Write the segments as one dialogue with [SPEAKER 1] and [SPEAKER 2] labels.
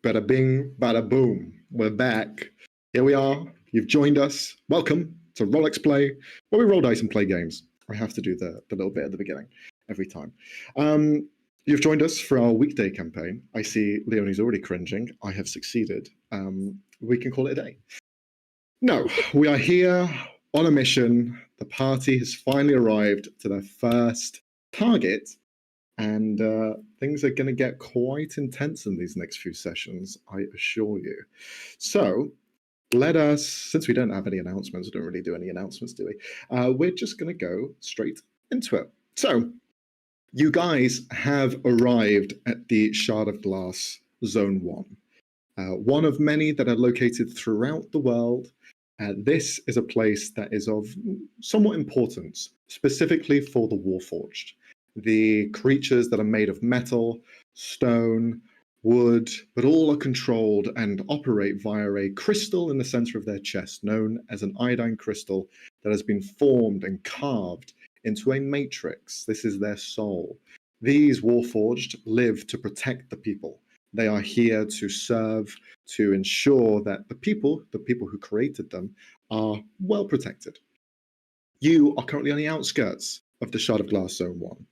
[SPEAKER 1] Bada bing, bada boom. We're back. Here we are. You've joined us. Welcome to Rolex Play, where we roll dice and play games. I have to do the little bit at the beginning every time. You've joined us for our weekday campaign. I see Leonie's already cringing. I have succeeded. We can call it a day. No, we are here on a mission. The party has finally arrived to their first target. And things are going to get quite intense in these next few sessions, I assure you. So let us, since we don't have any announcements, we don't really do any announcements, do we? We're just going to go straight into it. So you guys have arrived at the Shard of Glass Zone 1. One of many that are located throughout the world. This is a place that is of somewhat importance, specifically for the Warforged. The creatures that are made of metal, stone, wood, but all are controlled and operate via a crystal in the center of their chest, known as an iodine crystal that has been formed and carved into a matrix. This is their soul. These Warforged live to protect the people. They are here to serve, to ensure that the people who created them, are well protected. You are currently on the outskirts of the Shard of Glass Zone 1.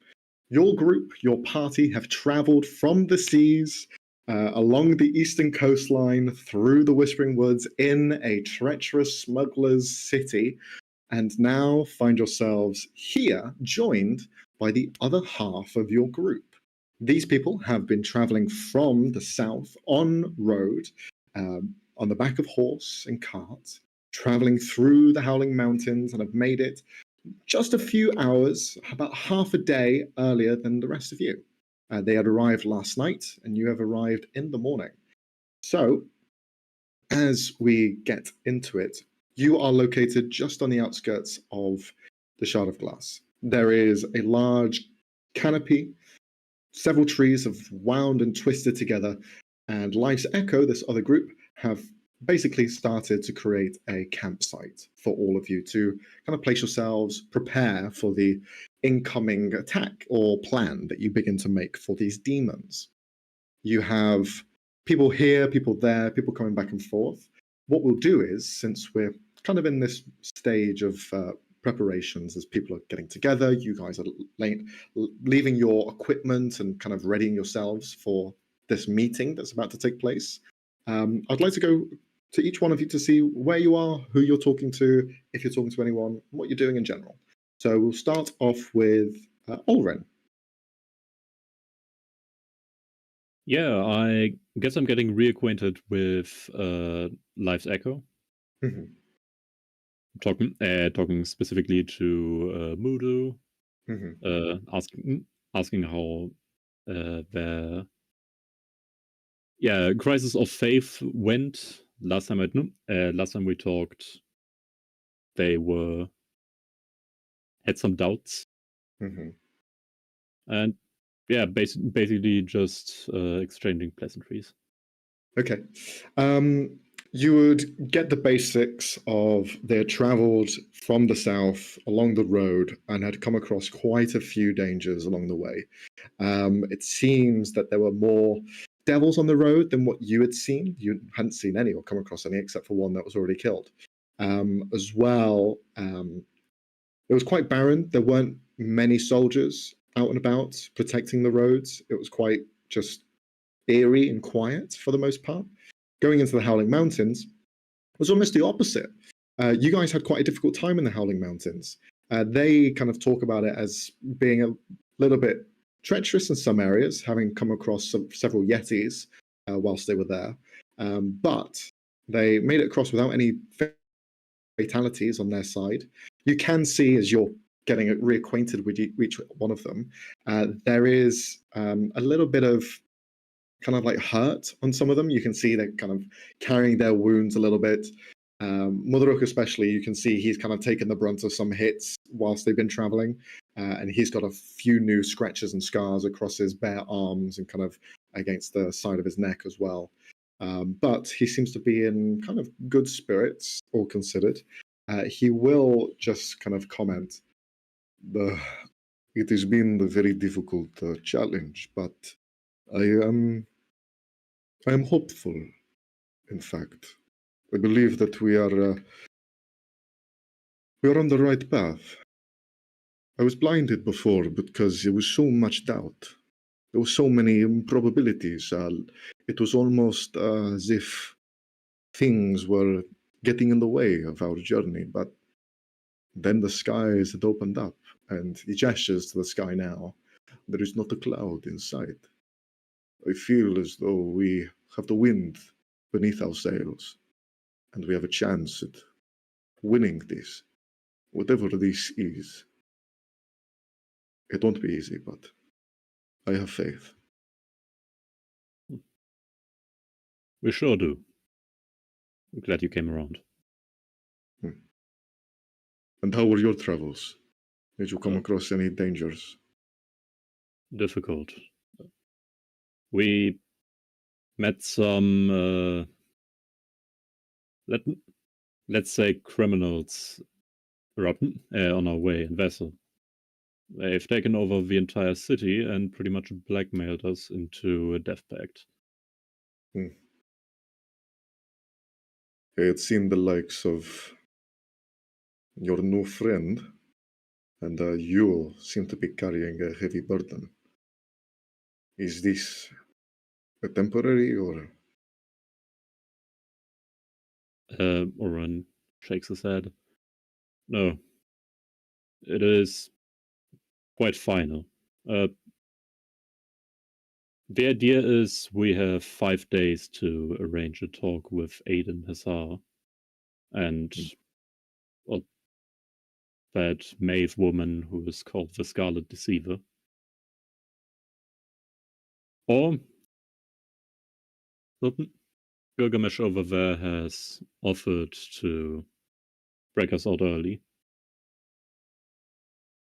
[SPEAKER 1] Your group, your party, have traveled from the seas, along the eastern coastline, through the Whispering Woods, in a treacherous smuggler's city, and now find yourselves here, joined by the other half of your group. These people have been traveling from the south on road, on the back of horse and cart, traveling through the Howling Mountains, and have made it just a few hours, about half a day earlier than the rest of you. They had arrived last night, and you have arrived in the morning. So, as we get into it, you are located just on the outskirts of the Shard of Glass. There is a large canopy. Several trees have wound and twisted together, and Life's Echo, this other group, have basically started to create a campsite for all of you to kind of place yourselves, prepare for the incoming attack or plan that you begin to make for these demons. You have people here, people there, people coming back and forth. What we'll do is, since we're kind of in this stage of preparations as people are getting together, you guys are leaving your equipment and kind of readying yourselves for this meeting that's about to take place. I'd like to go to each one of you to see where you are, who you're talking to, if you're talking to anyone, what you're doing in general. So we'll start off with Ulren.
[SPEAKER 2] Yeah, I guess I'm getting reacquainted with Life's Echo.
[SPEAKER 1] Mm-hmm.
[SPEAKER 2] Talking specifically to Mudu,
[SPEAKER 1] mm-hmm.
[SPEAKER 2] asking how the Crisis of Faith went last time we talked. They had some doubts, and basically just exchanging pleasantries.
[SPEAKER 1] Okay. You would get the basics of they had traveled from the south along the road and had come across quite a few dangers along the way. It seems that there were more devils on the road than what you had seen. You hadn't seen any or come across any except for one that was already killed. As well, it was quite barren. There weren't many soldiers out and about protecting the roads. It was quite just eerie and quiet for the most part. Going into the Howling Mountains was almost the opposite. You guys had quite a difficult time in the Howling Mountains. They kind of talk about it as being a little bit treacherous in some areas, having come across several Yetis whilst they were there. But they made it across without any fatalities on their side. You can see as you're getting reacquainted with each one of them, there is a little bit of kind of like hurt on some of them. You can see they're kind of carrying their wounds a little bit. Mudruk especially, you can see he's kind of taken the brunt of some hits whilst they've been traveling, and he's got a few new scratches and scars across his bare arms and kind of against the side of his neck as well. But he seems to be in kind of good spirits, all considered. He will just kind of comment, it has been a very difficult challenge, but I am I am hopeful, in fact. I believe that we are on the right path. I was blinded before because there was so much doubt. There were so many improbabilities. It was almost as if things were getting in the way of our journey. But then the skies had opened up, and he gestures to the sky now. There is not a cloud in sight. I feel as though we have the wind beneath our sails, and we have a chance at winning this, whatever this is. It won't be easy, but I have faith.
[SPEAKER 2] We sure do. I'm glad you came around.
[SPEAKER 1] And how were your travels? Did you come across any dangers?
[SPEAKER 2] Difficult. We met some, let's say, criminals on our way in Vessel. They've taken over the entire city and pretty much blackmailed us into a death pact.
[SPEAKER 1] I had seen the likes of your new friend, and you seem to be carrying a heavy burden. Is this a temporary or?
[SPEAKER 2] Oren shakes his head. No. It is quite final. The idea is we have 5 days to arrange a talk with Aiden Hassar and that Maeve woman who is called the Scarlet Deceiver. Or Gilgamesh over there has offered to break us out early.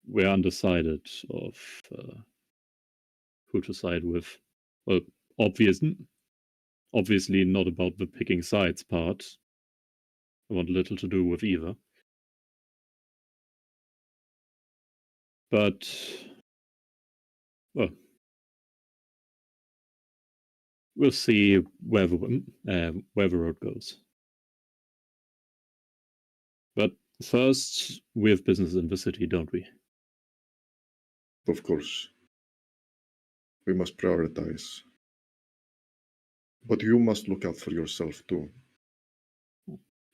[SPEAKER 2] We're undecided of who to side with. Well, obviously not about the picking sides part. I want little to do with either. But, well, we'll see where the road goes. But first, we have business in the city, don't we?
[SPEAKER 1] Of course. We must prioritize. But you must look out for yourself too.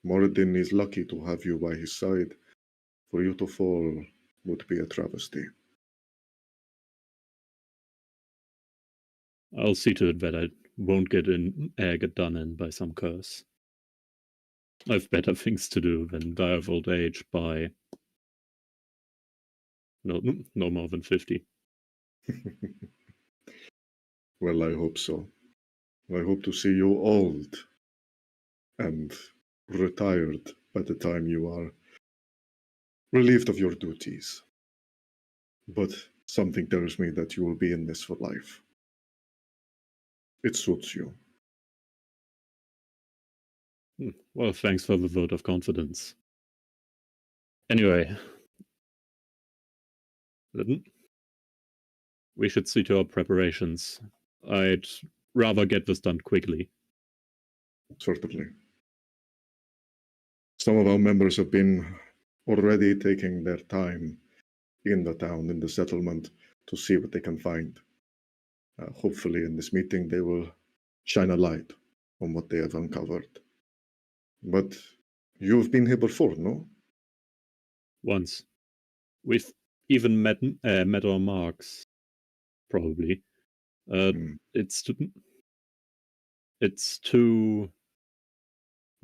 [SPEAKER 1] Moradin is lucky to have you by his side. For you to fall would be a travesty.
[SPEAKER 2] I'll see to it that I won't get done in by some curse. I've better things to do than die of old age by no more than 50.
[SPEAKER 1] Well, I hope so. I hope to see you old and retired by the time you are relieved of your duties. But something tells me that you will be in this for life. It suits you.
[SPEAKER 2] Well, thanks for the vote of confidence. Anyway, we should see to our preparations. I'd rather get this done quickly.
[SPEAKER 1] Certainly. Some of our members have been already taking their time in the town, in the settlement, to see what they can find. Hopefully in this meeting they will shine a light on what they have uncovered. But you've been here before, no?
[SPEAKER 2] Once. We've even met our marks, probably. It's two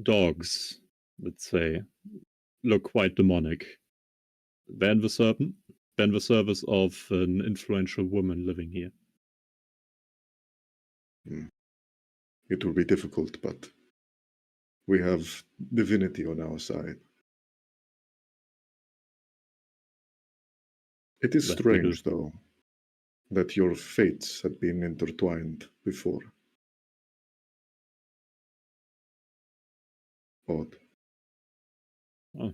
[SPEAKER 2] dogs, let's say, look quite demonic. Then the service of an influential woman living here.
[SPEAKER 1] It will be difficult, but we have divinity on our side. It is strange, though, that your fates had been intertwined before. Odd.
[SPEAKER 2] Oh.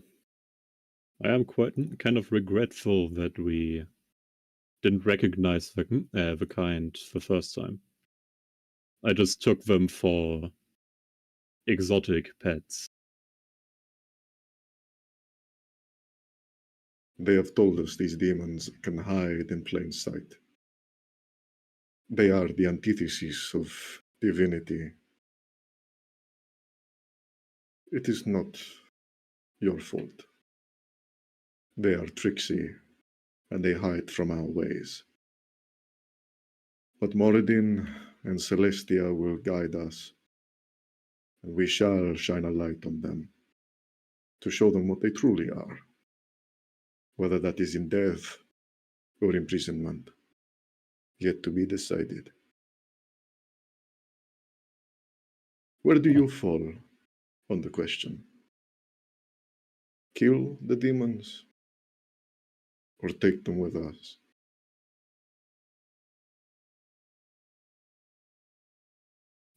[SPEAKER 2] I am quite kind of regretful that we didn't recognize the kind the first time. I just took them for exotic pets.
[SPEAKER 1] They have told us these demons can hide in plain sight. They are the antithesis of divinity. It is not your fault. They are tricksy, and they hide from our ways. But Moradin and Celestia will guide us, and we shall shine a light on them to show them what they truly are, whether that is in death or imprisonment, yet to be decided. Where do you fall on the question? Kill the demons or take them with us?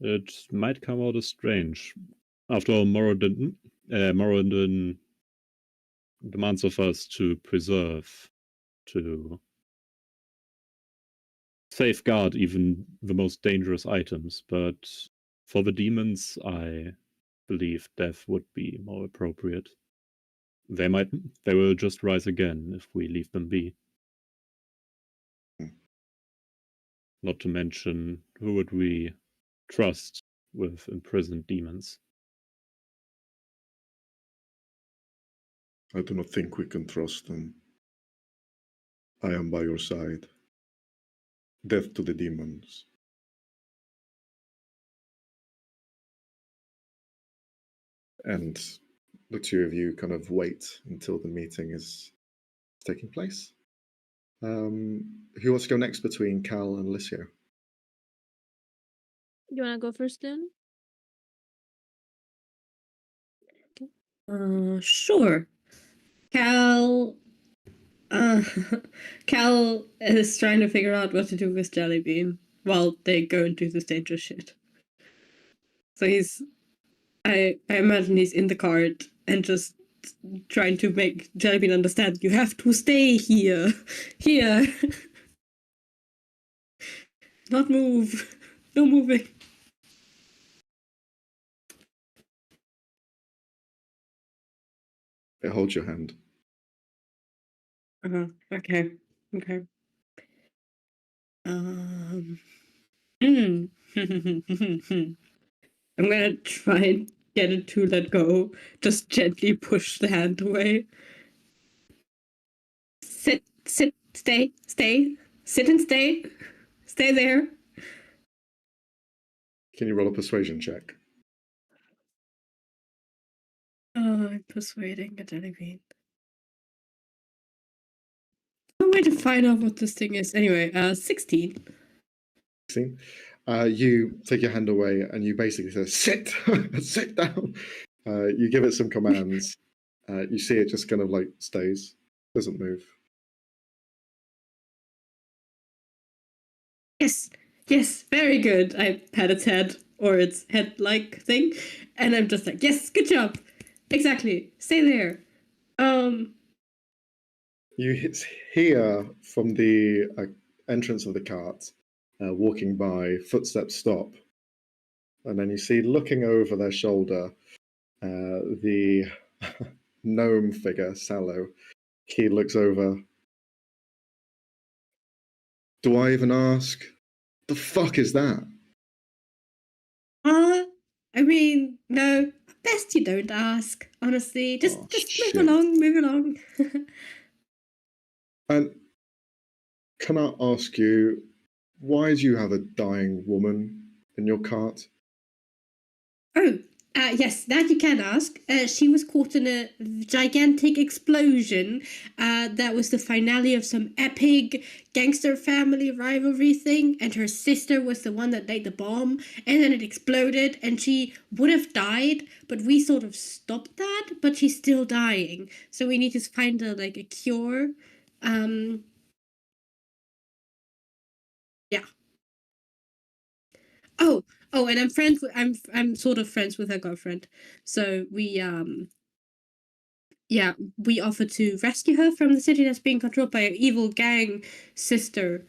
[SPEAKER 2] It might come out as strange. After all, Moradin demands of us to preserve, to safeguard even the most dangerous items, but for the demons, I believe death would be more appropriate. They will just rise again if we leave them be. Not to mention, who would we trust with imprisoned demons?
[SPEAKER 1] I do not think we can trust them. I am by your side. Death to the demons. And the two of you kind of wait until the meeting is taking place. Who wants to go next between Cal and Alicia?
[SPEAKER 3] You want to go first, then?
[SPEAKER 4] Sure. Cal Cal is trying to figure out what to do with Jellybean while they go and do this dangerous shit. So I imagine he's in the cart and just trying to make Jellybean understand you have to stay here. Here. Not move. No moving.
[SPEAKER 1] It holds your hand.
[SPEAKER 4] Okay. I'm gonna try and get it to let go. Just gently push the hand away. Sit, stay. Sit and stay. Stay there.
[SPEAKER 1] Can you roll a persuasion check?
[SPEAKER 4] I'm persuading a Jellybean. No way to find out what this thing is. Anyway, 16.
[SPEAKER 1] 16. You take your hand away and you basically say, sit, sit down. You give it some commands. You see it just kind of like stays, doesn't move.
[SPEAKER 4] Yes, very good. I pat its head, or its head-like thing, and I'm just like, yes, good job. Exactly. Stay there.
[SPEAKER 1] You hear from the entrance of the cart, walking by, footsteps stop, and then you see looking over their shoulder the gnome figure, Sallow. He looks over. Do I even ask? The fuck is that?
[SPEAKER 4] I mean, no, best you don't ask, honestly. Just
[SPEAKER 1] shit.
[SPEAKER 4] move along.
[SPEAKER 1] And can I ask you, why do you have a dying woman in your cart?
[SPEAKER 4] Oh, yes, that you can ask. She was caught in a gigantic explosion. That was the finale of some epic gangster family rivalry thing, and her sister was the one that laid the bomb, and then it exploded, and she would have died, but we sort of stopped that, but she's still dying. So we need to find a cure. Yeah. Oh, and I'm sort of friends with her girlfriend. So we we offered to rescue her from the city that's being controlled by an evil gang sister.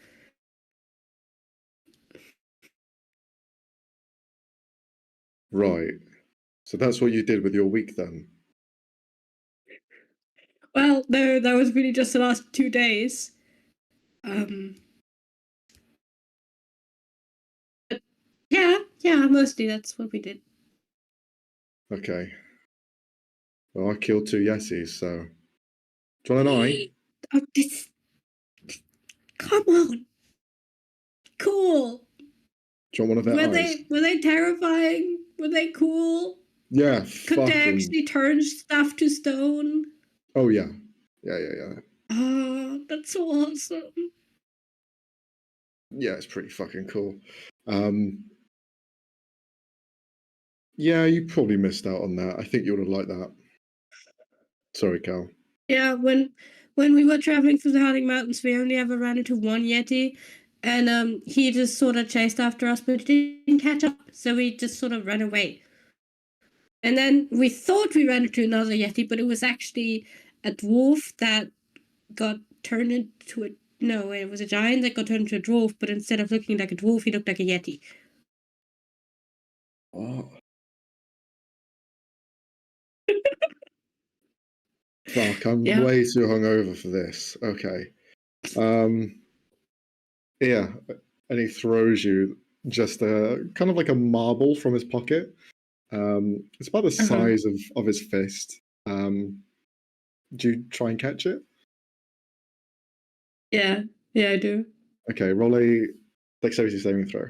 [SPEAKER 1] Right. So that's what you did with your week then?
[SPEAKER 4] Well, no, that was really just the last 2 days. But yeah, mostly that's what we did.
[SPEAKER 1] Okay. Well, I killed 2 Yetis, so... Do you want an eye?
[SPEAKER 4] Oh, come on. Cool.
[SPEAKER 1] Do you want one of their eyes?
[SPEAKER 4] Were they terrifying? Were they cool?
[SPEAKER 1] Yeah,
[SPEAKER 4] Could they
[SPEAKER 1] fucking...
[SPEAKER 4] actually turn stuff to stone?
[SPEAKER 1] Oh, yeah. Yeah.
[SPEAKER 4] Oh, that's so awesome.
[SPEAKER 1] Yeah, it's pretty fucking cool. Yeah, you probably missed out on that. I think you would have liked that. Sorry, Cal.
[SPEAKER 4] Yeah, when we were traveling through the Howling Mountains, we only ever ran into one Yeti, and he just sort of chased after us, but didn't catch up, so we just sort of ran away. And then we thought we ran into another Yeti, but it was actually a dwarf that got turned into a... No, it was a giant that got turned into a dwarf, but instead of looking like a dwarf, he looked like a Yeti.
[SPEAKER 1] Oh. Fuck, I'm
[SPEAKER 4] Yeah.
[SPEAKER 1] way too hungover for this. Okay. Yeah, and he throws you just a kind of like a marble from his pocket. It's about the size of his fist. Do you try and catch it?
[SPEAKER 4] Yeah, I do.
[SPEAKER 1] Okay, roll a dexterity saving throw.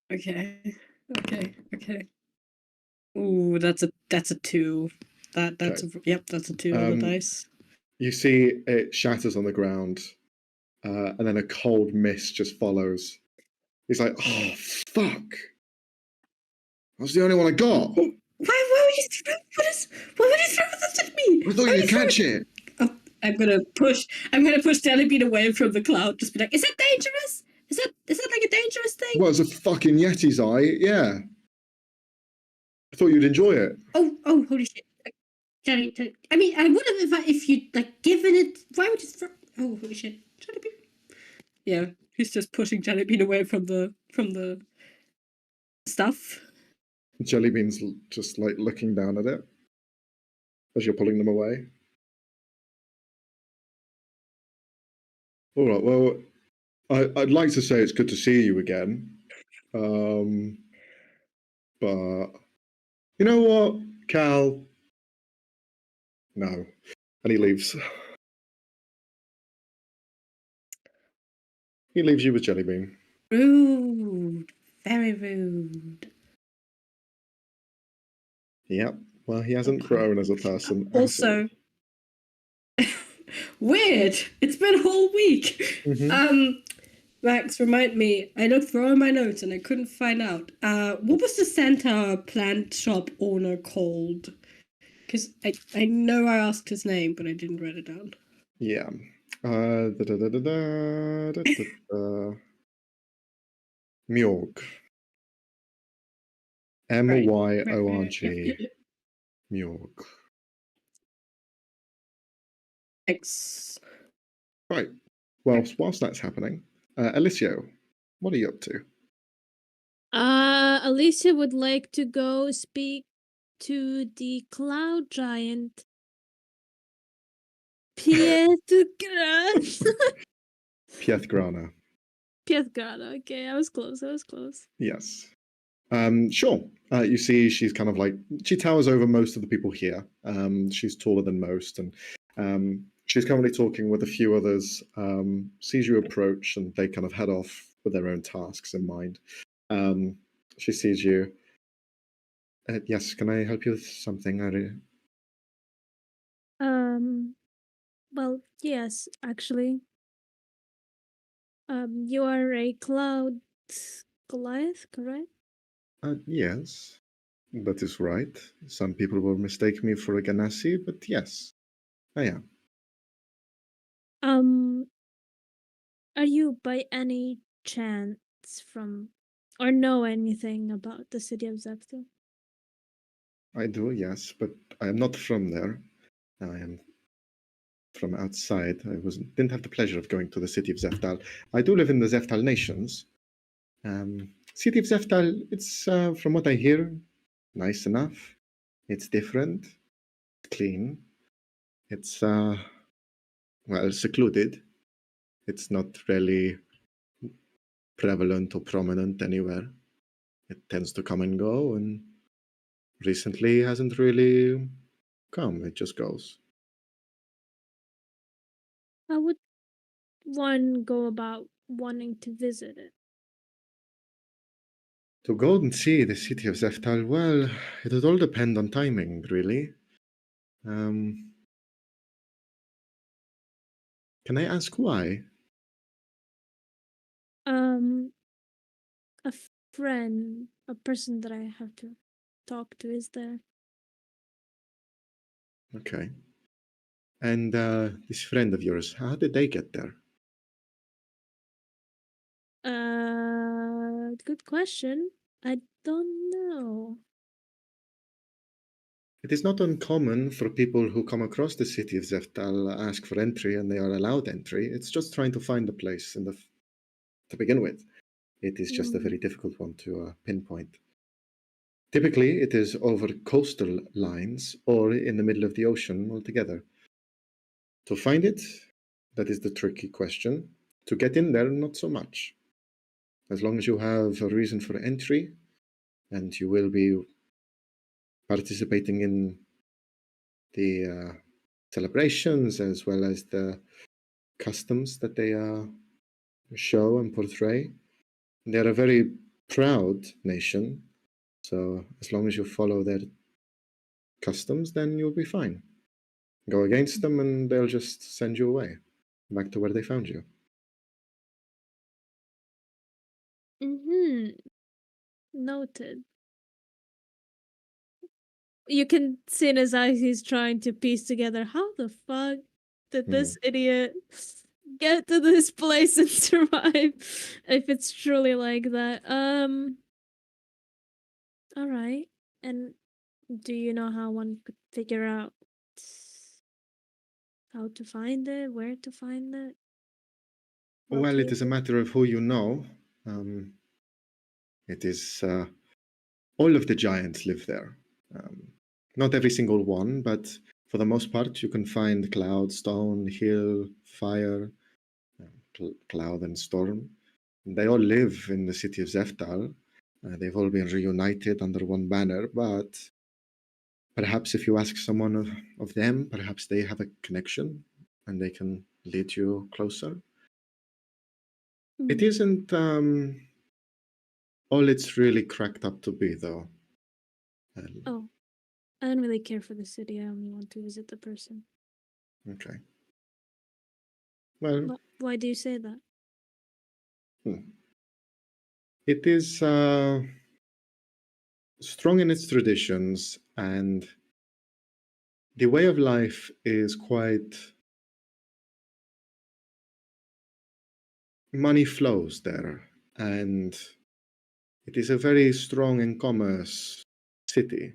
[SPEAKER 4] Okay. Ooh, that's a 2. That's a 2 on the dice.
[SPEAKER 1] You see it shatters on the ground, and then a cold mist just follows. He's like, "Oh fuck! I was the only one I got.
[SPEAKER 4] Why would you throw? Why would you throw this at me?
[SPEAKER 1] I thought you'd catch it."
[SPEAKER 4] Oh, I'm gonna push Jellybean away from the cloud. Just be like, is that dangerous? Is that like a dangerous thing?
[SPEAKER 1] Well, it's a fucking Yeti's eye. Yeah. I thought you'd enjoy it.
[SPEAKER 4] Oh, holy shit. Jelly. I mean, I would have if you'd like given it. Why would you throw? Oh, holy shit. Jellybean. Yeah, he's just pushing Jellybean away from the stuff.
[SPEAKER 1] Jellybean's just like looking down at it as you're pulling them away. All right. Well, I'd like to say it's good to see you again, but you know what, Cal? No, and he leaves. He leaves you with Jellybean.
[SPEAKER 4] Rude. Very rude.
[SPEAKER 1] Yep. Well, he hasn't grown as a person.
[SPEAKER 4] Also, weird. It's been a whole week. Max, remind me. I looked through all my notes and I couldn't find out. What was the Santa plant shop owner called? Because I know I asked his name, but I didn't write it down.
[SPEAKER 1] Yeah. Myorg. Myorg. Myorg.
[SPEAKER 4] Thanks.
[SPEAKER 1] Right. Well, whilst that's happening, Alicio, what are you up to?
[SPEAKER 3] Alicia would like to go speak to the cloud giant.
[SPEAKER 1] Piethgrana.
[SPEAKER 3] Piethgrana. Okay, I was close.
[SPEAKER 1] Yes. Sure. You see, she's kind of like, she towers over most of the people here. She's taller than most, and she's currently talking with a few others. Sees you approach, and they kind of head off with their own tasks in mind. She sees you. Yes, can I help you with something?
[SPEAKER 3] Well, yes, actually. You are a cloud Goliath, correct?
[SPEAKER 1] Yes, that is right. Some people will mistake me for a Ganassi, but yes, I am.
[SPEAKER 3] Are you by any chance from, or know anything about the city of Zephyr?
[SPEAKER 1] I do, yes, but I am not from there. I am from outside. I didn't have the pleasure of going to the city of Zeftal. I do live in the Zeftal Nations. City of Zeftal, it's, from what I hear, nice enough. It's different, clean. It's, well, secluded. It's not really prevalent or prominent anywhere. It tends to come and go, and recently hasn't really come. It just goes.
[SPEAKER 3] How would one go about wanting to visit it?
[SPEAKER 1] To go and see the city of Zeftal, well, it would all depend on timing, really. Can I ask why?
[SPEAKER 3] A friend, a person that I have to talk to is there.
[SPEAKER 1] Okay. And this friend of yours, how did they get there?
[SPEAKER 3] Good question. I don't know.
[SPEAKER 1] It is not uncommon for people who come across the city of Zeftal ask for entry and they are allowed entry. It's just trying to find a place to begin with. It is just a very difficult one to pinpoint. Typically, it is over coastal lines or in the middle of the ocean altogether. To find it, that is the tricky question. To get in there, not so much. As long as you have a reason for entry and you will be participating in the celebrations as well as the customs that they show and portray. They're a very proud nation, so as long as you follow their customs, then you'll be fine. Go against them and they'll just send you away, back to where they found you.
[SPEAKER 3] Noted. You can see in his eyes he's trying to piece together how the fuck did this idiot get to this place and survive if it's truly like that. All right. And do you know how one could figure out how to find it, where to find it?
[SPEAKER 1] Well, it is a matter of who you know. It is all of the giants live there. Not every single one, but for the most part, you can find Cloud, Stone, Hill, Fire, Cloud, and Storm. They all live in the city of Zeftal. They've all been reunited under one banner, but perhaps if you ask someone of them, perhaps they have a connection and they can lead you closer. It isn't all it's really cracked up to be, though.
[SPEAKER 3] Oh, I don't really care for the city. I only want to visit the person.
[SPEAKER 1] Okay. Well,
[SPEAKER 3] why do you say that?
[SPEAKER 1] It is strong in its traditions, and the way of life is quite. Money flows there, and it is a very strong in commerce city.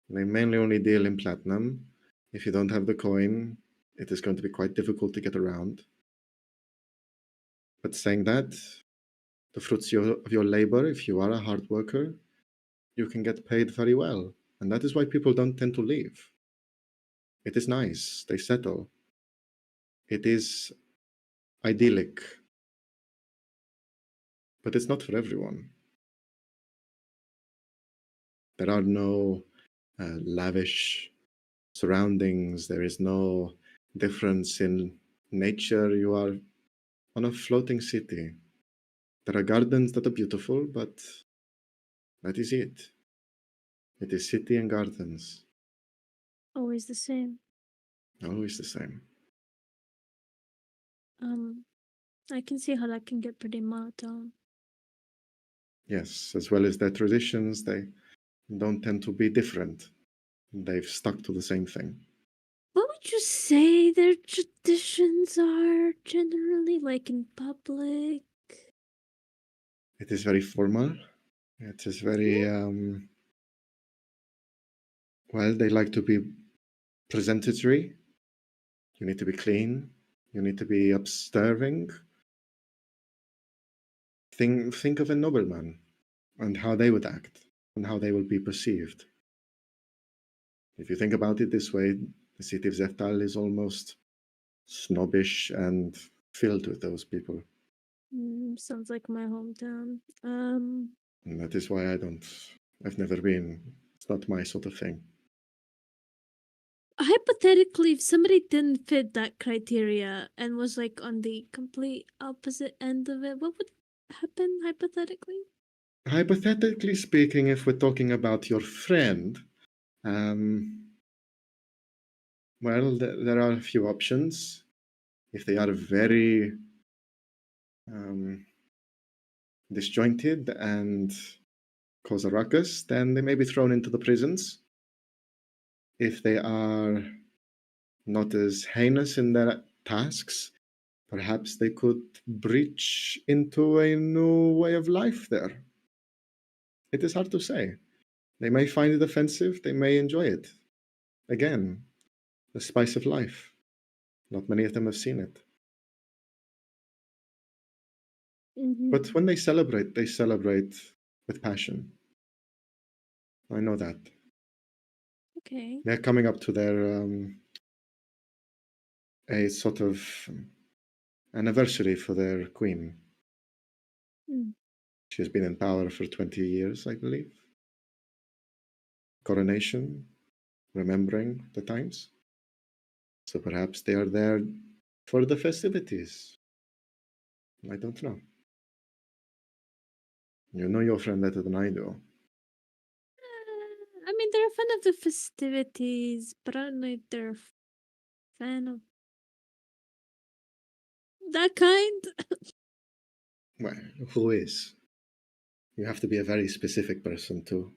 [SPEAKER 1] They mainly only deal in platinum. If you don't have the coin, it is going to be quite difficult to get around. But saying that, the fruits of your labor, if you are a hard worker, you can get paid very well. And that is why people don't tend to leave. It is nice, they settle. It is idyllic. But it's not for everyone. There are no lavish surroundings. There is no difference in nature. You are on a floating city. There are gardens that are beautiful, but that is it. It is city and gardens.
[SPEAKER 3] Always the same.
[SPEAKER 1] Always the same.
[SPEAKER 3] I can see how that can get pretty monotone.
[SPEAKER 1] Yes, as well as their traditions, they don't tend to be different. They've stuck to the same thing.
[SPEAKER 3] What would you say their traditions are generally, like in public?
[SPEAKER 1] It is very formal. It is very, well, they like to be presentatory. You need to be clean. You need to be upstanding. Think of a nobleman. and how they would act and how they will be perceived. If you think about it this way, the city of Zeftal is almost snobbish and filled with those people.
[SPEAKER 3] Sounds like my hometown.
[SPEAKER 1] And that is why I've never been. It's not my sort of thing.
[SPEAKER 3] Hypothetically, if somebody didn't fit that criteria and was like on the complete opposite end of it, what would happen hypothetically?
[SPEAKER 1] Hypothetically speaking, if we're talking about your friend, well, there are a few options. If they are very disjointed and cause a ruckus, then they may be thrown into the prisons. If they are not as heinous in their tasks, perhaps they could breach into a new way of life there. It is hard to say. They may find it offensive, they may enjoy it. Again, the spice of life. Not many of them have seen it. But when they celebrate with passion. I know that.
[SPEAKER 3] Okay.
[SPEAKER 1] They're coming up to their a sort of anniversary for their queen.
[SPEAKER 3] Mm.
[SPEAKER 1] She's been in power for 20 years, I believe. Coronation, remembering the times. So perhaps they are there for the festivities. I don't know. You know your friend better than I do.
[SPEAKER 3] I mean, they're a fan of the festivities, but I don't know if they're a fan of that kind.
[SPEAKER 1] Well, who is? You have to be a very specific person too.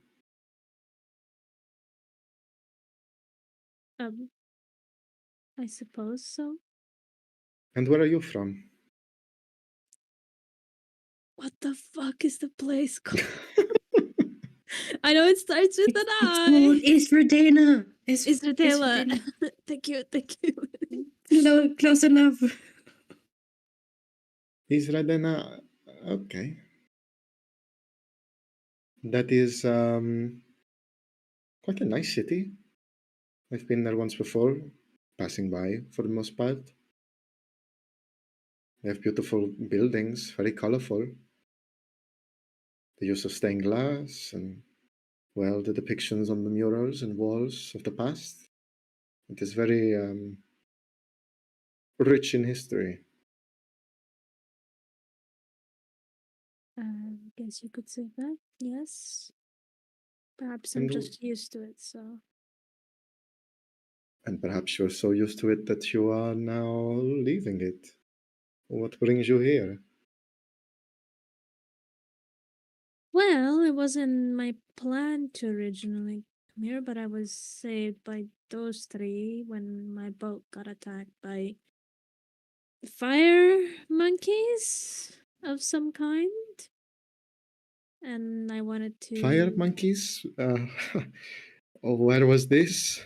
[SPEAKER 3] I suppose so.
[SPEAKER 1] And where are you from?
[SPEAKER 3] What the fuck is the place called? I know it starts with an I.
[SPEAKER 4] It's Verdana.
[SPEAKER 3] It's Rutela. Thank you.
[SPEAKER 4] Close enough.
[SPEAKER 1] Is Radena okay? That is quite a nice city. I've been there once before, passing by for the most part. They have beautiful buildings, very colorful. The use of stained glass and, well, the depictions on the murals and walls of the past. It is very rich in history.
[SPEAKER 3] I guess you could say that. Yes. Perhaps I'm
[SPEAKER 1] And-
[SPEAKER 3] just used to it, so.
[SPEAKER 1] And perhaps you're so used to it that you are now leaving it. What brings you here?
[SPEAKER 3] Well, it wasn't my plan to originally come here, but I was saved by those three when my boat got attacked by fire monkeys of some kind. And I wanted to.
[SPEAKER 1] Fire monkeys? Where was this?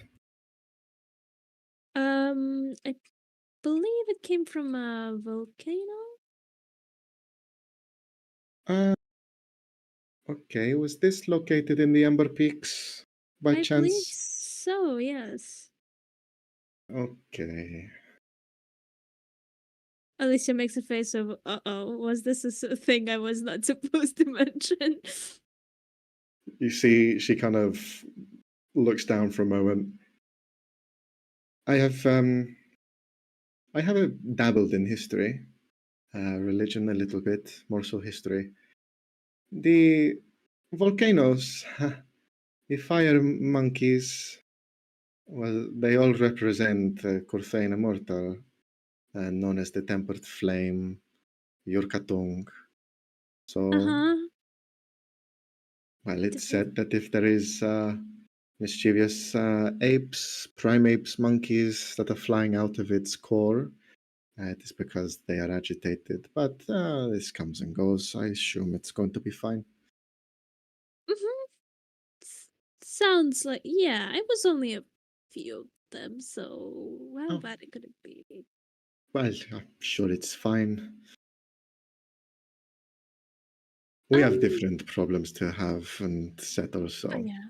[SPEAKER 3] I believe it came from a volcano.
[SPEAKER 1] Okay, was this located in the Ember Peaks by
[SPEAKER 3] I believe
[SPEAKER 1] chance?
[SPEAKER 3] so, yes.
[SPEAKER 1] Okay.
[SPEAKER 3] Alicia makes a face of, uh-oh, was this a thing I was not supposed to mention?
[SPEAKER 1] You see, she kind of looks down for a moment. I have dabbled in history, religion a little bit, more so history. The volcanoes, the fire monkeys, well, they all represent Corthain Immortal, known as the Tempered Flame, Yurkatung. So,
[SPEAKER 3] Uh-huh.
[SPEAKER 1] well, it's said that if there is mischievous apes, primates, monkeys that are flying out of its core, it is because they are agitated. But this comes and goes. I assume it's going to be fine.
[SPEAKER 3] Sounds like, yeah, it was only a few of them, so how
[SPEAKER 1] Oh.
[SPEAKER 3] bad could it be?
[SPEAKER 1] Well, I'm sure it's fine. We have
[SPEAKER 3] Um,
[SPEAKER 1] different problems to have and settle, so
[SPEAKER 3] yeah.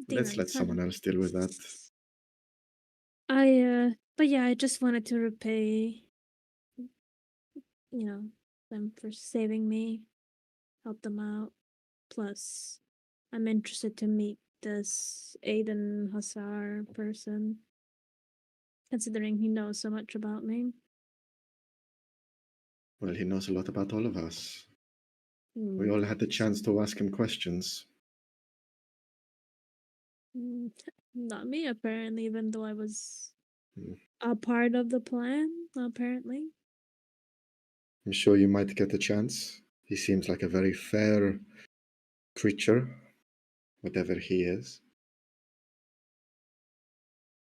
[SPEAKER 1] let's let
[SPEAKER 3] Demons,
[SPEAKER 1] someone else deal with that.
[SPEAKER 3] But yeah, I just wanted to repay, them for saving me, help them out. Plus, I'm interested to meet this Aiden Hassar person, considering he knows so much about me.
[SPEAKER 1] Well, he knows a lot about all of us. We
[SPEAKER 3] Hmm,
[SPEAKER 1] all had the chance to ask him questions.
[SPEAKER 3] Not me, apparently, even though I was
[SPEAKER 1] Hmm.
[SPEAKER 3] a part of the plan, apparently.
[SPEAKER 1] I'm sure you might get a chance. He seems like a very fair creature, whatever he is.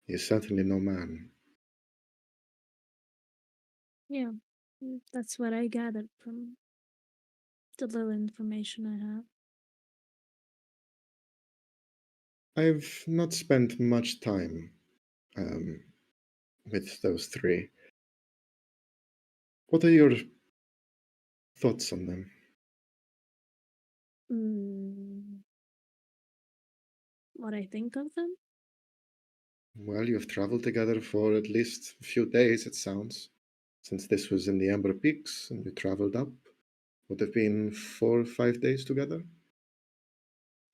[SPEAKER 1] He is certainly no man.
[SPEAKER 3] Yeah, that's what I gathered from the little information I have.
[SPEAKER 1] I've not spent much time um, with those three. What are your thoughts on them?
[SPEAKER 3] What I think of them?
[SPEAKER 1] Well, you've traveled together for at least a few days, it sounds. Since this was in the Amber Peaks and you traveled up, would have been 4 or 5 days together?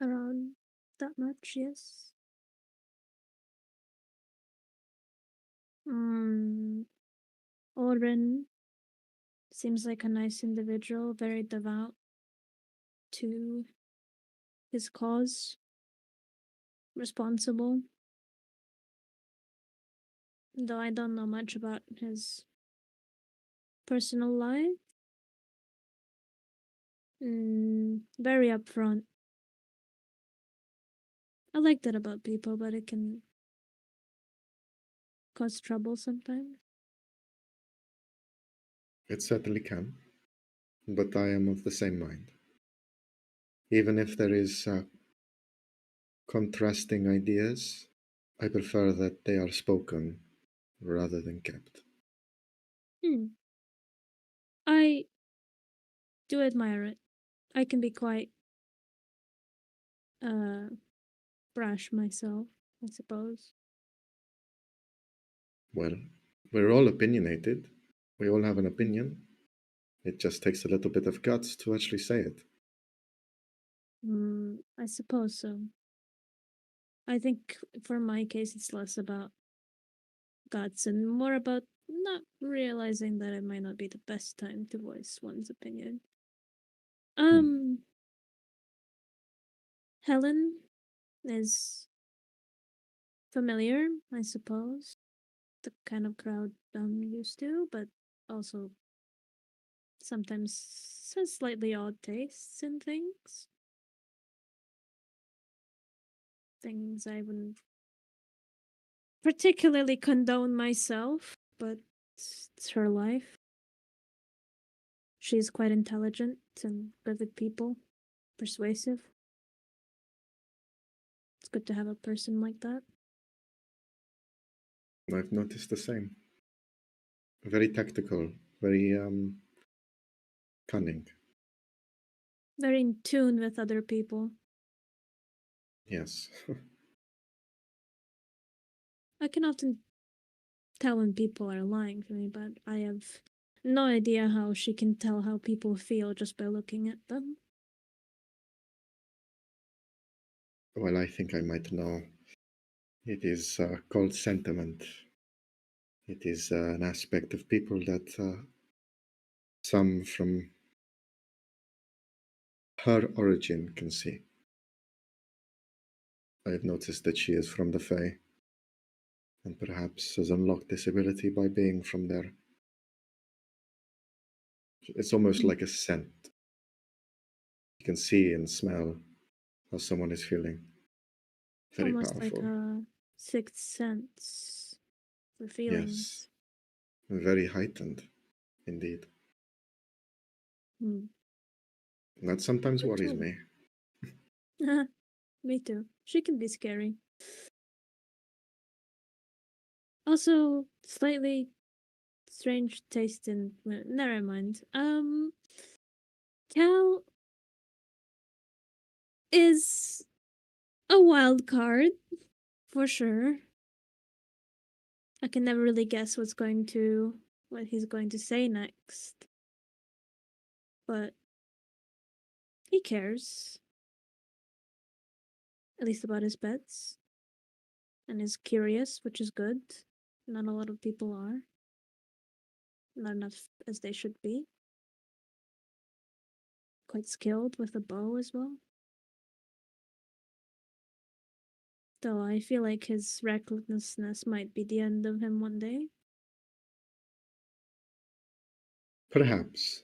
[SPEAKER 3] Around that much, yes. Oren seems like a nice individual, very devout to his cause, responsible. Though I don't know much about his personal life. Very upfront. I like that about people, but it can cause trouble sometimes.
[SPEAKER 1] It certainly can, but I am of the same mind. Even if there is contrasting ideas, I prefer that they are spoken rather than kept.
[SPEAKER 3] I do admire it. I can be quite brash myself, I suppose.
[SPEAKER 1] Well, we're all opinionated. We all have an opinion. It just takes a little bit of guts to actually say it.
[SPEAKER 3] I suppose so. I think for my case, it's less about guts and more about not realizing that it might not be the best time to voice one's opinion. Helen is familiar, I suppose. The kind of crowd I'm used to, but also sometimes has slightly odd tastes in things. Things I wouldn't particularly condone myself, but it's her life. She's quite intelligent and good with people, persuasive. It's good to have a person like that.
[SPEAKER 1] I've noticed the same. Very tactical, very cunning.
[SPEAKER 3] Very in tune with other people.
[SPEAKER 1] Yes.
[SPEAKER 3] I can often tell when people are lying to me, but I have no idea how she can tell how people feel just by looking at them.
[SPEAKER 1] Well, I think I might know. It is called sentiment. It is an aspect of people that some from her origin can see. I've noticed that she is from the Fae, and perhaps has unlocked this ability by being from there. It's almost like a scent. You can see and smell how someone is feeling. Very
[SPEAKER 3] Almost like
[SPEAKER 1] powerful.
[SPEAKER 3] a sixth sense for feelings.
[SPEAKER 1] Yes. Very heightened, indeed. That sometimes
[SPEAKER 3] Me
[SPEAKER 1] worries
[SPEAKER 3] too.
[SPEAKER 1] me.
[SPEAKER 3] Me too. She can be scary. Also, slightly strange taste in. Never mind. Cal is a wild card, for sure. I can never really guess what he's going to say next. But he cares. At least about his pets. And is curious, which is good. Not a lot of people are. Not enough as they should be. Quite skilled with a bow as well. Though I feel like his recklessness might be the end of him one day.
[SPEAKER 1] Perhaps.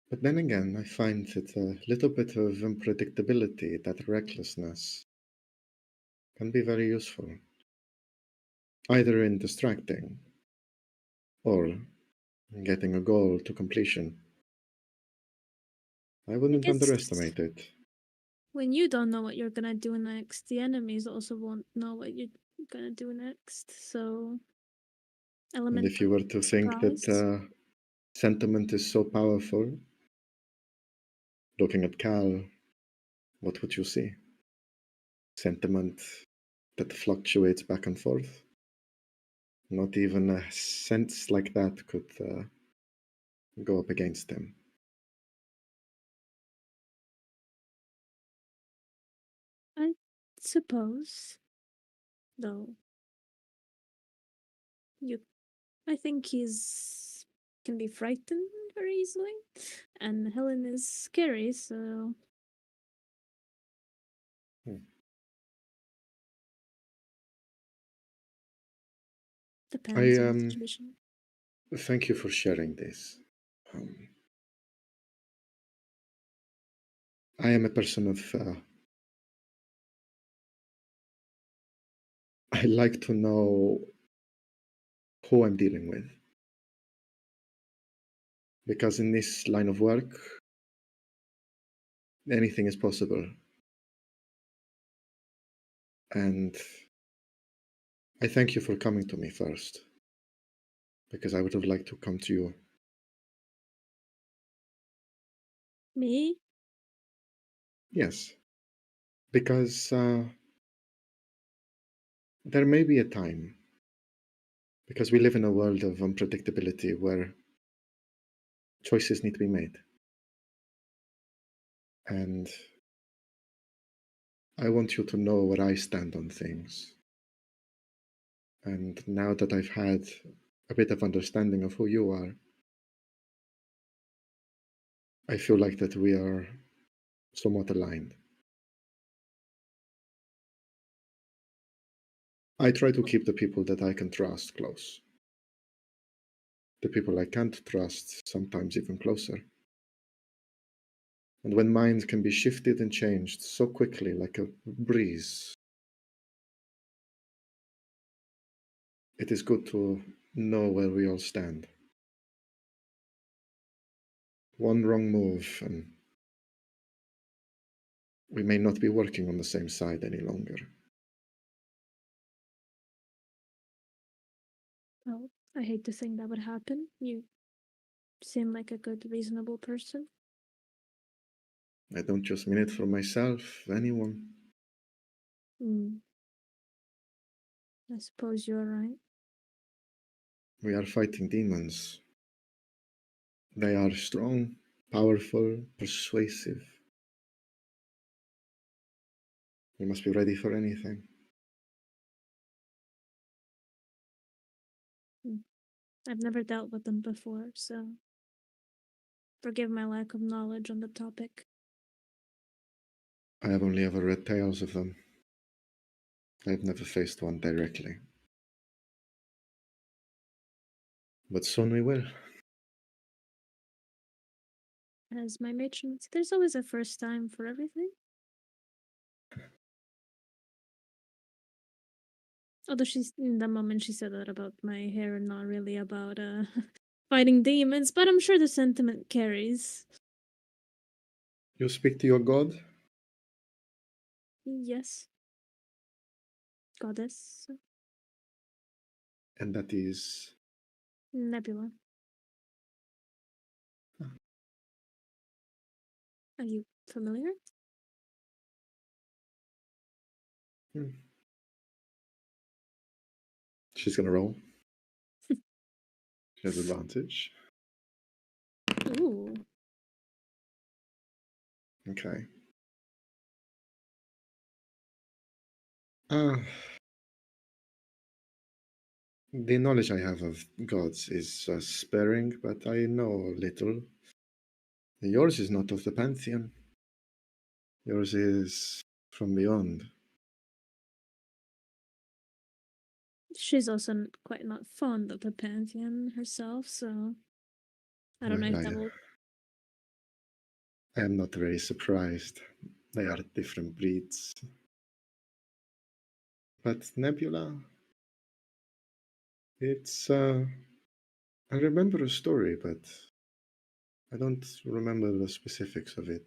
[SPEAKER 1] But then again, I find that a little bit of unpredictability, that recklessness, can be very useful. Either in distracting or in getting a goal to completion. I wouldn't
[SPEAKER 3] guess
[SPEAKER 1] underestimate it.
[SPEAKER 3] When you don't know what you're gonna do next, the enemies also won't know what you're gonna do next. So,
[SPEAKER 1] And
[SPEAKER 3] element
[SPEAKER 1] if you were to
[SPEAKER 3] of
[SPEAKER 1] think
[SPEAKER 3] surprise.
[SPEAKER 1] that sentiment is so powerful, looking at Cal, what would you see? Sentiment that fluctuates back and forth? Not even a sense like that could go up against him.
[SPEAKER 3] I suppose, though. I think he's can be frightened very easily, and Helen is scary, so.
[SPEAKER 1] Hmm.
[SPEAKER 3] Depends on the
[SPEAKER 1] I
[SPEAKER 3] situation.
[SPEAKER 1] thank you for sharing this. I am a person of. I like to know who I'm dealing with. Because in this line of work, anything is possible. And I thank you for coming to me first. Because I would have liked to come to you.
[SPEAKER 3] Me?
[SPEAKER 1] Yes. Because there may be a time, because we live in a world of unpredictability where choices need to be made. And I want you to know where I stand on things. And now that I've had a bit of understanding of who you are, I feel like that we are somewhat aligned. I try to keep the people that I can trust close. The people I can't trust, sometimes even closer. And when minds can be shifted and changed so quickly, like a breeze, it is good to know where we all stand. One wrong move, and we may not be working on the same side any longer.
[SPEAKER 3] Well, I hate to think that would happen. You seem like a good, reasonable person.
[SPEAKER 1] I don't just mean it for myself, anyone.
[SPEAKER 3] I suppose you're right.
[SPEAKER 1] We are fighting demons. They are strong, powerful, persuasive. We must be ready for anything.
[SPEAKER 3] I've never dealt with them before, so forgive my lack of knowledge on the topic.
[SPEAKER 1] I have only ever read tales of them. I've never faced one directly. But soon we will.
[SPEAKER 3] As my matron, there's always a first time for everything. Although in the moment she said that about my hair, not really about fighting demons, but I'm sure the sentiment carries.
[SPEAKER 1] You speak to your god?
[SPEAKER 3] Yes. Goddess.
[SPEAKER 1] And that is.
[SPEAKER 3] Nebula.
[SPEAKER 1] Huh.
[SPEAKER 3] Are you familiar?
[SPEAKER 1] She's gonna roll. She has advantage.
[SPEAKER 3] Ooh.
[SPEAKER 1] Okay. The knowledge I have of gods is sparing, but I know little. Yours is not of the pantheon. Yours is from beyond.
[SPEAKER 3] She's also quite not fond of the pantheon herself, so I don't know if that will.
[SPEAKER 1] I am not very surprised. They are different breeds. But Nebula, it's I remember a story, but I don't remember the specifics of it.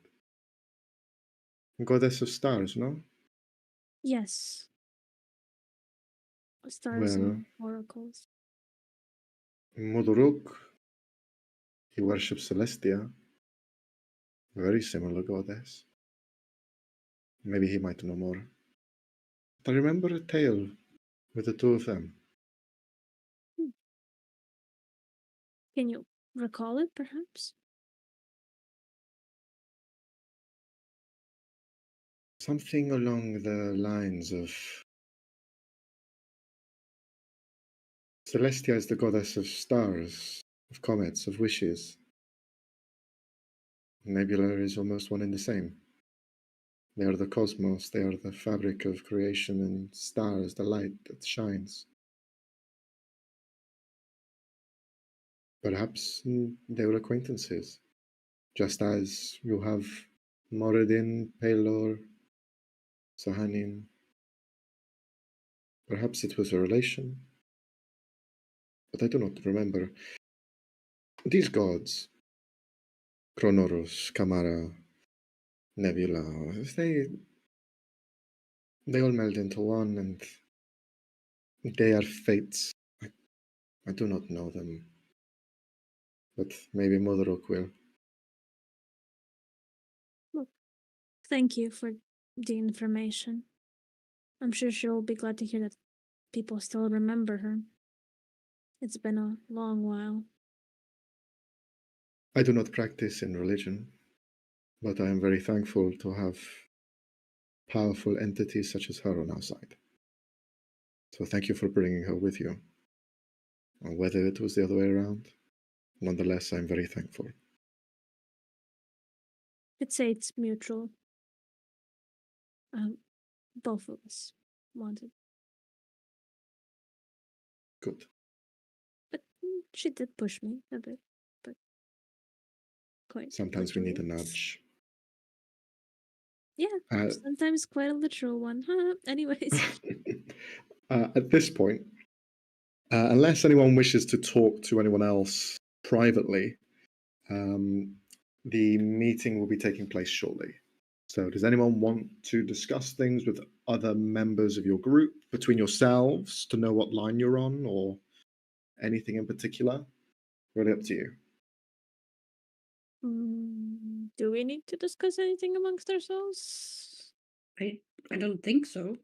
[SPEAKER 1] Goddess of stars, no?
[SPEAKER 3] Yes. Stars
[SPEAKER 1] Well,
[SPEAKER 3] and oracles.
[SPEAKER 1] Modoruk, he worships Celestia. Very similar goddess. Maybe he might know more. But I remember a tale with the two of them.
[SPEAKER 3] Can you recall it, perhaps?
[SPEAKER 1] Something along the lines of Celestia is the goddess of stars, of comets, of wishes. Nebula is almost one and the same. They are the cosmos, they are the fabric of creation, and stars, the light that shines. Perhaps they were acquaintances, just as you have Moradin, Pelor, Sahanin. Perhaps it was a relation, but I do not remember. These gods, Kronoros, Kamara, Nebula, they all meld into one, and they are fates. I do not know them, but maybe Modorok will.
[SPEAKER 3] Thank you for the information. I'm sure she'll be glad to hear that people still remember her. It's been a long while.
[SPEAKER 1] I do not practice in religion, but I am very thankful to have powerful entities such as her on our side. So thank you for bringing her with you. And whether it was the other way around, nonetheless, I'm very thankful.
[SPEAKER 3] I'd say it's mutual. Both of us wanted.
[SPEAKER 1] Good.
[SPEAKER 3] But she did push me a bit. But quite.
[SPEAKER 1] Sometimes we need a
[SPEAKER 3] literally.
[SPEAKER 1] nudge.
[SPEAKER 3] Yeah, sometimes quite a literal one. Huh? Anyways.
[SPEAKER 1] At this point, unless anyone wishes to talk to anyone else privately, the meeting will be taking place shortly. So does anyone want to discuss things with other members of your group, between yourselves, to know what line you're on, or anything in particular? Really up to you.
[SPEAKER 3] Do we need to discuss anything amongst ourselves?
[SPEAKER 4] I don't think so.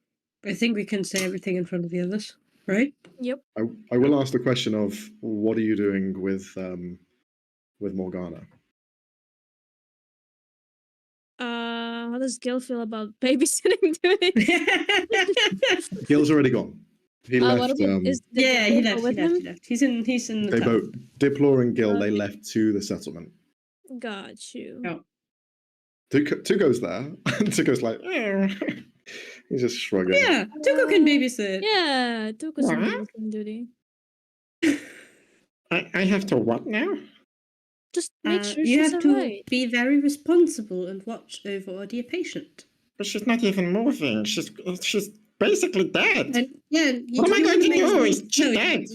[SPEAKER 4] I think we can say everything in front of the others, right?
[SPEAKER 3] Yep.
[SPEAKER 1] I will ask the question of what are you doing with Morgana?
[SPEAKER 3] How does Gil feel about babysitting duty?
[SPEAKER 1] Gil's already gone. He left.
[SPEAKER 3] What about, did
[SPEAKER 4] Yeah, he
[SPEAKER 3] Gil go
[SPEAKER 4] left.
[SPEAKER 3] with him?
[SPEAKER 4] He left. He's in the
[SPEAKER 1] They
[SPEAKER 4] tower.
[SPEAKER 1] both, Diplor and Gil, they
[SPEAKER 3] Okay.
[SPEAKER 1] left to the settlement.
[SPEAKER 3] Got you.
[SPEAKER 4] Oh.
[SPEAKER 1] Tuco's there. Tuco's like, he's just shrugging.
[SPEAKER 4] Yeah, Tuco can babysit.
[SPEAKER 3] Yeah, Tuco's on
[SPEAKER 1] What?
[SPEAKER 3] babysitting duty.
[SPEAKER 1] I have to what now?
[SPEAKER 3] Just make sure
[SPEAKER 4] You
[SPEAKER 3] she's
[SPEAKER 4] have to
[SPEAKER 3] alright.
[SPEAKER 4] be very responsible and watch over your patient.
[SPEAKER 1] But she's not even moving. She's basically dead.
[SPEAKER 4] And yeah,
[SPEAKER 1] What am I going to do? Is she
[SPEAKER 4] no,
[SPEAKER 1] dead?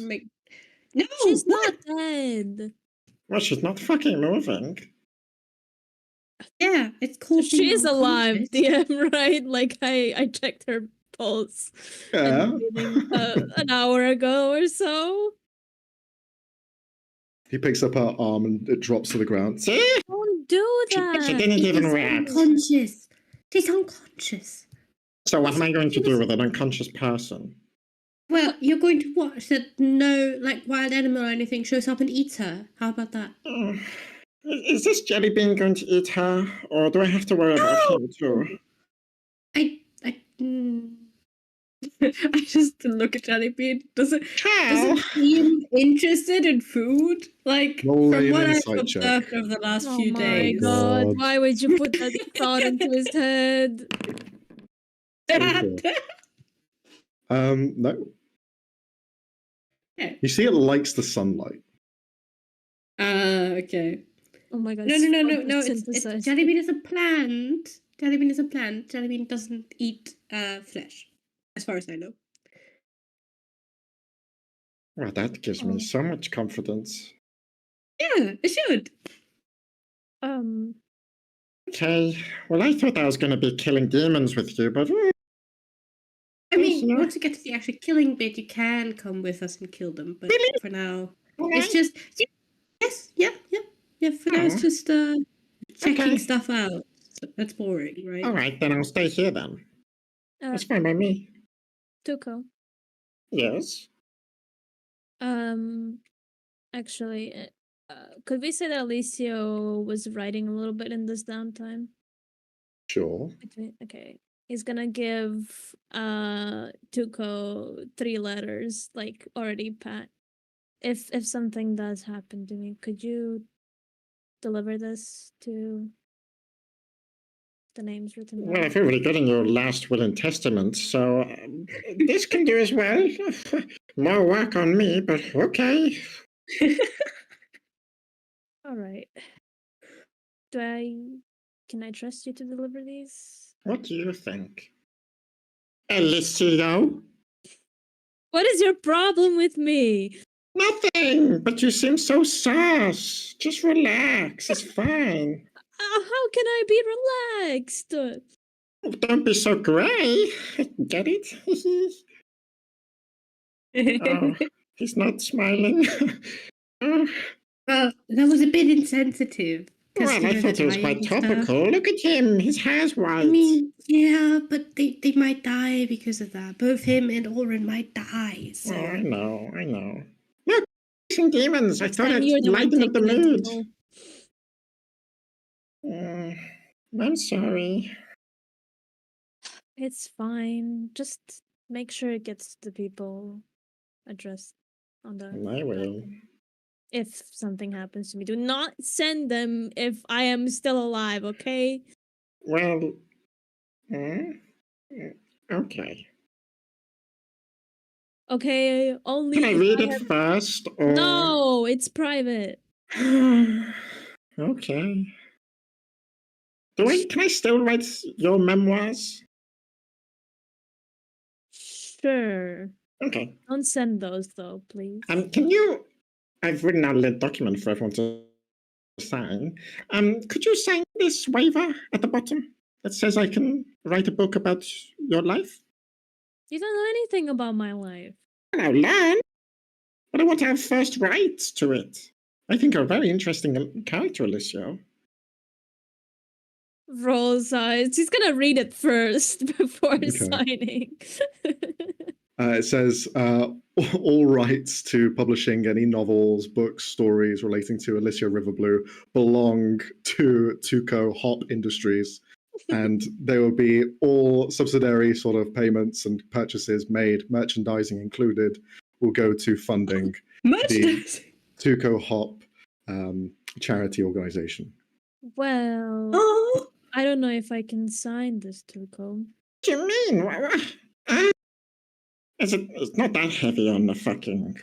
[SPEAKER 4] No,
[SPEAKER 3] She's
[SPEAKER 4] what?
[SPEAKER 3] not dead.
[SPEAKER 1] Well, she's not fucking moving.
[SPEAKER 4] Yeah, it's called.
[SPEAKER 3] She is
[SPEAKER 4] being
[SPEAKER 3] alive,
[SPEAKER 4] unconscious.
[SPEAKER 3] DM, right? Like I checked her pulse
[SPEAKER 1] Yeah.
[SPEAKER 3] and breathing, an hour ago or so.
[SPEAKER 1] He picks up her arm and it drops to the ground. See?
[SPEAKER 3] Don't do that.
[SPEAKER 1] She didn't even react.
[SPEAKER 4] Unconscious. She's unconscious.
[SPEAKER 1] So what am I going to do with an unconscious person?
[SPEAKER 4] Well, you're going to watch that no, like, wild animal or anything shows up and eats her. How about that?
[SPEAKER 1] Is this jelly bean going to eat her, or do I have to worry about him too?
[SPEAKER 4] I I just look at Jellybean. Does it seem interested in food? Like,
[SPEAKER 1] Roll
[SPEAKER 4] from
[SPEAKER 1] an
[SPEAKER 4] what I've
[SPEAKER 1] insight check.
[SPEAKER 4] observed over the last
[SPEAKER 3] Oh
[SPEAKER 4] few
[SPEAKER 3] my
[SPEAKER 4] days.
[SPEAKER 3] god,
[SPEAKER 1] God.
[SPEAKER 3] why would you put that thought into his head?
[SPEAKER 1] No.
[SPEAKER 4] Yeah.
[SPEAKER 1] You see, it likes the sunlight.
[SPEAKER 4] Okay.
[SPEAKER 3] Oh my god.
[SPEAKER 4] No. It's
[SPEAKER 3] synthesized.
[SPEAKER 4] Jellybean is a plant. Jellybean is a plant. Jellybean doesn't eat flesh, as far as I know.
[SPEAKER 1] Well, that gives me so much confidence.
[SPEAKER 4] Yeah, it should.
[SPEAKER 1] Okay. Well, I thought I was going to be killing demons with you, but
[SPEAKER 4] I mean,
[SPEAKER 1] Yeah.
[SPEAKER 4] once you get to the actual killing bit, you can come with us and kill them. But
[SPEAKER 1] Really?
[SPEAKER 4] for now,
[SPEAKER 1] Alright.
[SPEAKER 4] it's just yes, yeah. For now, it's just checking
[SPEAKER 1] Okay.
[SPEAKER 4] stuff out. So that's boring, right?
[SPEAKER 1] All right, then I'll stay here then. That's fine by me.
[SPEAKER 3] Tuco.
[SPEAKER 1] Yes.
[SPEAKER 3] Actually, could we say that Alicio was writing a little bit in this downtime?
[SPEAKER 1] Sure.
[SPEAKER 3] Okay. He's gonna give Tuco 3 letters, like already pat. If something does happen to me, could you deliver this to the names written down?
[SPEAKER 1] Well, I've already gotten your last will and testament, so this can do as well. More work on me, but okay.
[SPEAKER 3] All right. Can I trust you to deliver these?
[SPEAKER 1] What do you think? Alicio?
[SPEAKER 3] What is your problem with me?
[SPEAKER 1] Nothing, but you seem so sus. Just relax, it's fine.
[SPEAKER 3] How can I be relaxed?
[SPEAKER 1] Oh, don't be so grey. Get it? Oh, he's not smiling. Oh,
[SPEAKER 4] Well, that was a bit insensitive.
[SPEAKER 1] well, I thought it was quite topical. Look at him, his hair's white.
[SPEAKER 4] I mean, yeah, but they might die because of that. Both him and Oren might die. So.
[SPEAKER 1] Oh, I know. Look, some demons. I thought
[SPEAKER 3] Sam,
[SPEAKER 1] I'd
[SPEAKER 3] you're the one
[SPEAKER 1] lighten up the
[SPEAKER 3] taking it,
[SPEAKER 1] mood.
[SPEAKER 3] Tuco.
[SPEAKER 1] I'm sorry.
[SPEAKER 3] It's fine. Just make sure it gets to the people addressed on the.
[SPEAKER 1] I will.
[SPEAKER 3] If something happens to me, do not send them if I am still alive, okay?
[SPEAKER 1] Well, okay.
[SPEAKER 3] Okay, only.
[SPEAKER 1] Can I
[SPEAKER 3] if
[SPEAKER 1] read it
[SPEAKER 3] have-
[SPEAKER 1] first? Or...
[SPEAKER 3] No, it's private.
[SPEAKER 1] Okay. Can I still write your memoirs?
[SPEAKER 3] Sure.
[SPEAKER 1] Okay.
[SPEAKER 3] Don't send those though, please.
[SPEAKER 1] Can you? I've written out a little document for everyone to sign. Could you sign this waiver at the bottom that says I can write a book about your life?
[SPEAKER 3] You don't know anything about my life.
[SPEAKER 1] I'll learn, but I want to have first rights to it. I think you're a very interesting character, Alicio.
[SPEAKER 3] Rolls eyes. He's gonna read it first before signing.
[SPEAKER 1] It says all rights to publishing any novels, books, stories relating to Alicio Riverblue belong to Tuco Hop Industries, and there will be all subsidiary sort of payments and purchases made, merchandising included, will go to funding
[SPEAKER 4] Merchandising.
[SPEAKER 1] Tuco Hop charity organization.
[SPEAKER 3] Well,
[SPEAKER 4] Oh,
[SPEAKER 3] I don't know if I can sign this, Tuco.
[SPEAKER 1] What do you mean? It's not that heavy on the fucking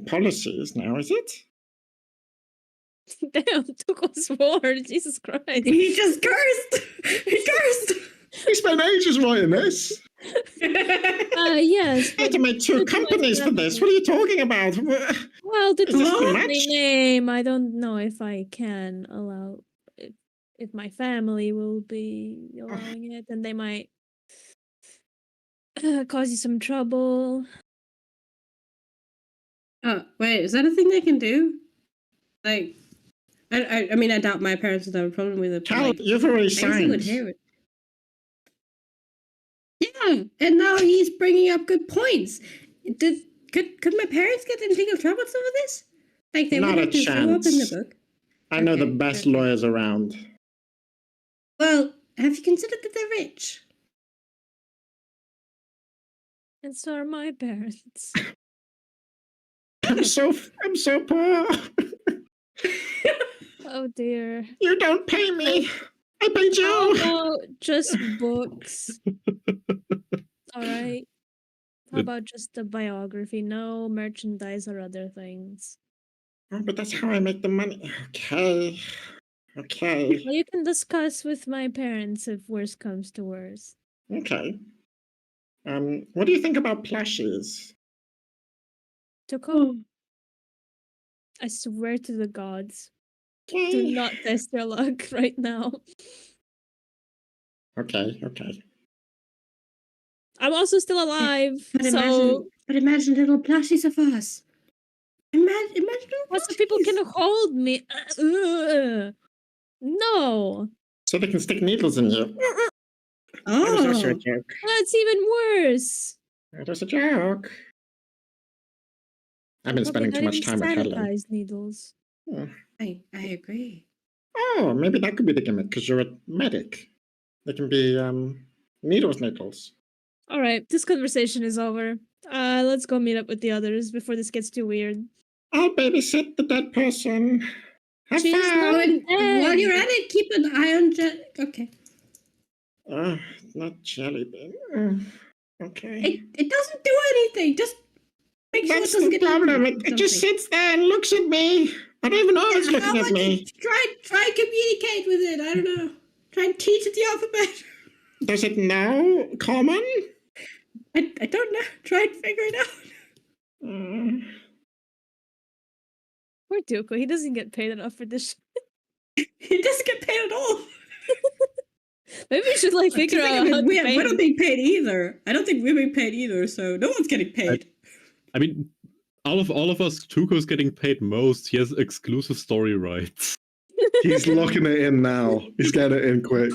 [SPEAKER 1] policies now, is it?
[SPEAKER 3] Damn, Tuco's word. Jesus Christ.
[SPEAKER 4] he just cursed. He cursed.
[SPEAKER 1] We spent ages writing this.
[SPEAKER 3] Yes.
[SPEAKER 1] I had to make 2 companies for this. What are you talking about?
[SPEAKER 3] Well, the
[SPEAKER 1] Is this too
[SPEAKER 3] company
[SPEAKER 1] much?
[SPEAKER 3] name, I don't know if I can allow if my family will be allowing it, and they might cause you some trouble.
[SPEAKER 4] Oh, wait, is that a thing they can do? Like, I mean, I doubt my parents would have a problem with it. But
[SPEAKER 1] Cal,
[SPEAKER 4] like,
[SPEAKER 1] you've already
[SPEAKER 4] Daisy would
[SPEAKER 1] signed.
[SPEAKER 4] hear it. Yeah, have, and now he's bringing up good points. Could my parents get in legal trouble over this? Like they
[SPEAKER 5] Not
[SPEAKER 4] wouldn't
[SPEAKER 5] a
[SPEAKER 4] have to show up in the
[SPEAKER 5] chance.
[SPEAKER 4] book.
[SPEAKER 5] I know the
[SPEAKER 4] Okay,
[SPEAKER 5] best
[SPEAKER 4] okay.
[SPEAKER 5] lawyers around.
[SPEAKER 4] Well, have you considered that they're rich?
[SPEAKER 3] And so are my parents.
[SPEAKER 5] I'm so poor.
[SPEAKER 3] Oh dear.
[SPEAKER 5] You don't pay me. I paid
[SPEAKER 3] How
[SPEAKER 5] you.
[SPEAKER 3] about just books? All right. How
[SPEAKER 2] It-
[SPEAKER 3] about just the biography? No merchandise or other things.
[SPEAKER 5] Oh, but that's how I make the money. Okay. Okay.
[SPEAKER 3] Well, you can discuss with my parents if worse comes to worse.
[SPEAKER 5] Okay. What do you think about plushies?
[SPEAKER 3] Tuko, I swear to the gods, do
[SPEAKER 5] Okay.
[SPEAKER 3] not test your luck right now.
[SPEAKER 5] Okay. Okay.
[SPEAKER 3] I'm also still alive, so
[SPEAKER 4] Imagine little plushies of us. Imagine little
[SPEAKER 3] what so people
[SPEAKER 4] plushies.
[SPEAKER 3] can hold me? No,
[SPEAKER 5] So they can stick needles in you. That was also a
[SPEAKER 4] Oh,
[SPEAKER 5] joke.
[SPEAKER 3] that's even worse.
[SPEAKER 5] That was a joke. I've been
[SPEAKER 3] Probably
[SPEAKER 5] spending too
[SPEAKER 3] not
[SPEAKER 5] much
[SPEAKER 3] even
[SPEAKER 5] time with Helen.
[SPEAKER 3] sanitized needles.
[SPEAKER 4] I agree.
[SPEAKER 5] Oh, maybe that could be the gimmick because you're a medic. They can be needles.
[SPEAKER 3] All right, this conversation is over. Let's go meet up with the others before this gets too weird.
[SPEAKER 5] I'll babysit the dead person. Have
[SPEAKER 3] She's
[SPEAKER 5] fun.
[SPEAKER 3] not-
[SPEAKER 4] While you're at it, keep an eye on Okay.
[SPEAKER 5] Not jelly bean. Okay.
[SPEAKER 4] It doesn't do anything. Just make sure
[SPEAKER 5] That's
[SPEAKER 4] it doesn't
[SPEAKER 5] the
[SPEAKER 4] get
[SPEAKER 5] problem.
[SPEAKER 4] eaten or
[SPEAKER 5] It just
[SPEAKER 4] something.
[SPEAKER 5] sits there and looks at me. I don't even know it's
[SPEAKER 4] How
[SPEAKER 5] looking at
[SPEAKER 4] about
[SPEAKER 5] me.
[SPEAKER 4] you try and communicate with it. I don't know. Try and teach it the alphabet.
[SPEAKER 5] Does it know common?
[SPEAKER 4] I don't know. Try and figure it out.
[SPEAKER 3] Poor Tuko, he doesn't get paid enough for this.
[SPEAKER 4] He doesn't get paid at all.
[SPEAKER 3] Maybe we should like figure out how to pay
[SPEAKER 4] we're
[SPEAKER 3] him.
[SPEAKER 4] not being paid either. I don't think we're being paid either, so no one's getting paid.
[SPEAKER 2] I mean, out of all of us, Tuko's getting paid most. He has exclusive story rights.
[SPEAKER 1] He's locking it in now. He's getting it in quick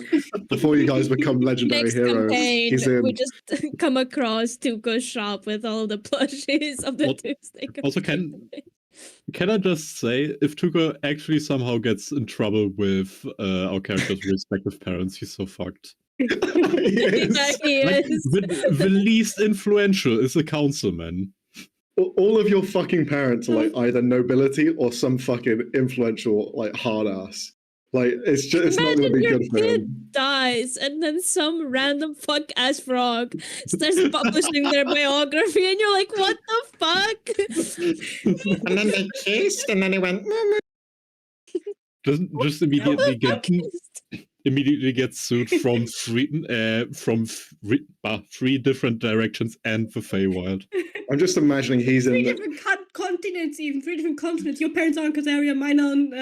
[SPEAKER 1] before you guys become legendary
[SPEAKER 3] Next
[SPEAKER 1] heroes.
[SPEAKER 3] campaign,
[SPEAKER 1] He's in.
[SPEAKER 3] we just come across Tuko's shop with all the plushies of the
[SPEAKER 2] Al-
[SPEAKER 3] Tuesday.
[SPEAKER 2] also, can I just say, if Tuko actually somehow gets in trouble with our characters' respective parents, he's so fucked.
[SPEAKER 1] He is.
[SPEAKER 3] Yeah, he
[SPEAKER 2] Like,
[SPEAKER 3] is.
[SPEAKER 2] the least influential is a councilman.
[SPEAKER 1] All of your fucking parents are like either nobility or some fucking influential like hard ass. Like it's not gonna
[SPEAKER 3] Imagine
[SPEAKER 1] be
[SPEAKER 3] your
[SPEAKER 1] good for him.
[SPEAKER 3] kid dies and then some random fuck ass frog starts publishing their biography and you're like, what the fuck?
[SPEAKER 5] And then they kissed, and then he went.
[SPEAKER 2] Just immediately gets sued from three different directions and the Feywild.
[SPEAKER 1] I'm just imagining he's in
[SPEAKER 4] Three
[SPEAKER 1] the,
[SPEAKER 4] different continents, even 3 different continents. Your parents are on Kazaria, mine are on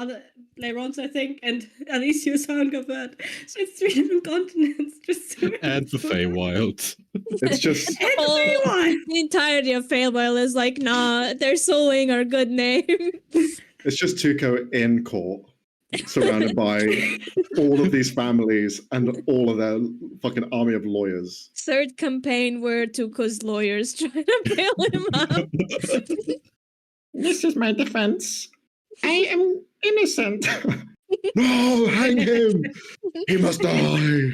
[SPEAKER 4] other Lerons, I think, and Alicia's are on Gavert. So it's 3 different continents. Just
[SPEAKER 2] And the Feywild.
[SPEAKER 1] it's just
[SPEAKER 4] And the Feywild.
[SPEAKER 3] The entirety of Failwell is like, nah, they're sullying our good name.
[SPEAKER 1] it's just Tuco in court, surrounded by all of these families and all of their fucking army of lawyers.
[SPEAKER 3] Third campaign where Tuko's lawyers try to bail him out.
[SPEAKER 5] This is my defense. I am innocent.
[SPEAKER 1] No, hang him! He must die.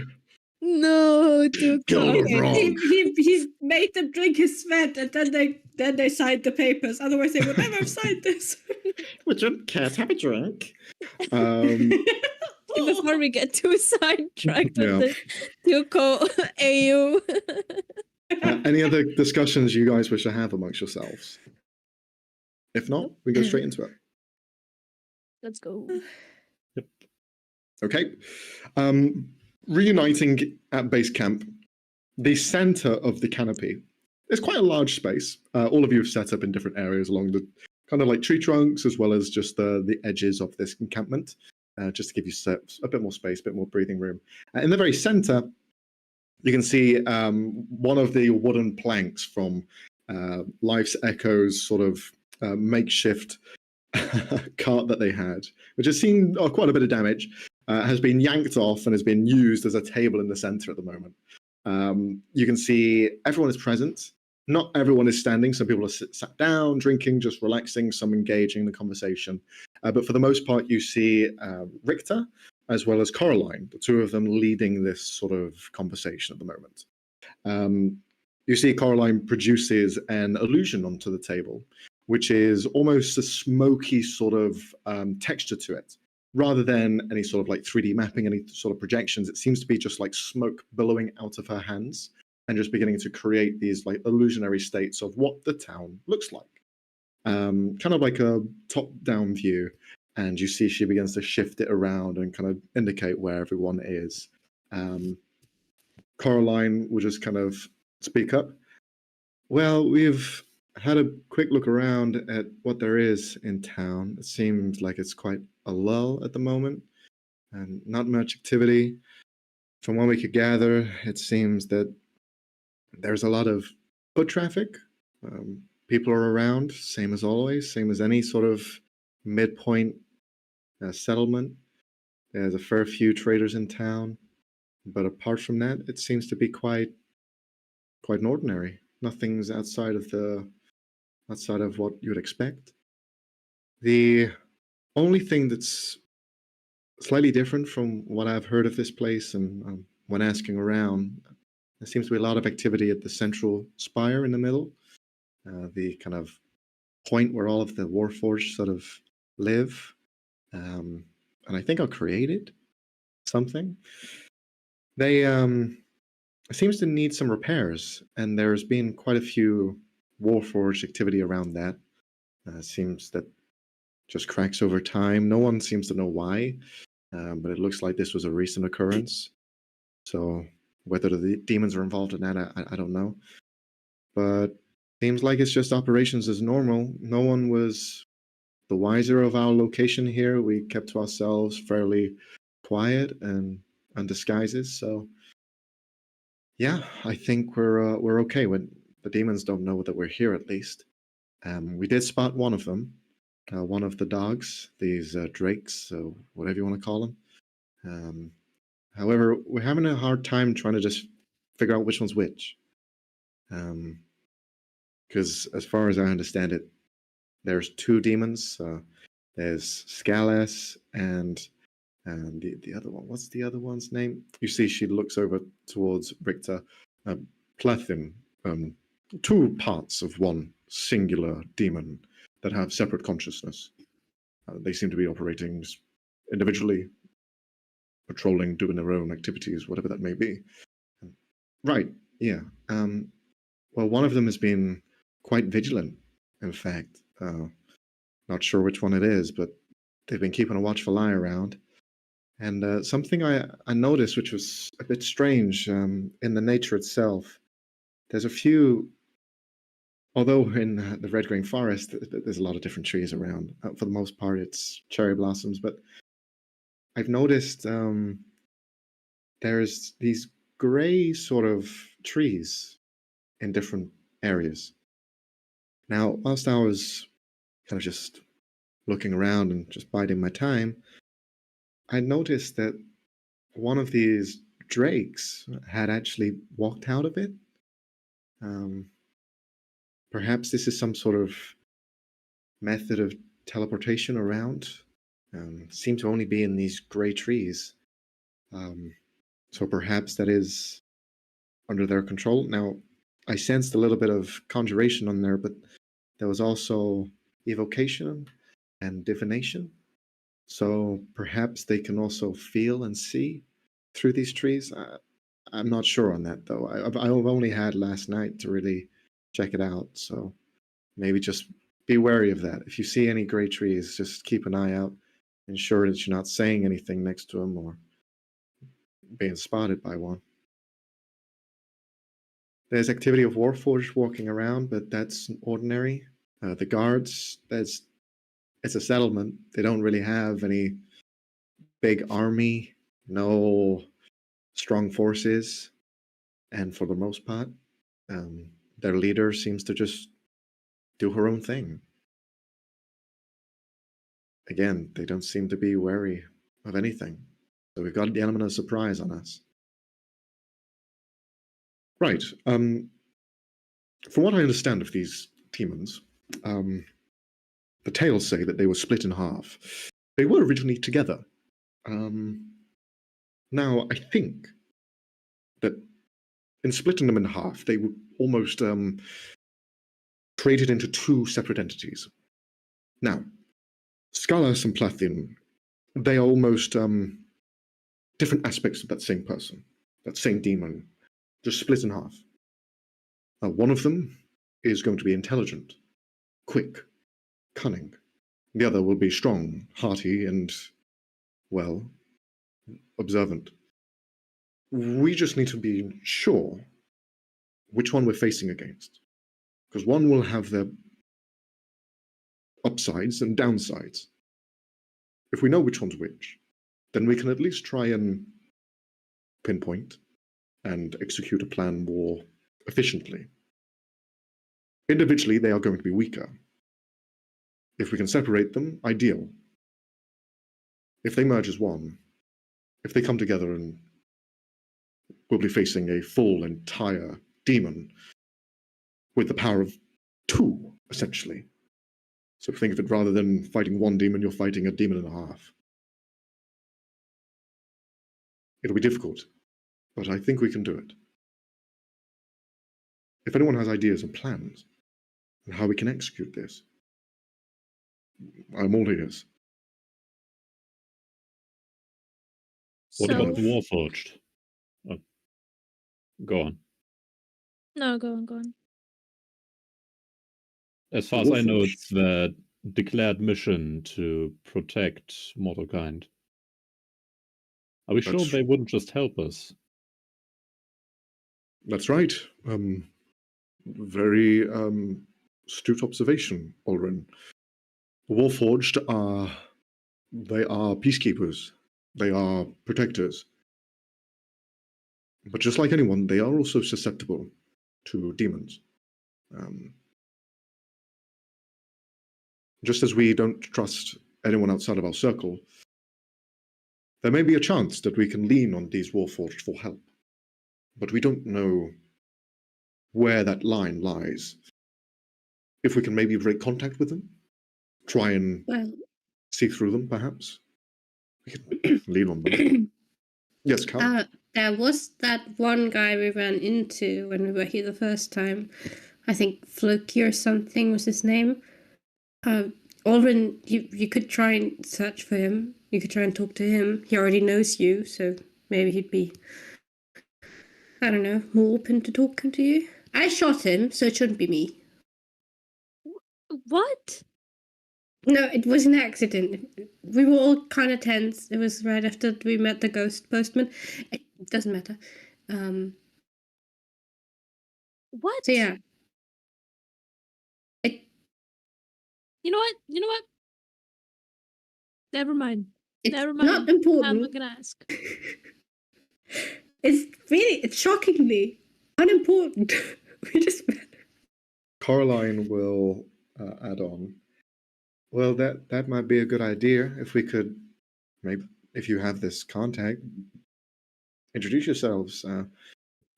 [SPEAKER 3] No, Tuko.
[SPEAKER 1] Gilda
[SPEAKER 3] Okay.
[SPEAKER 1] Rock.
[SPEAKER 4] He made them drink his sweat, and then they signed the papers. Otherwise, they would never have signed this.
[SPEAKER 5] Would you care to have a drink?
[SPEAKER 3] Before we get too sidetracked
[SPEAKER 1] Yeah.
[SPEAKER 3] with the Tuko AU.
[SPEAKER 1] Any other discussions you guys wish to have amongst yourselves? If not, we go straight into it.
[SPEAKER 3] Let's go.
[SPEAKER 1] Okay. Reuniting at base camp, the center of the canopy is quite a large space. All of you have set up in different areas along the kind of like tree trunks, as well as just the edges of this encampment, just to give you a bit more space, a bit more breathing room. In the very center, you can see one of the wooden planks from Life's Echo's sort of makeshift cart that they had, which has seen quite a bit of damage, has been yanked off and has been used as a table in the center at the moment. You can see everyone is present. Not everyone is standing. Some people are sat down, drinking, just relaxing, some engaging in the conversation. But for the most part, you see Richter as well as Coraline, the two of them leading this sort of conversation at the moment. You see Coraline produces an illusion onto the table, which is almost a smoky sort of texture to it. Rather than any sort of like 3D mapping, any sort of projections, it seems to be just like smoke billowing out of her hands and just beginning to create these like illusionary states of what the town looks like. Kind of like a top-down view, and you see she begins to shift it around and kind of indicate where everyone is. Coraline will just kind of speak up. Well, we've had a quick look around at what there is in town. It seems like it's quite a lull at the moment and not much activity. From what we could gather, it seems that there's a lot of foot traffic. People are around, same as always, same as any sort of midpoint settlement. There's a fair few traders in town, but apart from that, it seems to be quite ordinary. Nothing's outside of what you'd expect. The only thing that's slightly different from what I've heard of this place and when asking around, there seems to be a lot of activity at the central spire in the middle, the kind of point where all of the Warforged sort of live. And I think I created something. They seems to need some repairs, and there's been quite a few Warforged activity around that. Seems that just cracks over time. No one seems to know why, but it looks like this was a recent occurrence. So whether the demons are involved in that, I don't know. But seems like it's just operations as normal. No one was the wiser of our location here. We kept to ourselves, fairly quiet and undisguises. So yeah, I think we're okay. When the demons don't know that we're here, at least. We did spot one of them, one of the dogs, these drakes, so whatever you want to call them. However, we're having a hard time trying to just figure out which one's which. Because as far as I understand it, there's two demons. There's Scales and the other one. What's the other one's name? You see, she looks over towards Richter. Plethin. Two parts of one singular demon that have separate consciousness. They seem to be operating individually, patrolling, doing their own activities, whatever that may be. Right, yeah. Well, one of them has been quite vigilant, in fact. Not sure which one it is, but they've been keeping a watchful eye around. And something I noticed, which was a bit strange in the nature itself, there's a few, although in the Red Green Forest, there's a lot of different trees around. For the most part, it's cherry blossoms, but I've noticed there's these gray sort of trees in different areas. Now, whilst I was kind of just looking around and just biding my time, I noticed that one of these drakes had actually walked out of it. Perhaps this is some sort of method of teleportation around. Seem to only be in these gray trees. So perhaps that is under their control. Now, I sensed a little bit of conjuration on there, but there was also evocation and divination. So perhaps they can also feel and see through these trees. I'm not sure on that, though. I've only had last night to really check it out. So maybe just be wary of that. If you see any gray trees, just keep an eye out. Ensure that you're not saying anything next to them or being spotted by one. There's activity of Warforged walking around, but that's ordinary. The guards, it's a settlement. They don't really have any big army, no strong forces, and for the most part, their leader seems to just do her own thing. Again, they don't seem to be wary of anything. So we've got the element of surprise on us. Right. From what I understand of these demons, the tales say that they were split in half. They were originally together. Now, I think that in splitting them in half, they were almost created into two separate entities. Now, Scalas and Plathian, they are almost different aspects of that same person, that same demon, just split in half. One of them is going to be intelligent, quick, cunning. The other will be strong, hearty, and, well, observant. We just need to be sure which one we're facing against, because one will have their upsides and downsides. If we know which one's which, then we can at least try and pinpoint and execute a plan more efficiently. Individually, they are going to be weaker. If we can separate them, ideal. If they merge as one, if they come together, and we'll be facing a full, entire demon with the power of two, essentially. So think of it, rather than fighting one demon, you're fighting a demon and a half. It'll be difficult, but I think we can do it. If anyone has ideas and plans on how we can execute this, I'm all ears.
[SPEAKER 2] What
[SPEAKER 3] So-
[SPEAKER 2] about the Warforged? Oh, go on.
[SPEAKER 3] No, go on.
[SPEAKER 2] As far as I know,
[SPEAKER 1] Warforged.
[SPEAKER 2] it's their declared mission to protect mortal kind. Are we sure
[SPEAKER 1] That's-
[SPEAKER 2] they wouldn't just help us?
[SPEAKER 1] That's right. Very astute observation, Ulrin. Warforged are peacekeepers. They are protectors. But just like anyone, they are also susceptible to demons. Just as we don't trust anyone outside of our circle, there may be a chance that we can lean on these Warforged for help. But we don't know where that line lies. If we can maybe break contact with them, try and
[SPEAKER 4] Well,
[SPEAKER 1] see through them, perhaps. We can lean on them. Yes, Cal?
[SPEAKER 4] there was that one guy we ran into when we were here the first time. I think Floki or something was his name. Ulrin, you could try and search for him. You could try and talk to him. He already knows you, so maybe he'd be, I don't know, more open to talking to you. I shot him, so it shouldn't be me.
[SPEAKER 3] What?
[SPEAKER 4] No, it was an accident. We were all kind of tense. It was right after we met the ghost postman. It doesn't matter.
[SPEAKER 3] What?
[SPEAKER 4] So yeah.
[SPEAKER 3] You know what? Never mind.
[SPEAKER 4] It's
[SPEAKER 3] Never mind.
[SPEAKER 4] not
[SPEAKER 3] I'm
[SPEAKER 4] important.
[SPEAKER 3] not gonna ask.
[SPEAKER 4] It's shockingly unimportant. We just met.
[SPEAKER 1] Caroline will add on. Well, that might be a good idea if we could, maybe if you have this contact, introduce yourselves.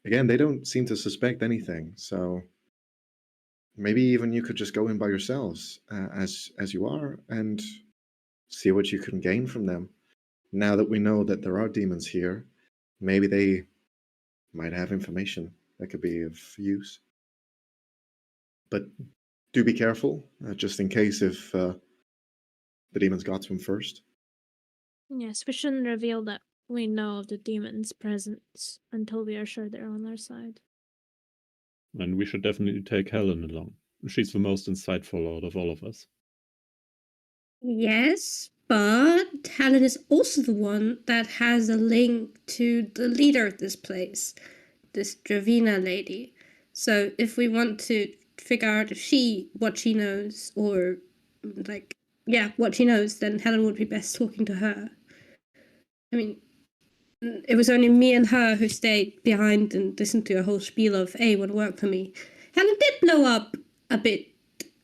[SPEAKER 1] Again, they don't seem to suspect anything, so maybe even you could just go in by yourselves as you are and see what you can gain from them. Now that we know that there are demons here, maybe they might have information that could be of use. But do be careful, just in case if the demons got to him first.
[SPEAKER 3] Yes, we shouldn't reveal that we know of the demon's presence until we are sure they're on our side.
[SPEAKER 2] And we should definitely take Helen along. She's the most insightful out of all of us.
[SPEAKER 4] Yes, but Helen is also the one that has a link to the leader of this place, this Dravina lady. So if we want to figure out what she knows, or what she knows, then Helen would be best talking to her. I mean, it was only me and her who stayed behind and listened to a whole spiel of, hey, what worked for me. Helen did blow up a bit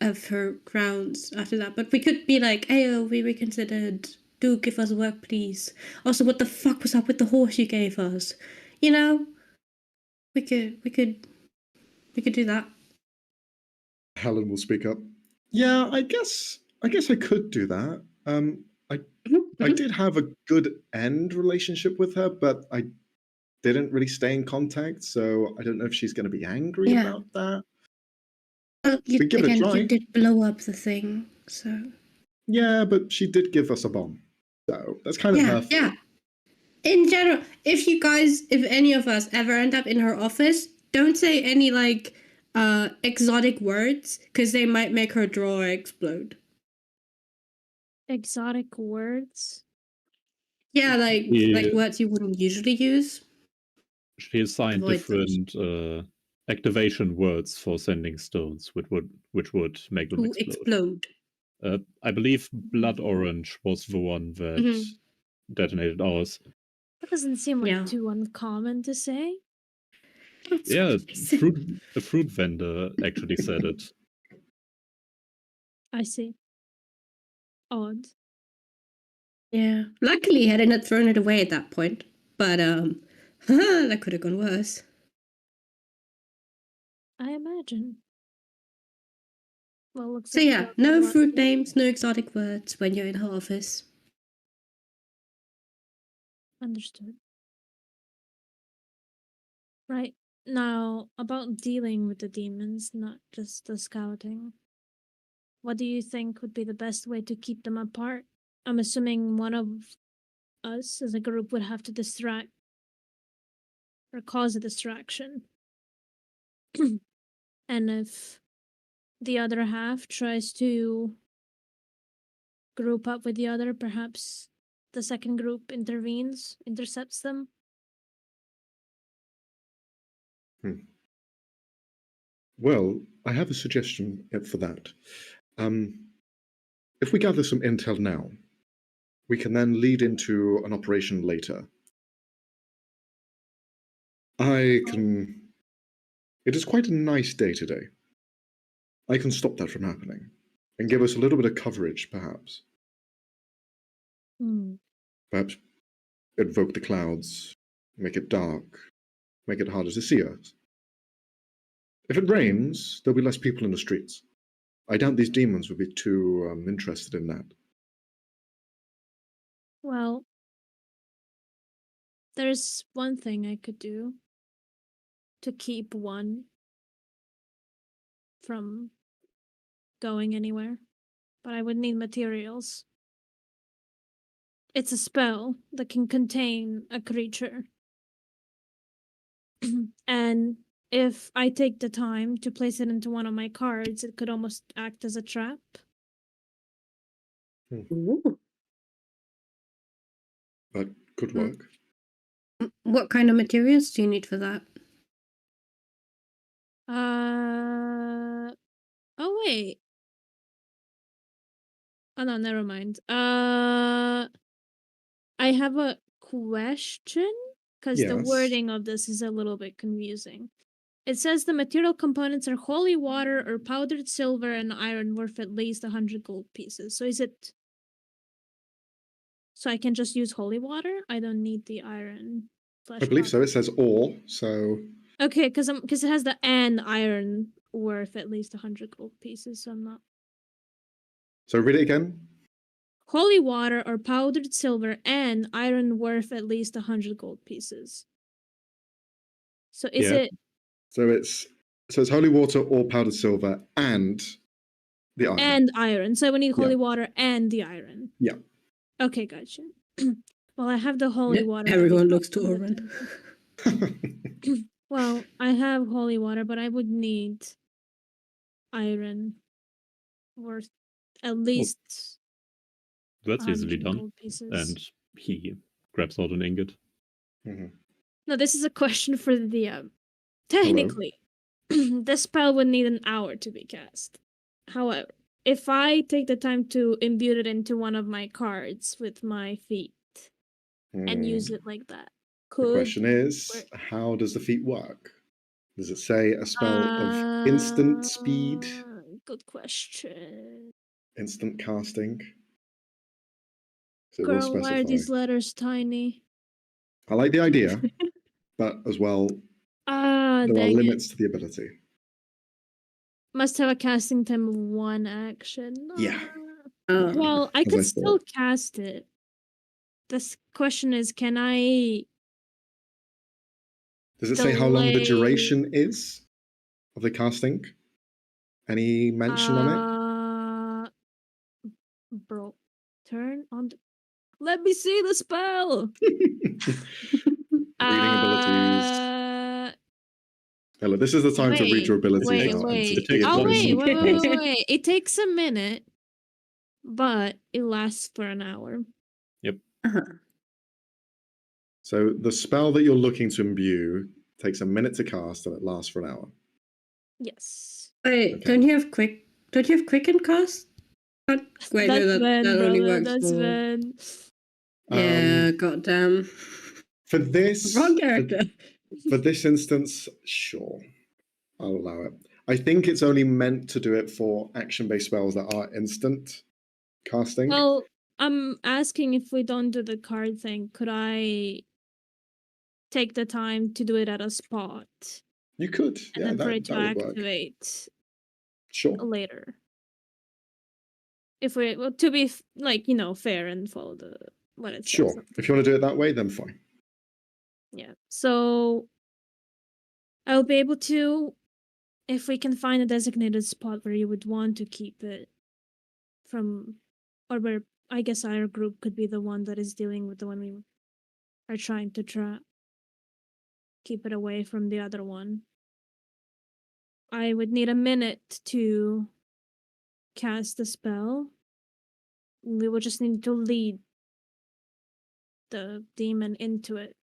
[SPEAKER 4] of her grounds after that, but we could be like, hey, we reconsidered. Do give us work, please. Also, what the fuck was up with the horse you gave us? You know? we could do that.
[SPEAKER 1] Helen will speak up. Yeah, I guess I could do that. I
[SPEAKER 4] Mhm.
[SPEAKER 1] did have a good end relationship with her, but I didn't really stay in contact, so I don't know if she's going to be angry
[SPEAKER 4] Yeah.
[SPEAKER 1] about that.
[SPEAKER 4] Well,
[SPEAKER 1] We give it a try.
[SPEAKER 4] you did blow up the thing, so
[SPEAKER 1] Yeah, but she did give us a bomb, so that's kind of her fault.
[SPEAKER 4] yeah. In general, if any of us ever end up in her office, don't say any like exotic words because they might make her drawer explode.
[SPEAKER 3] Exotic words.
[SPEAKER 4] Yeah, like
[SPEAKER 2] Yeah.
[SPEAKER 4] words you wouldn't usually use.
[SPEAKER 2] She assigned
[SPEAKER 4] Avoid those.
[SPEAKER 2] different activation words for sending stones, which would make them
[SPEAKER 4] To
[SPEAKER 2] explode.
[SPEAKER 4] explode.
[SPEAKER 2] I believe Blood Orange was the one that
[SPEAKER 4] Mhm.
[SPEAKER 2] detonated ours.
[SPEAKER 3] That doesn't seem like
[SPEAKER 4] Yeah.
[SPEAKER 3] too uncommon to say.
[SPEAKER 4] That's
[SPEAKER 2] Yeah,
[SPEAKER 4] what they say.
[SPEAKER 2] a fruit vendor actually said it.
[SPEAKER 3] I see. Odd.
[SPEAKER 4] Yeah. Luckily, he hadn't thrown it away at that point, but that could have gone worse.
[SPEAKER 3] I imagine. Well, looks
[SPEAKER 4] So
[SPEAKER 3] like we
[SPEAKER 4] yeah,
[SPEAKER 3] got
[SPEAKER 4] no
[SPEAKER 3] a lot
[SPEAKER 4] fruit
[SPEAKER 3] here.
[SPEAKER 4] names, no exotic words when you're in her office.
[SPEAKER 3] Understood. Right. Now, about dealing with the demons, not just the scouting. What do you think would be the best way to keep them apart? I'm assuming one of us as a group would have to distract or cause a distraction. And if the other half tries to group up with the other, perhaps the second group intervenes, intercepts them.
[SPEAKER 1] Well, I have a suggestion for that. If we gather some intel now, we can then lead into an operation later. It is quite a nice day today. I can stop that from happening and give us a little bit of coverage, perhaps.
[SPEAKER 3] Hmm.
[SPEAKER 1] Perhaps invoke the clouds, make it dark, make it harder to see us. If it rains, there'll be less people in the streets. I doubt these demons would be too interested in that.
[SPEAKER 3] Well, there's one thing I could do to keep one from going anywhere, but I would need materials. It's a spell that can contain a creature. And if I take the time to place it into one of my cards, it could almost act as a trap.
[SPEAKER 4] Ooh.
[SPEAKER 1] But could
[SPEAKER 4] Hmm.
[SPEAKER 1] work.
[SPEAKER 4] What kind of materials do you need for that?
[SPEAKER 3] Oh wait. Oh no, never mind. I have a question because the
[SPEAKER 1] Yes.
[SPEAKER 3] wording of this is a little bit confusing. It says the material components are holy water or powdered silver and iron worth at least 100 gold pieces. So is it? So I can just use holy water? I don't need the iron.
[SPEAKER 1] I believe so. It says or, so
[SPEAKER 3] Okay, because it has the and iron worth at least 100 gold pieces, so I'm not.
[SPEAKER 1] So read it again.
[SPEAKER 3] Holy water or powdered silver and iron worth at least 100 gold pieces. So is
[SPEAKER 2] Yeah.
[SPEAKER 3] it?
[SPEAKER 1] So it's holy water or powdered silver and the iron.
[SPEAKER 3] And iron. So we need holy
[SPEAKER 1] Yeah.
[SPEAKER 3] water and the iron.
[SPEAKER 1] Yeah.
[SPEAKER 3] Okay, gotcha. Well, I have the holy water.
[SPEAKER 4] Everyone
[SPEAKER 3] that we
[SPEAKER 4] looks
[SPEAKER 3] got
[SPEAKER 4] to
[SPEAKER 3] from the
[SPEAKER 4] Oren.
[SPEAKER 3] temple. Well, I have holy water, but I would need iron worth at least
[SPEAKER 2] That's easily
[SPEAKER 3] 100
[SPEAKER 2] done.
[SPEAKER 3] gold pieces.
[SPEAKER 2] And he grabs out an ingot.
[SPEAKER 1] Mhm.
[SPEAKER 3] No, this is a question for the DM. Technically, this spell would need an hour to be cast. However, if I take the time to imbue it into one of my cards with my feet and use it like that,
[SPEAKER 1] The question is,
[SPEAKER 3] work.
[SPEAKER 1] how does the feat work? Does it say a spell of instant speed,
[SPEAKER 3] Good question.
[SPEAKER 1] instant casting? So it will
[SPEAKER 3] Girl, why are
[SPEAKER 1] specify.
[SPEAKER 3] these letters tiny?
[SPEAKER 1] I like the idea, but as well,
[SPEAKER 3] Ah,
[SPEAKER 1] There are
[SPEAKER 3] dang it.
[SPEAKER 1] limits to the ability.
[SPEAKER 3] Must have a casting time of 1 action.
[SPEAKER 1] Yeah.
[SPEAKER 4] Oh.
[SPEAKER 3] Well, I
[SPEAKER 1] As
[SPEAKER 3] could
[SPEAKER 1] I
[SPEAKER 3] still
[SPEAKER 1] thought.
[SPEAKER 3] cast it. Question is, can I
[SPEAKER 1] Does it say how long the
[SPEAKER 3] delay-
[SPEAKER 1] duration is of the casting? Any mention on
[SPEAKER 3] Bro, turn on the... Let me see the spell!
[SPEAKER 1] it? Reading abilities. Hello, this is the time to read your abilities
[SPEAKER 3] Wait,
[SPEAKER 1] out. and to
[SPEAKER 3] wait.
[SPEAKER 1] give
[SPEAKER 3] Oh,
[SPEAKER 1] them
[SPEAKER 3] wait,
[SPEAKER 1] some
[SPEAKER 3] wait, wait,
[SPEAKER 1] clues.
[SPEAKER 3] wait, wait. It takes a minute, but it lasts for an hour.
[SPEAKER 4] Uh-huh.
[SPEAKER 1] So the spell that you're looking to imbue takes a minute to cast and it lasts for an hour.
[SPEAKER 3] Yes.
[SPEAKER 4] Wait,
[SPEAKER 1] Okay.
[SPEAKER 4] don't you have quicken cast? Wait,
[SPEAKER 3] That's
[SPEAKER 4] no,
[SPEAKER 3] Ven,
[SPEAKER 4] that only
[SPEAKER 3] brother.
[SPEAKER 4] works
[SPEAKER 3] That's
[SPEAKER 4] for...
[SPEAKER 3] Ven.
[SPEAKER 4] Yeah, goddamn.
[SPEAKER 1] For this,
[SPEAKER 4] Wrong character.
[SPEAKER 1] for this instance, sure, I'll allow it. I think it's only meant to do it for action-based spells that are instant casting.
[SPEAKER 3] Well, I'm asking if we don't do the card thing, could I take the time to do it at a spot
[SPEAKER 1] You could,
[SPEAKER 3] and
[SPEAKER 1] yeah,
[SPEAKER 3] then for it
[SPEAKER 1] that
[SPEAKER 3] to
[SPEAKER 1] would work.
[SPEAKER 3] activate
[SPEAKER 1] Sure.
[SPEAKER 3] later? If we, well, to be fair and follow what it says.
[SPEAKER 1] Sure. If you want to do it that way, then fine.
[SPEAKER 3] Yeah. So I'll be able to, if we can find a designated spot where you would want to keep it from, or where I guess our group could be the one that is dealing with the one we are trying to trap. Keep it away from the other one. I would need a minute to cast the spell. We would just need to lead the demon into it.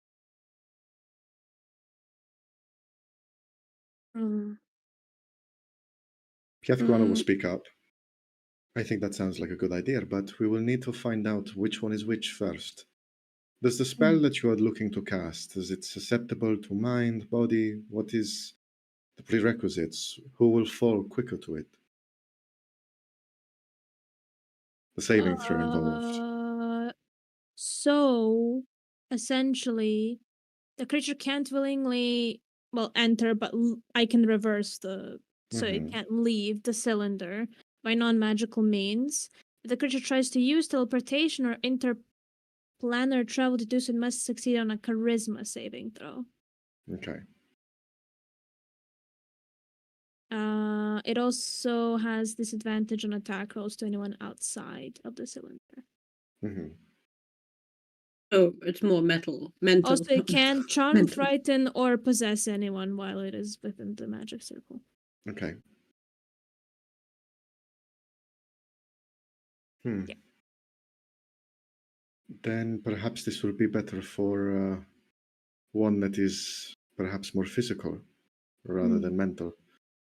[SPEAKER 1] Piathguana will
[SPEAKER 4] Mm.
[SPEAKER 1] speak up. I think that sounds like a good idea, but we will need to find out which one is which first. Does the spell that you are looking to cast, is it susceptible to mind, body? What is the prerequisites? Who will fall quicker to it? The saving throw involved.
[SPEAKER 3] So, essentially, the creature can't willingly, enter, but I can reverse so it
[SPEAKER 1] Mhm.
[SPEAKER 3] can't leave the cylinder by non-magical means. If the creature tries to use teleportation or interplanar travel to do so, it must succeed on a charisma saving throw.
[SPEAKER 1] Okay.
[SPEAKER 3] It also has disadvantage on attack rolls to anyone outside of the cylinder.
[SPEAKER 1] Hmm.
[SPEAKER 4] Oh, it's more mental.
[SPEAKER 3] Also, it can charm,
[SPEAKER 4] Mental.
[SPEAKER 3] frighten, or possess anyone while it is within the magic circle.
[SPEAKER 1] Okay.
[SPEAKER 3] Yeah.
[SPEAKER 1] Then perhaps this will be better for one that is perhaps more physical rather than mental.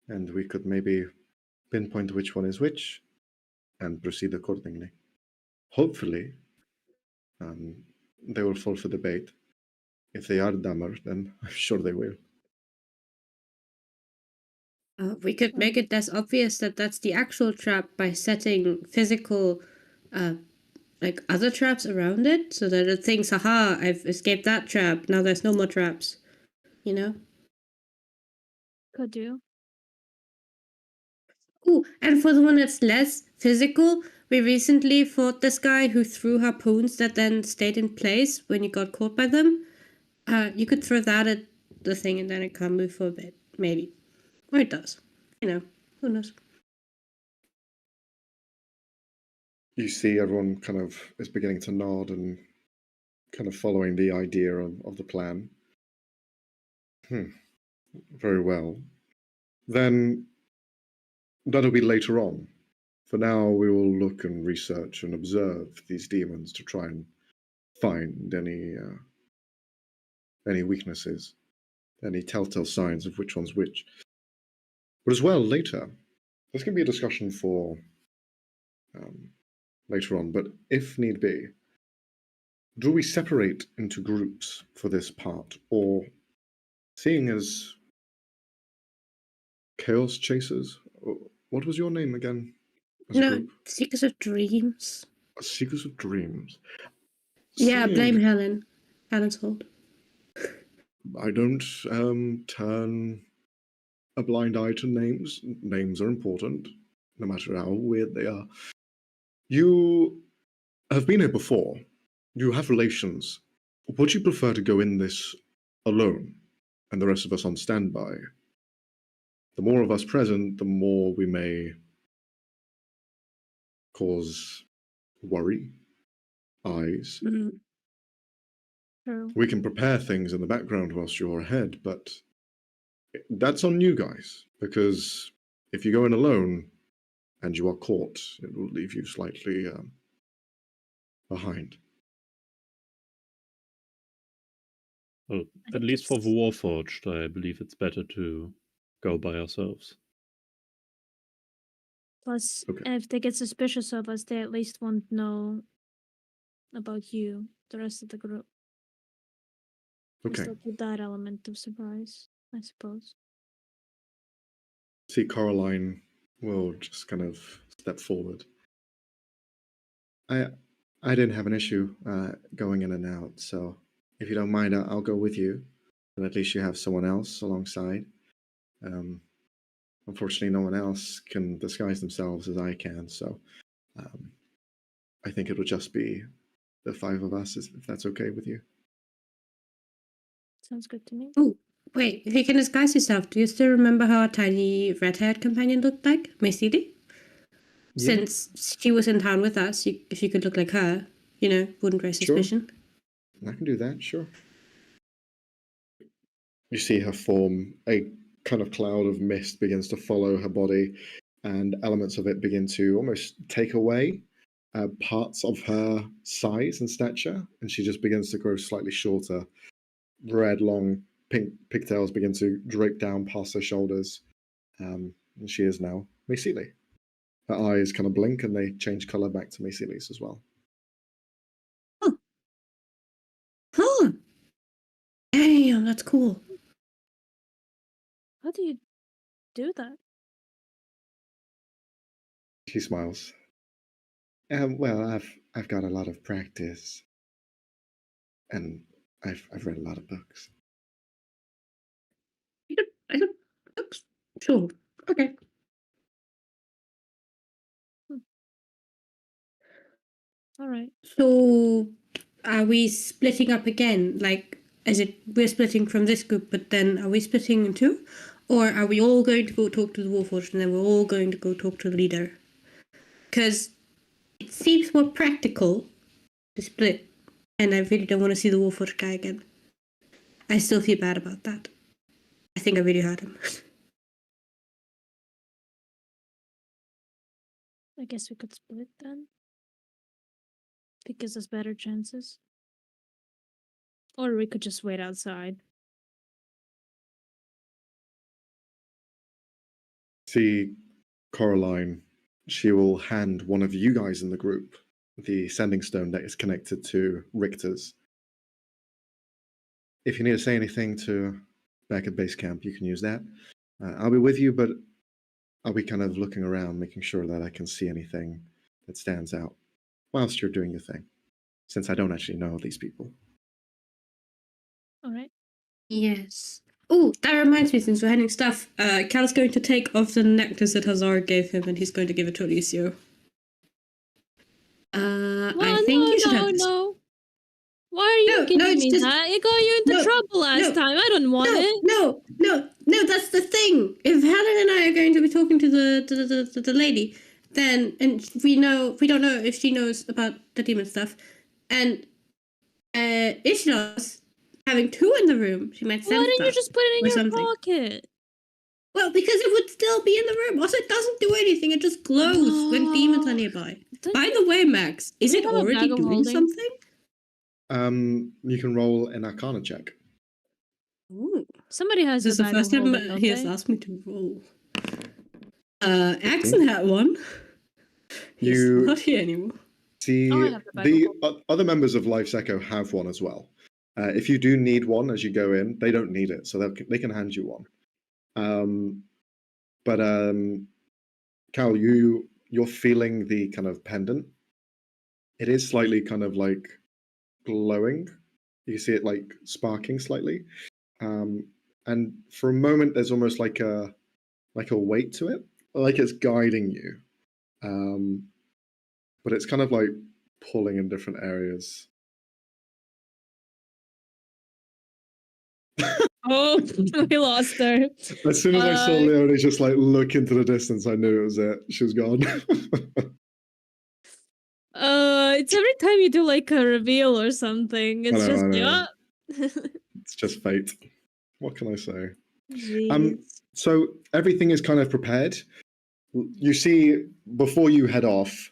[SPEAKER 1] And we could maybe pinpoint which one is which and proceed accordingly. Hopefully, they will fall for the bait. If they are dumber, then I'm sure they will.
[SPEAKER 4] We could make it less obvious that that's the actual trap by setting physical, other traps around it, so that it thinks, "Haha, I've escaped that trap. Now there's no more traps." You know.
[SPEAKER 3] Could do.
[SPEAKER 4] Ooh, and for the one that's less physical, we recently fought this guy who threw harpoons that then stayed in place when you got caught by them. You could throw that at the thing and then it can't move for a bit, maybe. Or it does. Who knows?
[SPEAKER 1] You see everyone kind of is beginning to nod and kind of following the idea of the plan. Very well. Then that'll be later on. For now, we will look and research and observe these demons to try and find any weaknesses, any telltale signs of which one's which. But as well, later, there's going to be a discussion for later on, but if need be, do we separate into groups for this part, or seeing as Chaos Chasers? What was your name again? As a
[SPEAKER 4] No,
[SPEAKER 1] group?
[SPEAKER 4] Seekers of Dreams.
[SPEAKER 1] Seekers of Dreams.
[SPEAKER 4] Yeah,
[SPEAKER 1] Seeing-
[SPEAKER 4] blame Helen. Helen's fault.
[SPEAKER 1] I don't turn a blind eye to names. Names are important, no matter how weird they are. You have been here before. You have relations. Would you prefer to go in this alone and the rest of us on standby? The more of us present, the more we may cause worry, eyes.
[SPEAKER 4] Mm.
[SPEAKER 3] True.
[SPEAKER 1] We can prepare things in the background whilst you're ahead, but that's on you guys, because if you go in alone and you are caught, it will leave you slightly behind.
[SPEAKER 2] Well,
[SPEAKER 3] I
[SPEAKER 2] at least for
[SPEAKER 3] guess-
[SPEAKER 2] Warforged, I believe it's better to go by ourselves.
[SPEAKER 3] Plus,
[SPEAKER 1] Okay.
[SPEAKER 3] if they get suspicious of us, they at least won't know about you, the rest of the group.
[SPEAKER 1] Okay.
[SPEAKER 3] Still keep that element of surprise, I suppose.
[SPEAKER 1] See, Coraline will just kind of step forward. I didn't have an issue going in and out, so if you don't mind, I'll go with you, and at least you have someone else alongside. Unfortunately, no one else can disguise themselves as I can, so I think it will just be the five of us, if that's okay with you.
[SPEAKER 3] Sounds good to me.
[SPEAKER 4] Oh, wait, if you can disguise yourself, do you still remember how a tiny red-haired companion looked like? Miss Edie?
[SPEAKER 1] Yeah.
[SPEAKER 4] Since she was in town with us, if you could look like her, wouldn't raise
[SPEAKER 1] Sure.
[SPEAKER 4] suspicion.
[SPEAKER 1] I can do that, sure. You see her form, a kind of cloud of mist begins to follow her body, and elements of it begin to almost take away parts of her size and stature, and she just begins to grow slightly shorter. Red, long, pink pigtails begin to drape down past her shoulders, and she is now Maceely. Her eyes kind of blink, and they change color back to Maceely's as well.
[SPEAKER 4] Huh. Damn, that's cool.
[SPEAKER 3] How do you do that?
[SPEAKER 1] She smiles. Well, I've got a lot of practice, and I've read a lot of books.
[SPEAKER 4] I don't. Oops. Sure. Okay.
[SPEAKER 3] All right.
[SPEAKER 4] So, are we splitting up again? Like, is it we're splitting from this group, but then are we splitting in two? Or are we all going to go talk to the Warforged and then we're all going to go talk to the leader? Because it seems more practical to split, and I really don't want to see the Warforged guy again. I still feel bad about that. I think I really hurt him.
[SPEAKER 3] I guess we could split then. It gives us better chances. Or we could just wait outside.
[SPEAKER 1] See Coraline, she will hand one of you guys in the group the sending stone that is connected to Richter's. If you need to say anything to back at base camp, you can use that. I'll be with you, but I'll be kind of looking around, making sure that I can see anything that stands out whilst you're doing your thing, since I don't actually know these people.
[SPEAKER 3] All right.
[SPEAKER 4] Yes. Oh, that reminds me, since we're handing stuff, Cal's going to take off the necklace that Hazar gave him, and he's going to give it to Alicio. I think you should have this.
[SPEAKER 3] No. Why are you
[SPEAKER 4] No,
[SPEAKER 3] giving
[SPEAKER 4] it's
[SPEAKER 3] me
[SPEAKER 4] just-
[SPEAKER 3] that? It got you into
[SPEAKER 4] No,
[SPEAKER 3] trouble last time. I don't want it.
[SPEAKER 4] No, that's the thing. If Helen and I are going to be talking to the lady, then, and we don't know if she knows about the demon stuff, and if she does, having two in the room, she might sense
[SPEAKER 3] Why didn't you
[SPEAKER 4] that
[SPEAKER 3] just put it in
[SPEAKER 4] or
[SPEAKER 3] your
[SPEAKER 4] something.
[SPEAKER 3] pocket?
[SPEAKER 4] Well, because it would still be in the room. Also, it doesn't do anything. It just glows when demons are nearby.
[SPEAKER 3] Don't
[SPEAKER 4] By
[SPEAKER 3] you-
[SPEAKER 4] the way, Max, is
[SPEAKER 3] Do
[SPEAKER 4] it
[SPEAKER 3] you have a
[SPEAKER 4] already
[SPEAKER 3] bag of
[SPEAKER 4] doing
[SPEAKER 3] holding?
[SPEAKER 4] something?
[SPEAKER 1] You can roll an Arcana check.
[SPEAKER 4] Ooh.
[SPEAKER 3] Somebody has
[SPEAKER 4] This is
[SPEAKER 3] a
[SPEAKER 4] the
[SPEAKER 3] bag
[SPEAKER 4] first
[SPEAKER 3] of
[SPEAKER 4] time
[SPEAKER 3] holding, don't
[SPEAKER 4] he has
[SPEAKER 3] they?
[SPEAKER 4] asked me to roll. Axon had one. He's
[SPEAKER 1] You-
[SPEAKER 4] not here anymore.
[SPEAKER 1] See,
[SPEAKER 3] Oh, I have the bag
[SPEAKER 1] the
[SPEAKER 3] of
[SPEAKER 1] other members of Life's Echo have one as well. If you do need one as you go in, they don't need it, so they can hand you one. But Cal, you're feeling the kind of pendant. It is slightly kind of like glowing. You see it like sparking slightly. and for a moment, there's almost like a weight to it, like it's guiding you, but it's kind of like pulling in different areas.
[SPEAKER 3] Oh, we lost her.
[SPEAKER 1] As soon as I saw
[SPEAKER 3] Uh,
[SPEAKER 1] Leonie just like look into the distance, I knew it was it. She was gone.
[SPEAKER 3] It's every time you do like a reveal or something. It's
[SPEAKER 1] know,
[SPEAKER 3] just
[SPEAKER 1] I
[SPEAKER 3] like,
[SPEAKER 1] know.
[SPEAKER 3] oh.
[SPEAKER 1] It's just fate. What can I say?
[SPEAKER 3] Jeez.
[SPEAKER 1] So everything is kind of prepared. You see, before you head off,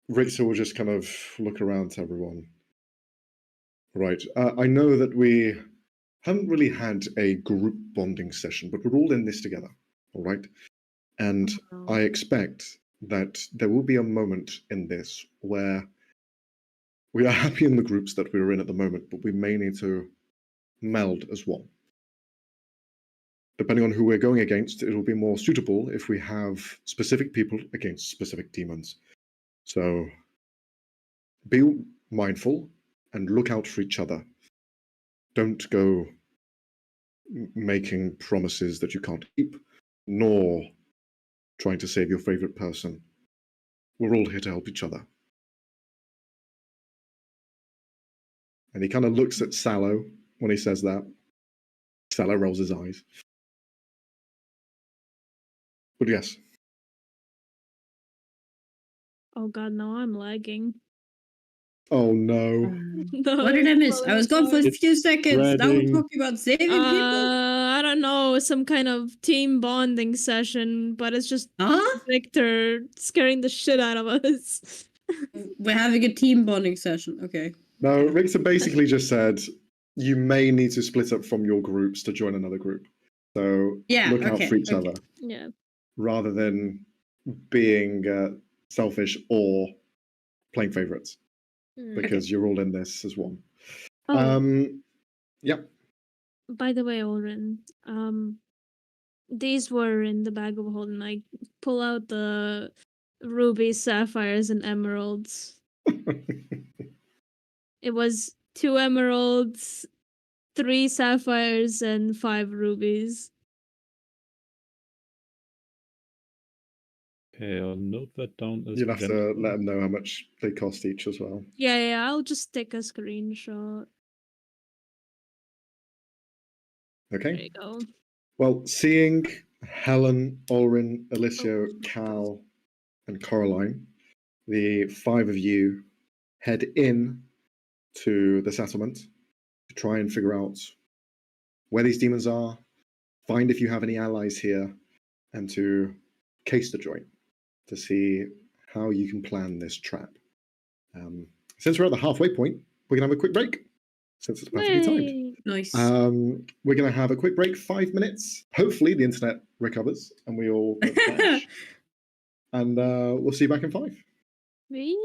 [SPEAKER 1] Richter will just kind of look around to everyone. Right. I know that we haven't really had a group bonding session, but we're all in this together. All right. And
[SPEAKER 3] Oh.
[SPEAKER 1] I expect that there will be a moment in this where we are happy in the groups that we're in at the moment, but we may need to meld as one. Depending on who we're going against, it will be more suitable if we have specific people against specific demons. So be mindful and look out for each other. Don't go making promises that you can't keep, nor trying to save your favorite person. We're all here to help each other. And he kind of looks at Sallow when he says that. Sallow rolls his eyes. But yes.
[SPEAKER 3] Oh god, no, I'm lagging.
[SPEAKER 1] Oh no.
[SPEAKER 3] No,
[SPEAKER 4] What did I miss? I was gone for a
[SPEAKER 2] It's
[SPEAKER 4] few seconds. Now we're
[SPEAKER 2] spreading.
[SPEAKER 4] talking about saving people.
[SPEAKER 3] I don't know, some kind of team bonding session, but it's just
[SPEAKER 4] Huh?
[SPEAKER 3] Victor scaring the shit out of us.
[SPEAKER 4] We're having a team bonding session. Okay.
[SPEAKER 1] No, Richter basically just said you may need to split up from your groups to join another group. So
[SPEAKER 4] Yeah,
[SPEAKER 1] look out
[SPEAKER 4] okay,
[SPEAKER 1] for each
[SPEAKER 4] okay.
[SPEAKER 1] other
[SPEAKER 3] Yeah.
[SPEAKER 1] rather than being selfish or playing favorites
[SPEAKER 3] Mm.
[SPEAKER 1] because you're all in this as one.
[SPEAKER 3] Oh,
[SPEAKER 1] Yep.
[SPEAKER 3] by the way, Oren, these were in the bag of holding. I pull out the rubies, sapphires, and emeralds. It was 2 emeralds, 3 sapphires, and 5 rubies.
[SPEAKER 2] Okay, I'll note that down as
[SPEAKER 1] You'll have to
[SPEAKER 2] gentlemen.
[SPEAKER 1] let them know how much they cost each as well.
[SPEAKER 3] Yeah, I'll just take a screenshot. There
[SPEAKER 1] Okay.
[SPEAKER 3] you go.
[SPEAKER 1] Well, seeing Helen, Ulrin, Alicia,
[SPEAKER 3] Oh,
[SPEAKER 1] Cal, and Coraline, the 5 of you head in to the settlement to try and figure out where these demons are, find if you have any allies here, and to case the joint to see how you can plan this trap. Since we're at the halfway point, we're going to have a quick break, since it's perfectly timed.
[SPEAKER 3] Yay.
[SPEAKER 4] Nice.
[SPEAKER 1] We're going to have a quick break, 5 minutes. Hopefully the internet recovers and we all don't crash. And we'll see you back in 5.
[SPEAKER 3] Whee!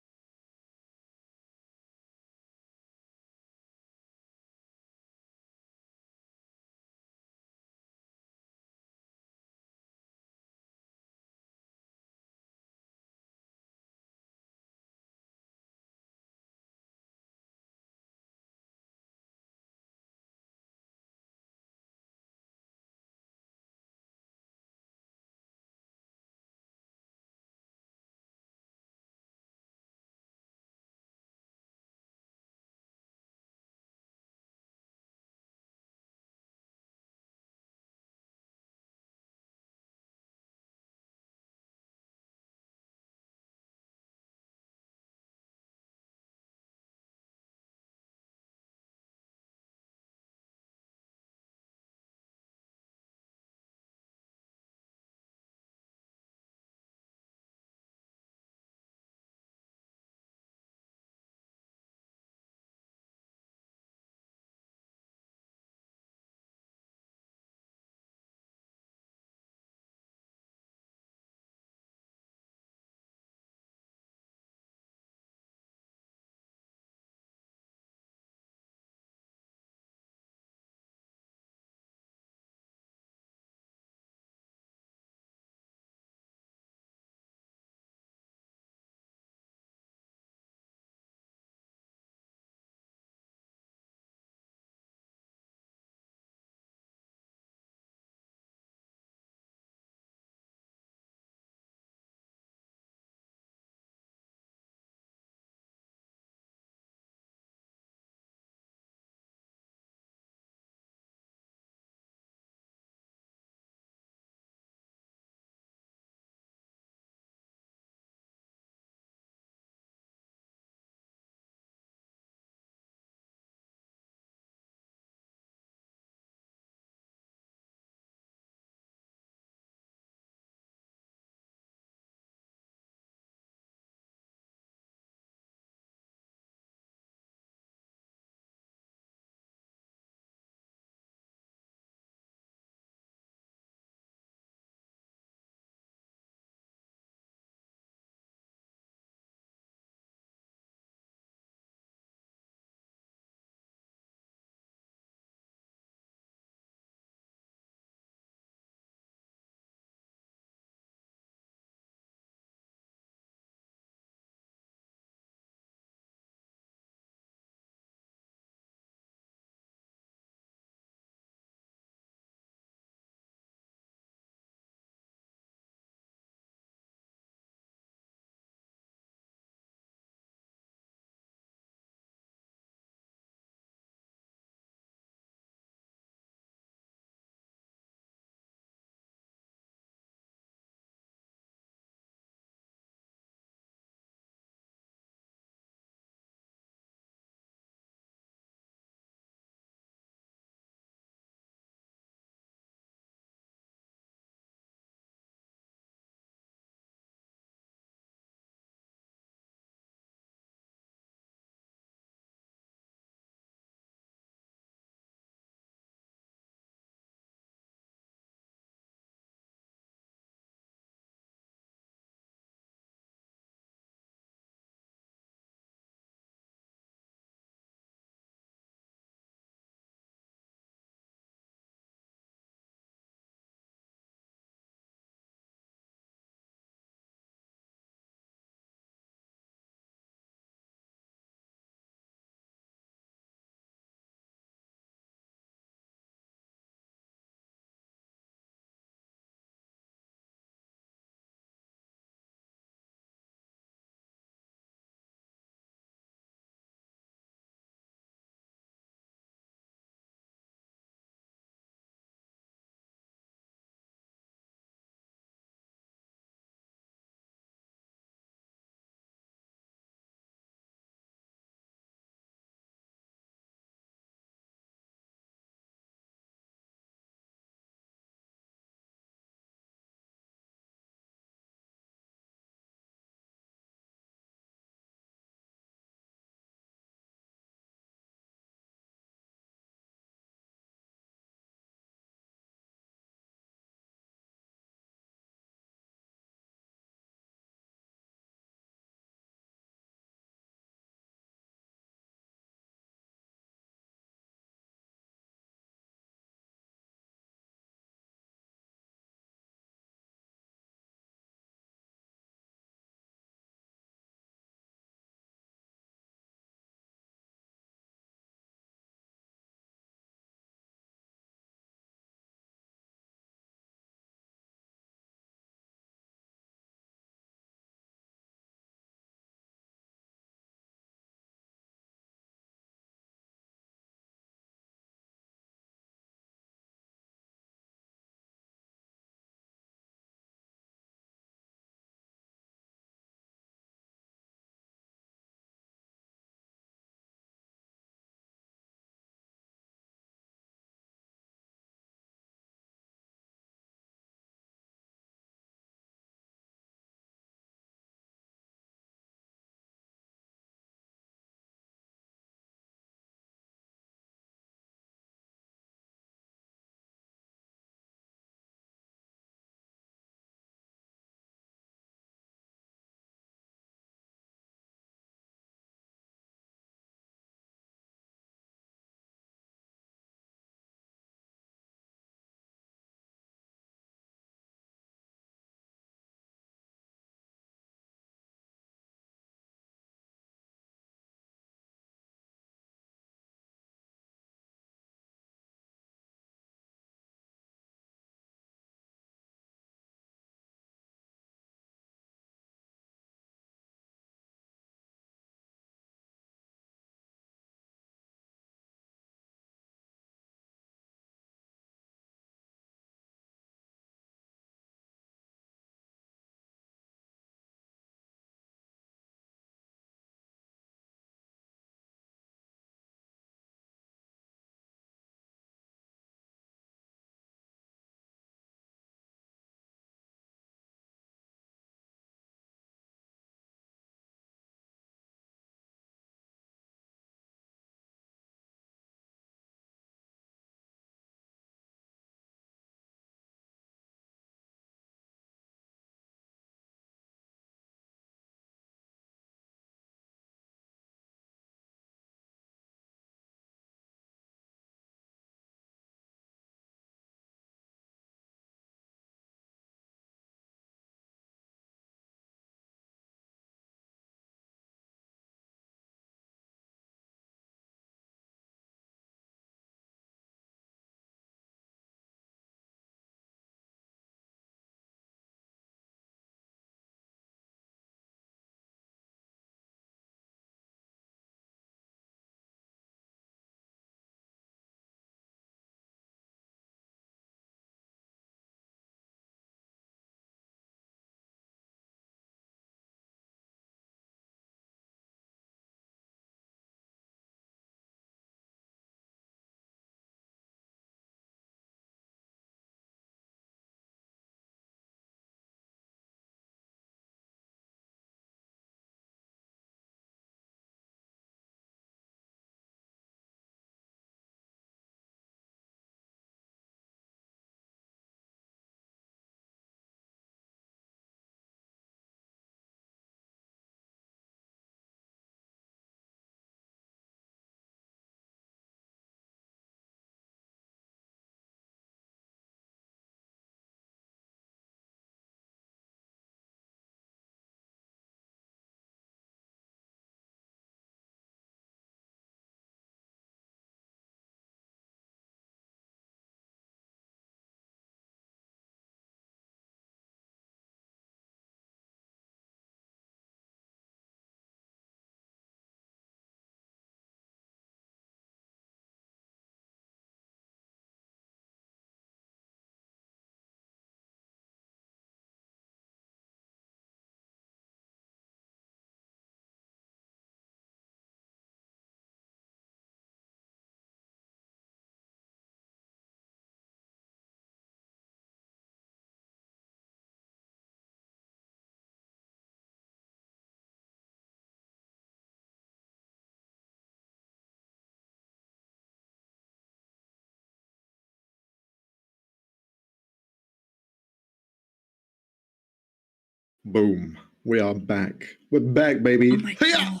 [SPEAKER 1] Boom. We are back. We're back, baby.
[SPEAKER 4] Oh my
[SPEAKER 1] Hiya!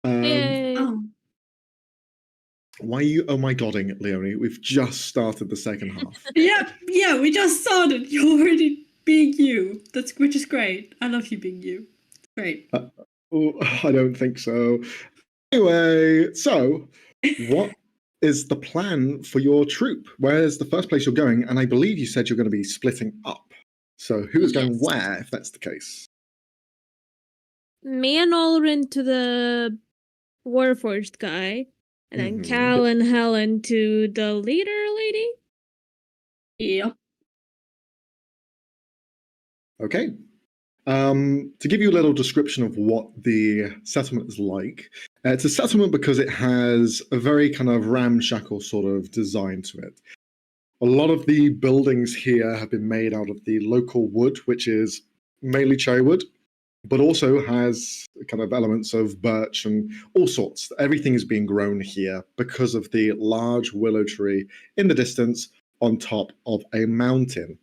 [SPEAKER 4] god.
[SPEAKER 3] Yay.
[SPEAKER 4] Oh.
[SPEAKER 1] Why are you oh my godding, Leonie? We've just started the second half.
[SPEAKER 4] Yeah, we just started. You're already being you. Which is great. I love you being you. Great.
[SPEAKER 1] Oh, I don't think so. Anyway, so what is the plan for your troop? Where's the first place you're going? And I believe you said you're going to be splitting up. So who is going
[SPEAKER 3] Yes.
[SPEAKER 1] where, if that's the case?
[SPEAKER 3] Me and Olrin to the Warforged guy, and then
[SPEAKER 1] Mhm.
[SPEAKER 3] Cal and Helen to the leader lady.
[SPEAKER 4] Yeah.
[SPEAKER 1] Okay. To give you a little description of what the settlement is like, it's a settlement because it has a very kind of ramshackle sort of design to it. A lot of the buildings here have been made out of the local wood, which is mainly cherry wood, but also has kind of elements of birch and all sorts. Everything is being grown here because of the large willow tree in the distance on top of a mountain.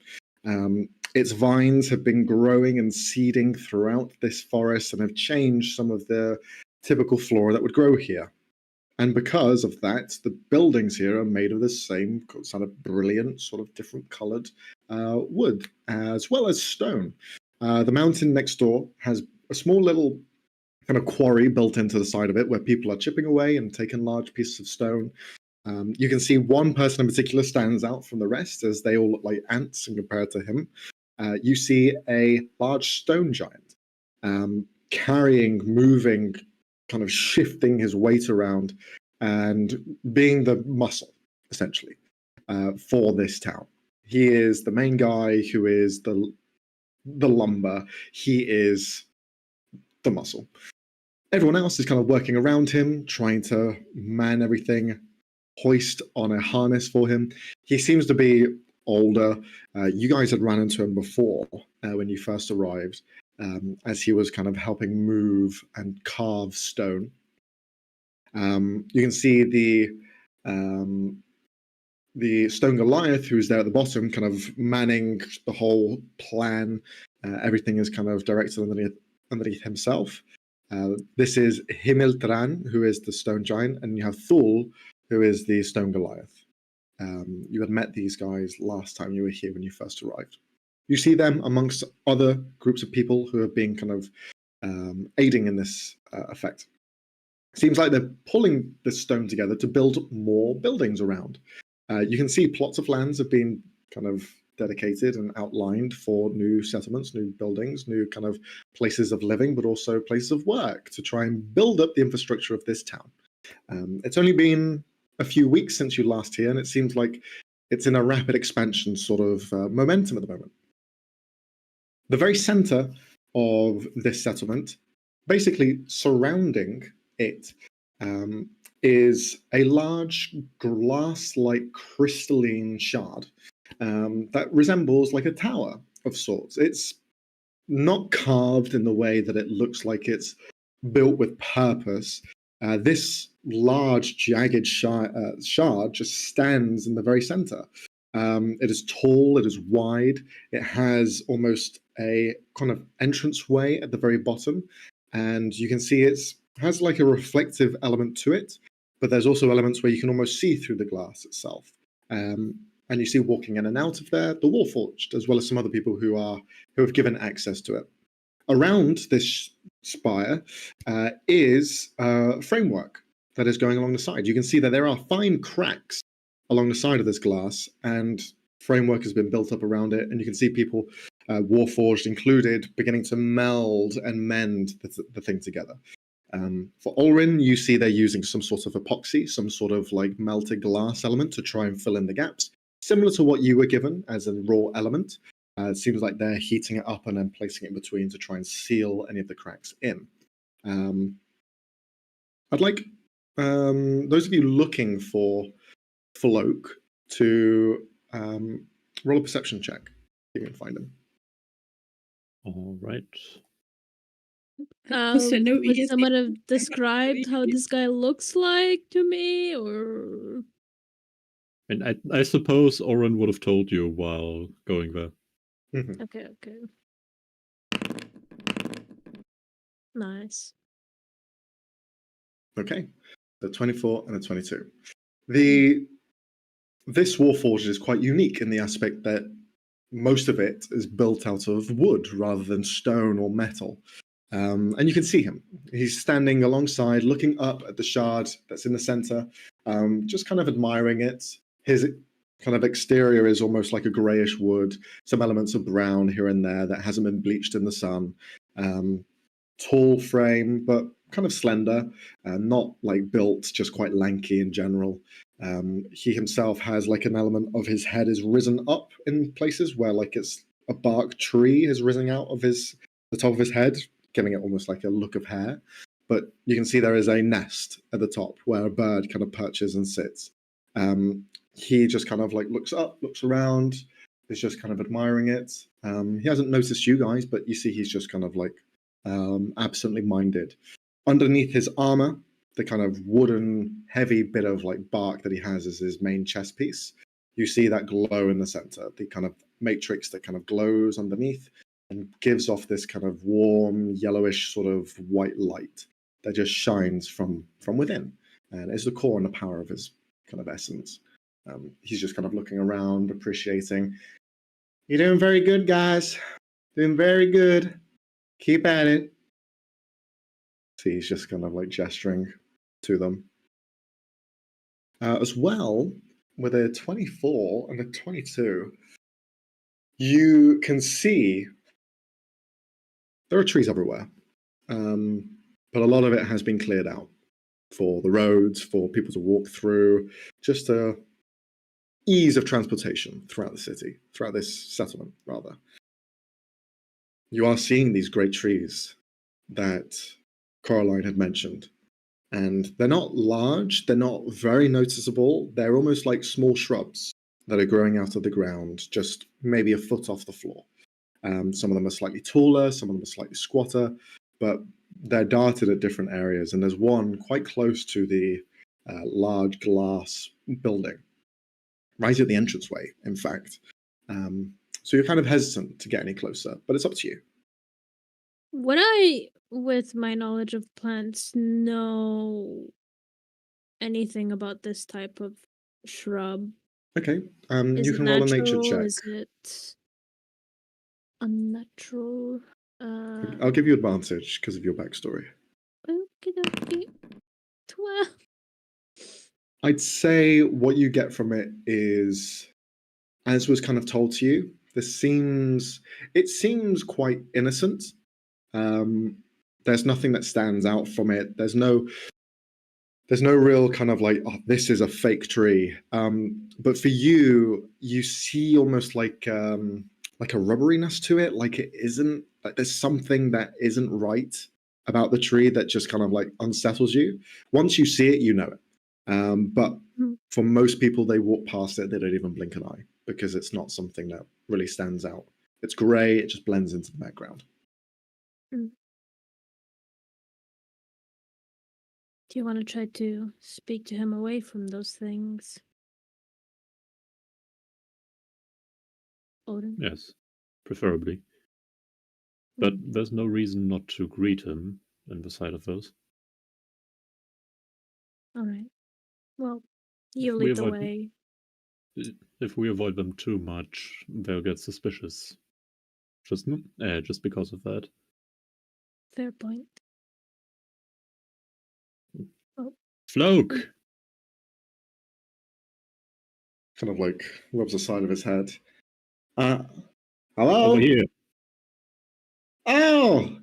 [SPEAKER 1] Its vines have been growing and seeding throughout this forest and have changed some of the typical flora that would grow here. And because of that, the buildings here are made of the same sort of brilliant, sort of different colored wood, as well as stone. The mountain next door has a small little kind of quarry built into the side of it where people are chipping away and taking large pieces of stone. You can see one person in particular stands out from the rest as they all look like ants in compared to him. You see a large stone giant carrying, moving, kind of shifting his weight around and being the muscle, essentially, for this town. He is the main guy who is the lumber. He is the muscle. Everyone else is kind of working around him, trying to man everything, hoist on a harness for him. He seems to be older. You guys had run into him before when you first arrived, as he was kind of helping move and carve stone. You can see the Stone Goliath, who's there at the bottom, kind of manning the whole plan. Everything is kind of directed underneath himself. This is Himiltran, who is the stone giant, and you have Thul, who is the Stone Goliath. You had met these guys last time you were here when you first arrived. You see them amongst other groups of people who have been kind of aiding in this effect. Seems like they're pulling this stone together to build more buildings around. You can see plots of lands have been kind of dedicated and outlined for new settlements, new buildings, new kind of places of living, but also places of work to try and build up the infrastructure of this town. It's only been a few weeks since you last here, and it seems like it's in a rapid expansion sort of momentum at the moment. The very center of this settlement, basically surrounding it, is a large glass-like crystalline shard that resembles like a tower of sorts. It's not carved in the way that it looks like it's built with purpose. This large, jagged shard just stands in the very center. It is tall, it is wide, it has almost a kind of entranceway at the very bottom, and you can see it has like a reflective element to it, but there's also elements where you can almost see through the glass itself. And you see walking in and out of there the Warforged, as well as some other people who have given access to it. Around this spire is a framework that is going along the side. You can see that there are fine cracks along the side of this glass, and framework has been built up around it, and you can see people, Warforged included, beginning to meld and mend the thing together. For Olrin, you see they're using some sort of epoxy, some sort of like melted glass element to try and fill in the gaps, similar to what you were given as a raw element. It seems like they're heating it up and then placing it in between to try and seal any of the cracks in. I'd like those of you looking for Floke to roll a perception check if you can find him.
[SPEAKER 2] All right.
[SPEAKER 4] So no
[SPEAKER 3] Would
[SPEAKER 4] easy-
[SPEAKER 3] someone have described how this guy looks like to me, or
[SPEAKER 2] And I suppose Oren would have told you while going there.
[SPEAKER 1] Mhm.
[SPEAKER 3] okay. Nice.
[SPEAKER 1] Okay, the 24 and a 22. This Warforged is quite unique in the aspect that most of it is built out of wood rather than stone or metal. And you can see him. He's standing alongside, looking up at the shard that's in the center, just kind of admiring it. His kind of exterior is almost like a grayish wood, some elements of brown here and there that hasn't been bleached in the sun. Tall frame, but kind of slender, not like built, just quite lanky in general. He himself has like an element of his head is risen up in places where like it's a bark tree has risen out of the top of his head, giving it almost like a look of hair. But you can see there is a nest at the top where a bird kind of perches and sits. He just kind of like looks up, looks around, is just kind of admiring it. He hasn't noticed you guys, but you see he's just kind of like absently minded. Underneath his armor, the kind of wooden, heavy bit of like bark that he has as his main chest piece. You see that glow in the center, the kind of matrix that kind of glows underneath and gives off this kind of warm, yellowish sort of white light that just shines from within, and is the core and the power of his kind of essence. He's just kind of looking around, appreciating. You're doing very good, guys. Doing very good. Keep at it. See, he's just kind of like gesturing to them. As well, with a 24 and a 22, you can see there are trees everywhere, but a lot of it has been cleared out for the roads, for people to walk through, just a ease of transportation throughout the city, throughout this settlement, rather. You are seeing these great trees that Coraline had mentioned, and they're not large, they're not very noticeable, they're almost like small shrubs that are growing out of the ground, just maybe a foot off the floor. Some of them are slightly taller, some of them are slightly squatter, but they're darted at different areas, and there's one quite close to the large glass building, right at the entranceway, in fact. So you're kind of hesitant to get any closer, but it's up to you.
[SPEAKER 3] Would I, with my knowledge of plants, know anything about this type of shrub?
[SPEAKER 1] Okay,
[SPEAKER 3] Is
[SPEAKER 1] you
[SPEAKER 3] it
[SPEAKER 1] can roll a nature
[SPEAKER 3] natural?
[SPEAKER 1] check.
[SPEAKER 3] Is it unnatural?
[SPEAKER 1] I'll give you advantage because of your backstory.
[SPEAKER 3] Okey-dokey. 12.
[SPEAKER 1] I'd say what you get from it is, as was kind of told to you, it seems quite innocent. There's nothing that stands out from it. There's no real kind of like, oh, this is a fake tree. But for you see almost like a rubberiness to it. Like it isn't, like there's something that isn't right about the tree that just kind of like unsettles you. Once you see it, you know it. But for most people, they walk past it, they don't even blink an eye because it's not something that really stands out. It's gray, it just blends into the background.
[SPEAKER 3] Do you want to try to speak to him away from those things? Odin?
[SPEAKER 2] Yes, preferably. But there's no reason not to greet him in the sight of those.
[SPEAKER 3] All right. Well, you
[SPEAKER 2] we
[SPEAKER 3] lead the
[SPEAKER 2] avoid-
[SPEAKER 3] way.
[SPEAKER 2] If we avoid them too much, they'll get suspicious. Just because of that.
[SPEAKER 3] Fair point.
[SPEAKER 2] Floke!
[SPEAKER 1] Kind of like rubs the side of his head. Hello?
[SPEAKER 2] Over here.
[SPEAKER 1] Oh,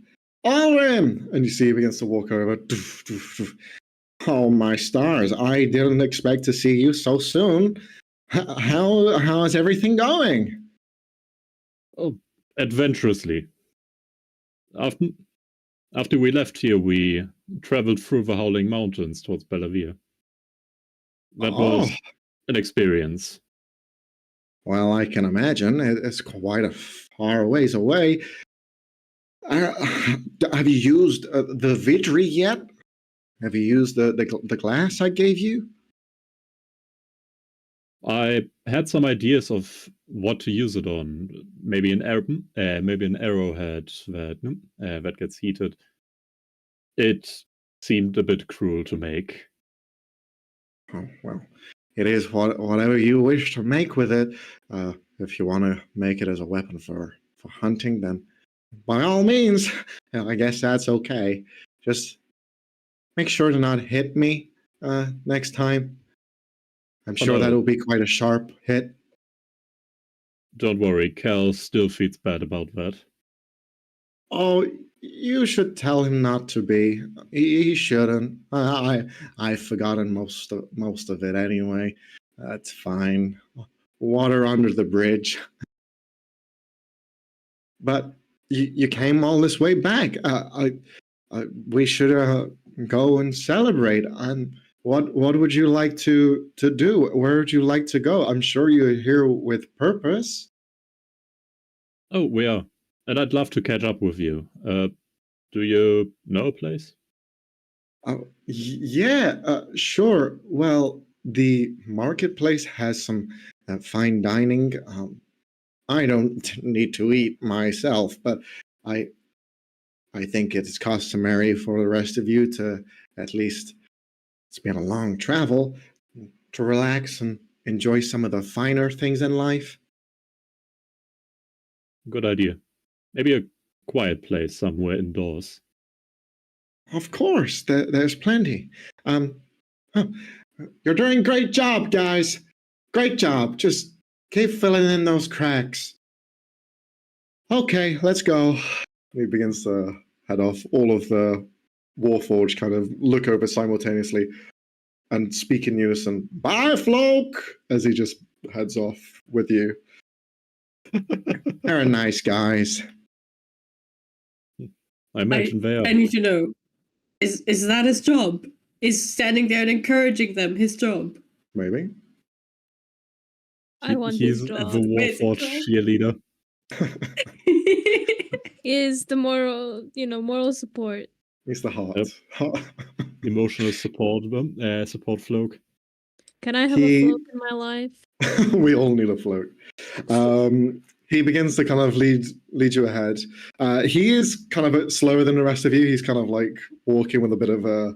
[SPEAKER 1] Alwyn! And you see he begins to walk over. Oh, my stars. I didn't expect to see you so soon. How is everything going?
[SPEAKER 2] Oh, adventurously. After we left here, we traveled through the Howling Mountains towards Bellavia. That was an experience.
[SPEAKER 1] Well, I can imagine. It's quite a far ways away. Have you used the Vidri yet? Have you used the glass I gave you?
[SPEAKER 2] I had some ideas of what to use it on. Maybe an arrowhead that gets heated. It seemed a bit cruel to make.
[SPEAKER 1] Oh, well, it is whatever you wish to make with it. If you want to make it as a weapon for hunting, then by all means, I guess that's okay. Just make sure to not hit me next time. I'm sure
[SPEAKER 2] no.
[SPEAKER 1] that'll be quite a sharp hit.
[SPEAKER 2] Don't worry, Cal still feels bad about that.
[SPEAKER 1] Oh, you should tell him not to be. He shouldn't. I've forgotten most of it anyway. That's fine. Water under the bridge. But you came all this way back. We should go and celebrate. And what would you like to do? Where would you like to go? I'm sure you're here with purpose.
[SPEAKER 2] Oh, we are. And I'd love to catch up with you. Do you know a place?
[SPEAKER 1] Yeah, sure. Well, the marketplace has some fine dining. I don't need to eat myself, but I think it's customary for the rest of you to at least, it's been a long travel, to relax and enjoy some of the finer things in life.
[SPEAKER 2] Good idea. Maybe a quiet place somewhere indoors.
[SPEAKER 1] Of course, there's plenty. You're doing a great job, guys. Great job. Just keep filling in those cracks. Okay, let's go. He begins to head off. All of the Warforged kind of look over simultaneously and speak in unison. Bye, Floke! As he just heads off with you. They're nice guys.
[SPEAKER 2] I imagine they are.
[SPEAKER 4] I need to know, is that his job? Is standing there and encouraging them his job?
[SPEAKER 1] Maybe.
[SPEAKER 3] I want
[SPEAKER 2] He's
[SPEAKER 3] this job.
[SPEAKER 2] the Warforged cheerleader.
[SPEAKER 3] Is the moral support.
[SPEAKER 1] He's the heart.
[SPEAKER 2] Yep. Emotional support, support Floke.
[SPEAKER 3] Can I have
[SPEAKER 1] He-
[SPEAKER 3] a float in my life?
[SPEAKER 1] We all need a float. He begins to kind of lead you ahead. He is kind of a bit slower than the rest of you. He's kind of like walking with a bit of a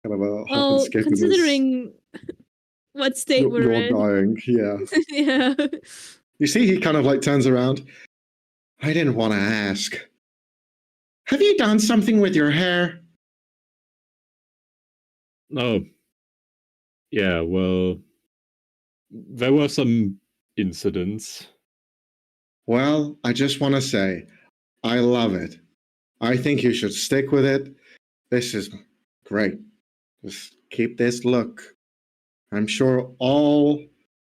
[SPEAKER 1] kind of a hop and
[SPEAKER 3] Well,
[SPEAKER 1] skip. in his-
[SPEAKER 3] considering what state we're
[SPEAKER 1] you're
[SPEAKER 3] in.
[SPEAKER 1] dying. Yeah.
[SPEAKER 3] Yeah.
[SPEAKER 1] You see, he kind of like turns around. I didn't want to ask. Have you done something with your hair?
[SPEAKER 2] Oh. Yeah, well, there were some incidents.
[SPEAKER 1] Well, I just want to say, I love it. I think you should stick with it. This is great. Just keep this look. I'm sure all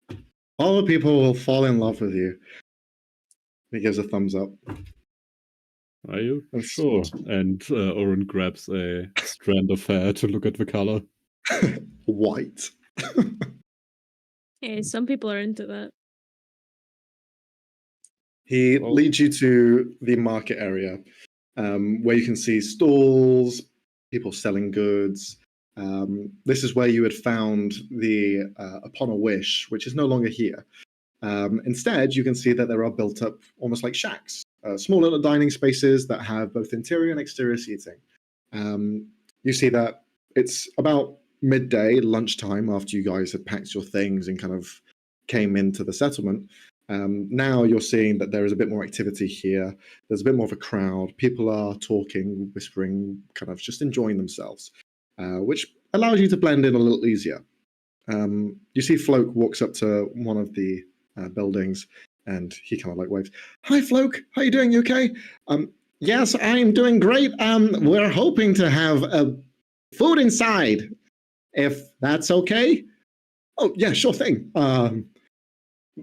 [SPEAKER 1] the people will fall in love with you. He gives a thumbs up.
[SPEAKER 2] Are you
[SPEAKER 1] That's-
[SPEAKER 2] sure? And Oren grabs a strand of hair to look at the color.
[SPEAKER 1] White.
[SPEAKER 3] Hey, some people are into that.
[SPEAKER 1] He
[SPEAKER 2] Well-
[SPEAKER 1] leads you to the market area, where you can see stalls, people selling goods. This is where you had found the Upon a Wish, which is no longer here. Instead, you can see that there are built up almost like shacks, small little dining spaces that have both interior and exterior seating. You see that it's about midday, lunchtime, after you guys had packed your things and kind of came into the settlement. Now you're seeing that there is a bit more activity here. There's a bit more of a crowd. People are talking, whispering, kind of just enjoying themselves, which allows you to blend in a little easier. You see Floke walks up to one of the buildings and he kind of like waves. Hi, Floke. How you doing? You okay? Yes, I'm doing great. We're hoping to have food inside, if that's okay. Oh, yeah, sure thing.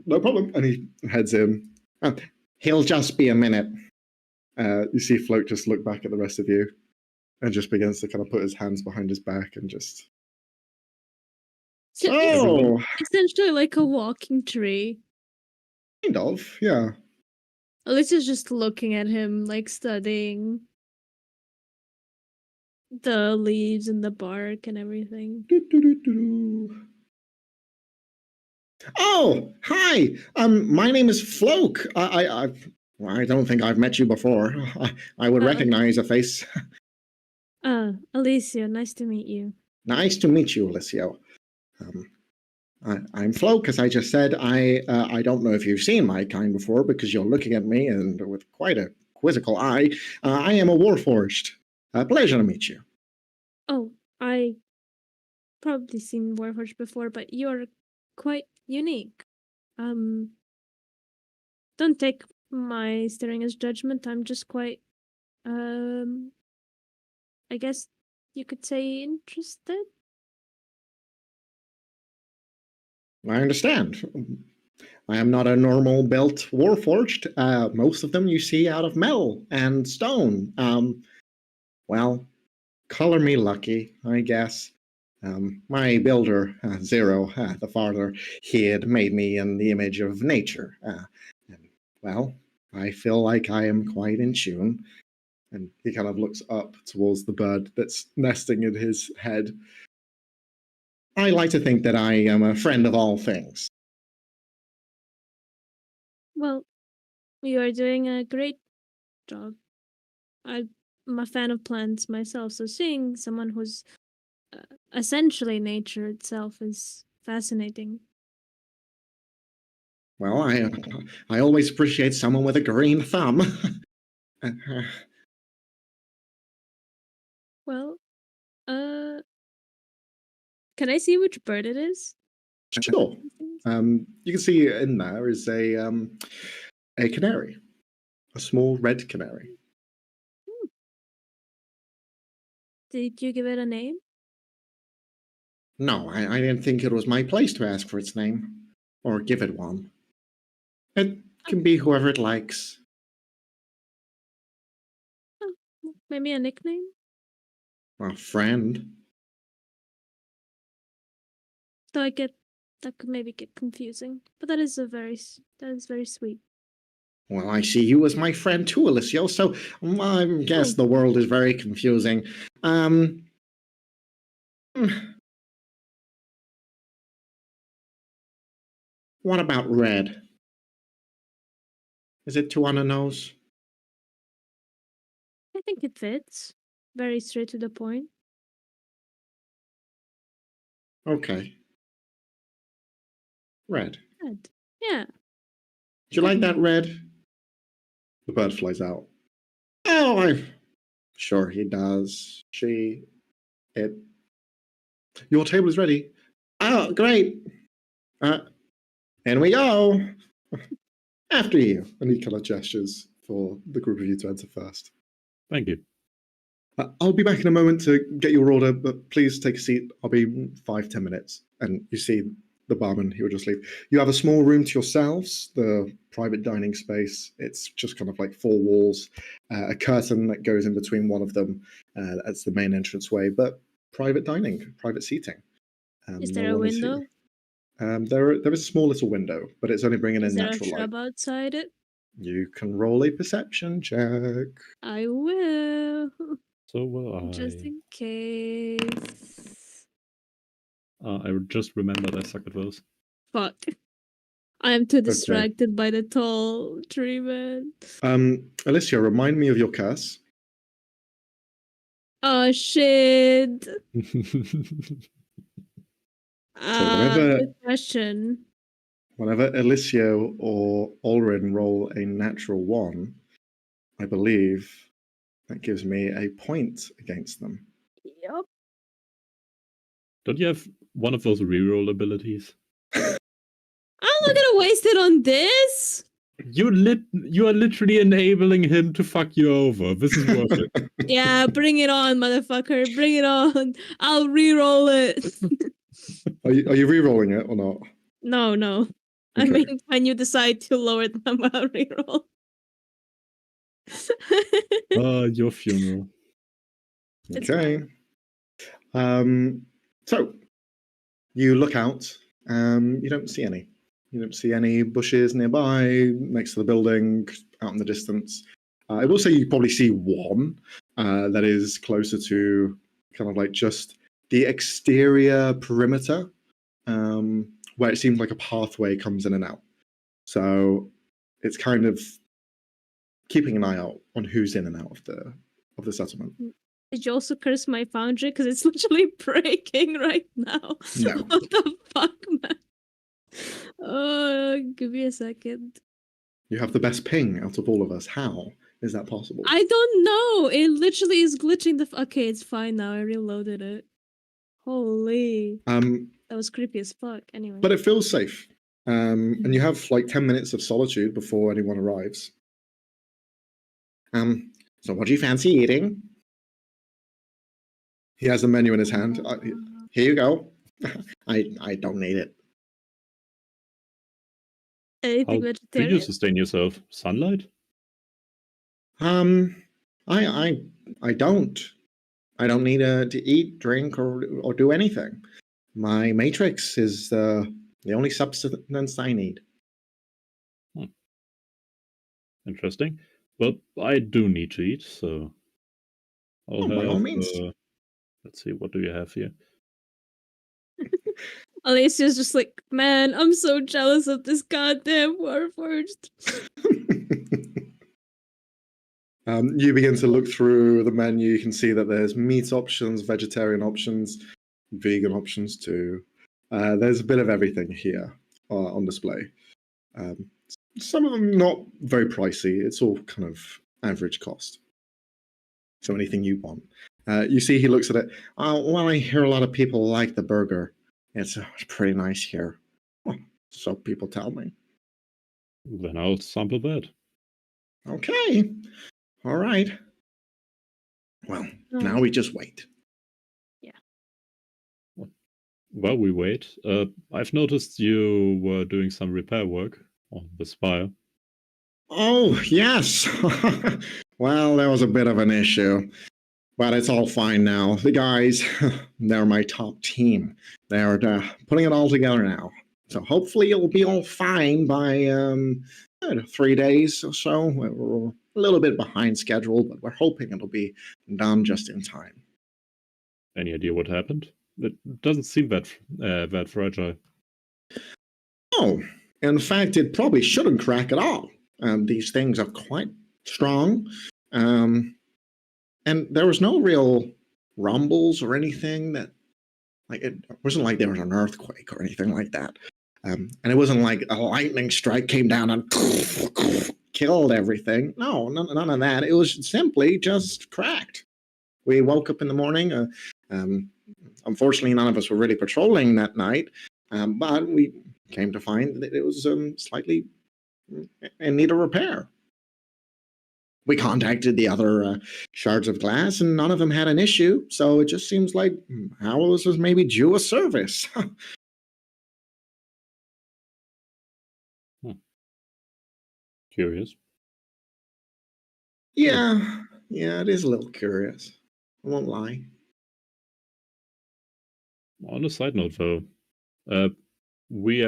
[SPEAKER 1] No problem. And he heads in. He'll just be a minute. You see Floke just look back at the rest of you and just begins to kind of put his hands behind his back and just...
[SPEAKER 3] So it's
[SPEAKER 1] Oh,
[SPEAKER 3] essentially like a walking tree.
[SPEAKER 1] kind of, yeah.
[SPEAKER 3] Alicia's just looking at him, like studying the leaves and the bark and everything.
[SPEAKER 1] Doo-doo-doo-doo-doo. Oh, hi. My name is Floke. I don't think I've met you before. I would
[SPEAKER 3] Oh.
[SPEAKER 1] recognize a face.
[SPEAKER 3] Alicia, nice to meet you.
[SPEAKER 5] Nice to meet you, Alicio. I'm Floke, as I just said. I don't know if you've seen my kind before because you're looking at me and with quite a quizzical eye. I am a Warforged. Pleasure to meet you.
[SPEAKER 3] Oh, I probably seen Warforged before, but you're quite unique. Don't take my staring as judgment. I'm just quite, I guess you could say interested.
[SPEAKER 5] I understand. I am not a normal built Warforged. Most of them you see out of metal and stone. Well, color me lucky, I guess. My builder, Zero, the father, he had made me in the image of nature. And, well, I feel like I am quite in tune. And he kind of looks up towards the bird that's nesting in his head. I like to think that I am a friend of all things.
[SPEAKER 3] Well, you are doing a great job. I'm a fan of plants myself, so seeing someone who's essentially nature itself is fascinating.
[SPEAKER 5] Well, I always appreciate someone with a green thumb.
[SPEAKER 3] Well, can I see which bird it is?
[SPEAKER 5] Sure. You can see in there is a canary, a small red canary.
[SPEAKER 3] Did you give it a name?
[SPEAKER 5] No, I didn't think it was my place to ask for its name or give it one. It can be whoever it likes.
[SPEAKER 3] Oh, maybe a nickname?
[SPEAKER 5] A friend.
[SPEAKER 3] Though that could maybe get confusing, but that is very sweet.
[SPEAKER 5] Well, I see you as my friend too, Alicio, so I guess the world is very confusing. Hmm. What about red? Is it too on the nose?
[SPEAKER 3] I think it fits. Very straight to the point.
[SPEAKER 5] Okay. Red.
[SPEAKER 3] Good. Yeah.
[SPEAKER 5] Do you like that red? The bird flies out. Oh, I'm sure he does. It. Your table is ready. Oh, great. In we go. After you. And he kind of gestures for the group of you to enter first.
[SPEAKER 2] Thank you.
[SPEAKER 5] I'll be back in a moment to get your order, but please take a seat. I'll be 5-10 minutes. And you see the barman, he will just leave. You have a small room to yourselves, the private dining space. It's just kind of like 4 walls, a curtain that goes in between one of them. That's the main entranceway, but private dining, private seating.
[SPEAKER 3] Is there a window?
[SPEAKER 5] There is a small little window, but it's only bringing in natural light.
[SPEAKER 3] Is there a shrub outside it?
[SPEAKER 5] You can roll a perception check.
[SPEAKER 3] I will.
[SPEAKER 2] So will I.
[SPEAKER 3] Just in case.
[SPEAKER 2] I just remembered I suck at those.
[SPEAKER 3] Fuck. I am too distracted by the tall tree man.
[SPEAKER 5] Alicia, remind me of your curse.
[SPEAKER 3] Oh shit. Good question.
[SPEAKER 5] Whenever Alicia or Ulrin roll a natural 1, I believe that gives me a point against them.
[SPEAKER 3] Yep.
[SPEAKER 2] Don't you have one of those reroll abilities?
[SPEAKER 3] I'm not gonna waste it on this.
[SPEAKER 2] You are literally enabling him to fuck you over. This is worth it.
[SPEAKER 3] Yeah, bring it on, motherfucker. Bring it on. I'll re-roll it.
[SPEAKER 5] Are you re-rolling it or not?
[SPEAKER 3] No. Okay. I mean, when you decide to lower the number, I'll re-roll.
[SPEAKER 2] Your funeral.
[SPEAKER 5] Okay. So you look out. You don't see any. You don't see any bushes nearby, next to the building, out in the distance. I will say you probably see one that is closer to kind of like just the exterior perimeter, where it seems like a pathway comes in and out. So it's kind of keeping an eye out on who's in and out of the settlement.
[SPEAKER 3] Did you also curse my foundry? Because it's literally breaking right now.
[SPEAKER 1] No.
[SPEAKER 3] What the fuck, man? Give me a second.
[SPEAKER 1] You have the best ping out of all of us. How is that possible?
[SPEAKER 3] I don't know. It literally is glitching the. Okay, it's fine now. I reloaded it. Holy, that was creepy as fuck. Anyway.
[SPEAKER 1] But it feels safe. And you have like 10 minutes of solitude before anyone arrives. So what do you fancy eating? He has the menu in his hand. Here you go. I don't need it.
[SPEAKER 3] Anything
[SPEAKER 2] How do you
[SPEAKER 3] vegetarian?
[SPEAKER 2] sustain yourself? Sunlight?
[SPEAKER 1] I don't. I don't need to eat, drink, or do anything. My matrix is the only substance I need.
[SPEAKER 2] Interesting. Well, I do need to eat, so I'll
[SPEAKER 1] Oh, by all
[SPEAKER 2] have.
[SPEAKER 1] means.
[SPEAKER 2] Let's see, what do you have here?
[SPEAKER 3] Alicia's just like, man, I'm so jealous of this goddamn Warforged.
[SPEAKER 1] You begin to look through the menu. You can see that there's meat options, vegetarian options, vegan options too. There's a bit of everything here on display. Some of them not very pricey. It's all kind of average cost. So anything you want. You see he looks at it. Well, I hear a lot of people like the burger. It's pretty nice here. Well, so people tell me.
[SPEAKER 2] Then I'll sample that.
[SPEAKER 1] Okay. All right. Well, now we just wait.
[SPEAKER 2] While we wait, I've noticed you were doing some repair work on the spire.
[SPEAKER 1] Oh, yes. Well, there was a bit of an issue, but it's all fine now. The guys, they're my top team. They're putting it all together now. So hopefully it'll be all fine by 3 days or so. We're a little bit behind schedule, but we're hoping it'll be done just in time.
[SPEAKER 2] Any idea what happened? It doesn't seem that fragile.
[SPEAKER 1] Oh, in fact, it probably shouldn't crack at all. These things are quite strong. And there was no real rumbles or anything that, like, it wasn't like there was an earthquake or anything like that. And it wasn't like a lightning strike came down and killed everything. No, none of that. It was simply just cracked. We woke up in the morning. Unfortunately, none of us were really patrolling that night, but we came to find that it was slightly in need of repair. We contacted the other shards of glass, and none of them had an issue, so it just seems like ours was maybe due a service.
[SPEAKER 2] Curious.
[SPEAKER 1] Yeah, it is a little curious. I won't lie.
[SPEAKER 2] On a side note, though, we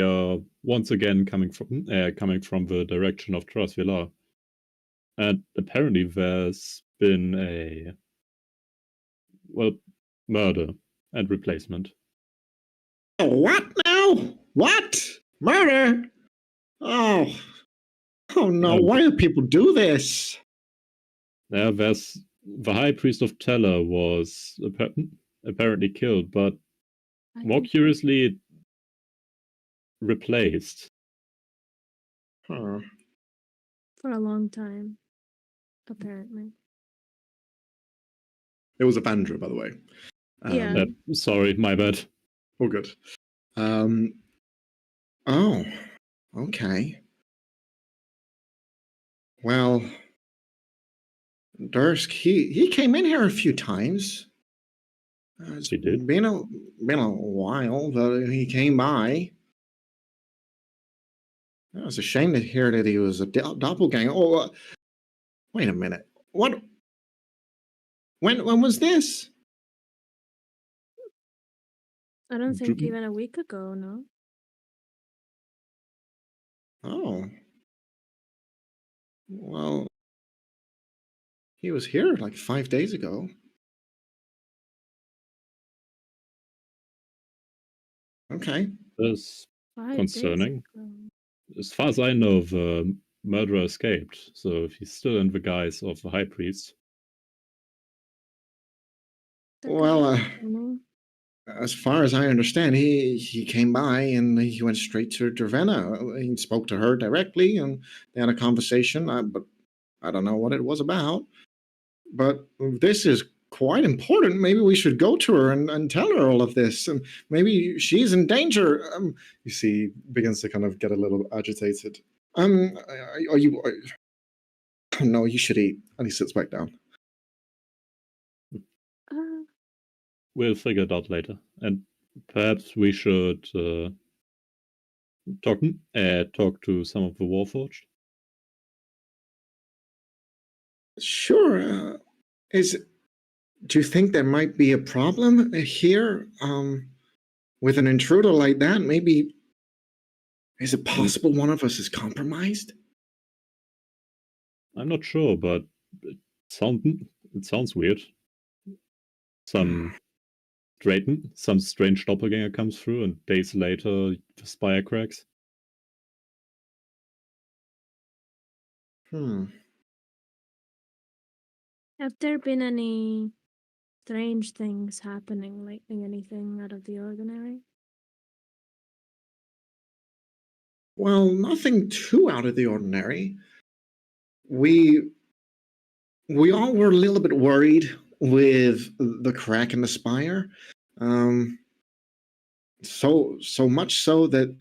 [SPEAKER 2] are once again coming from the direction of Trasvilar, and apparently there's been a murder and replacement.
[SPEAKER 1] Oh, what now? What? Murder? Oh no! Why do people do this?
[SPEAKER 2] There's the High Priest of Teller was apparently killed, but more curiously, replaced.
[SPEAKER 1] Huh.
[SPEAKER 3] For a long time, apparently.
[SPEAKER 1] It was Avandra, by the way.
[SPEAKER 3] Yeah.
[SPEAKER 2] Sorry, my bad.
[SPEAKER 1] All good. Oh, okay. Well, Dursk, he came in here a few times. It's
[SPEAKER 2] He did?
[SPEAKER 1] been a while that he came by. It was a shame to hear that he was a doppelganger. Oh, wait a minute. What? When was this?
[SPEAKER 3] I don't think even a week ago, no?
[SPEAKER 1] Oh. Well, he was here like 5 days ago. Okay.
[SPEAKER 2] That's
[SPEAKER 3] 5
[SPEAKER 2] concerning.
[SPEAKER 3] days ago.
[SPEAKER 2] As far as I know, the murderer escaped, so if he's still in the guise of the High Priest,
[SPEAKER 5] Well,
[SPEAKER 3] Mhm.
[SPEAKER 5] as far as I understand, he came by and he went straight to Ravenna. He spoke to her directly, and they had a conversation. But I don't know what it was about. But this is quite important. Maybe we should go to her and tell her all of this. And maybe she's in danger. You see, he begins to kind of get a little agitated. Are you? No, you should eat. And he sits back down.
[SPEAKER 3] Uh,
[SPEAKER 2] We'll figure it out later. And perhaps we should talk to some of the Warforged.
[SPEAKER 5] Sure. Do you think there might be a problem here? With an intruder like that, maybe is it possible one of us is compromised?
[SPEAKER 2] I'm not sure, but it sounds weird. Some strange doppelganger comes through, and days later the spire cracks.
[SPEAKER 3] have there been any strange things happening lately? Anything out of the ordinary?
[SPEAKER 5] Well, nothing too out of the ordinary. We all were a little bit worried with the crack in the spire. So much so that,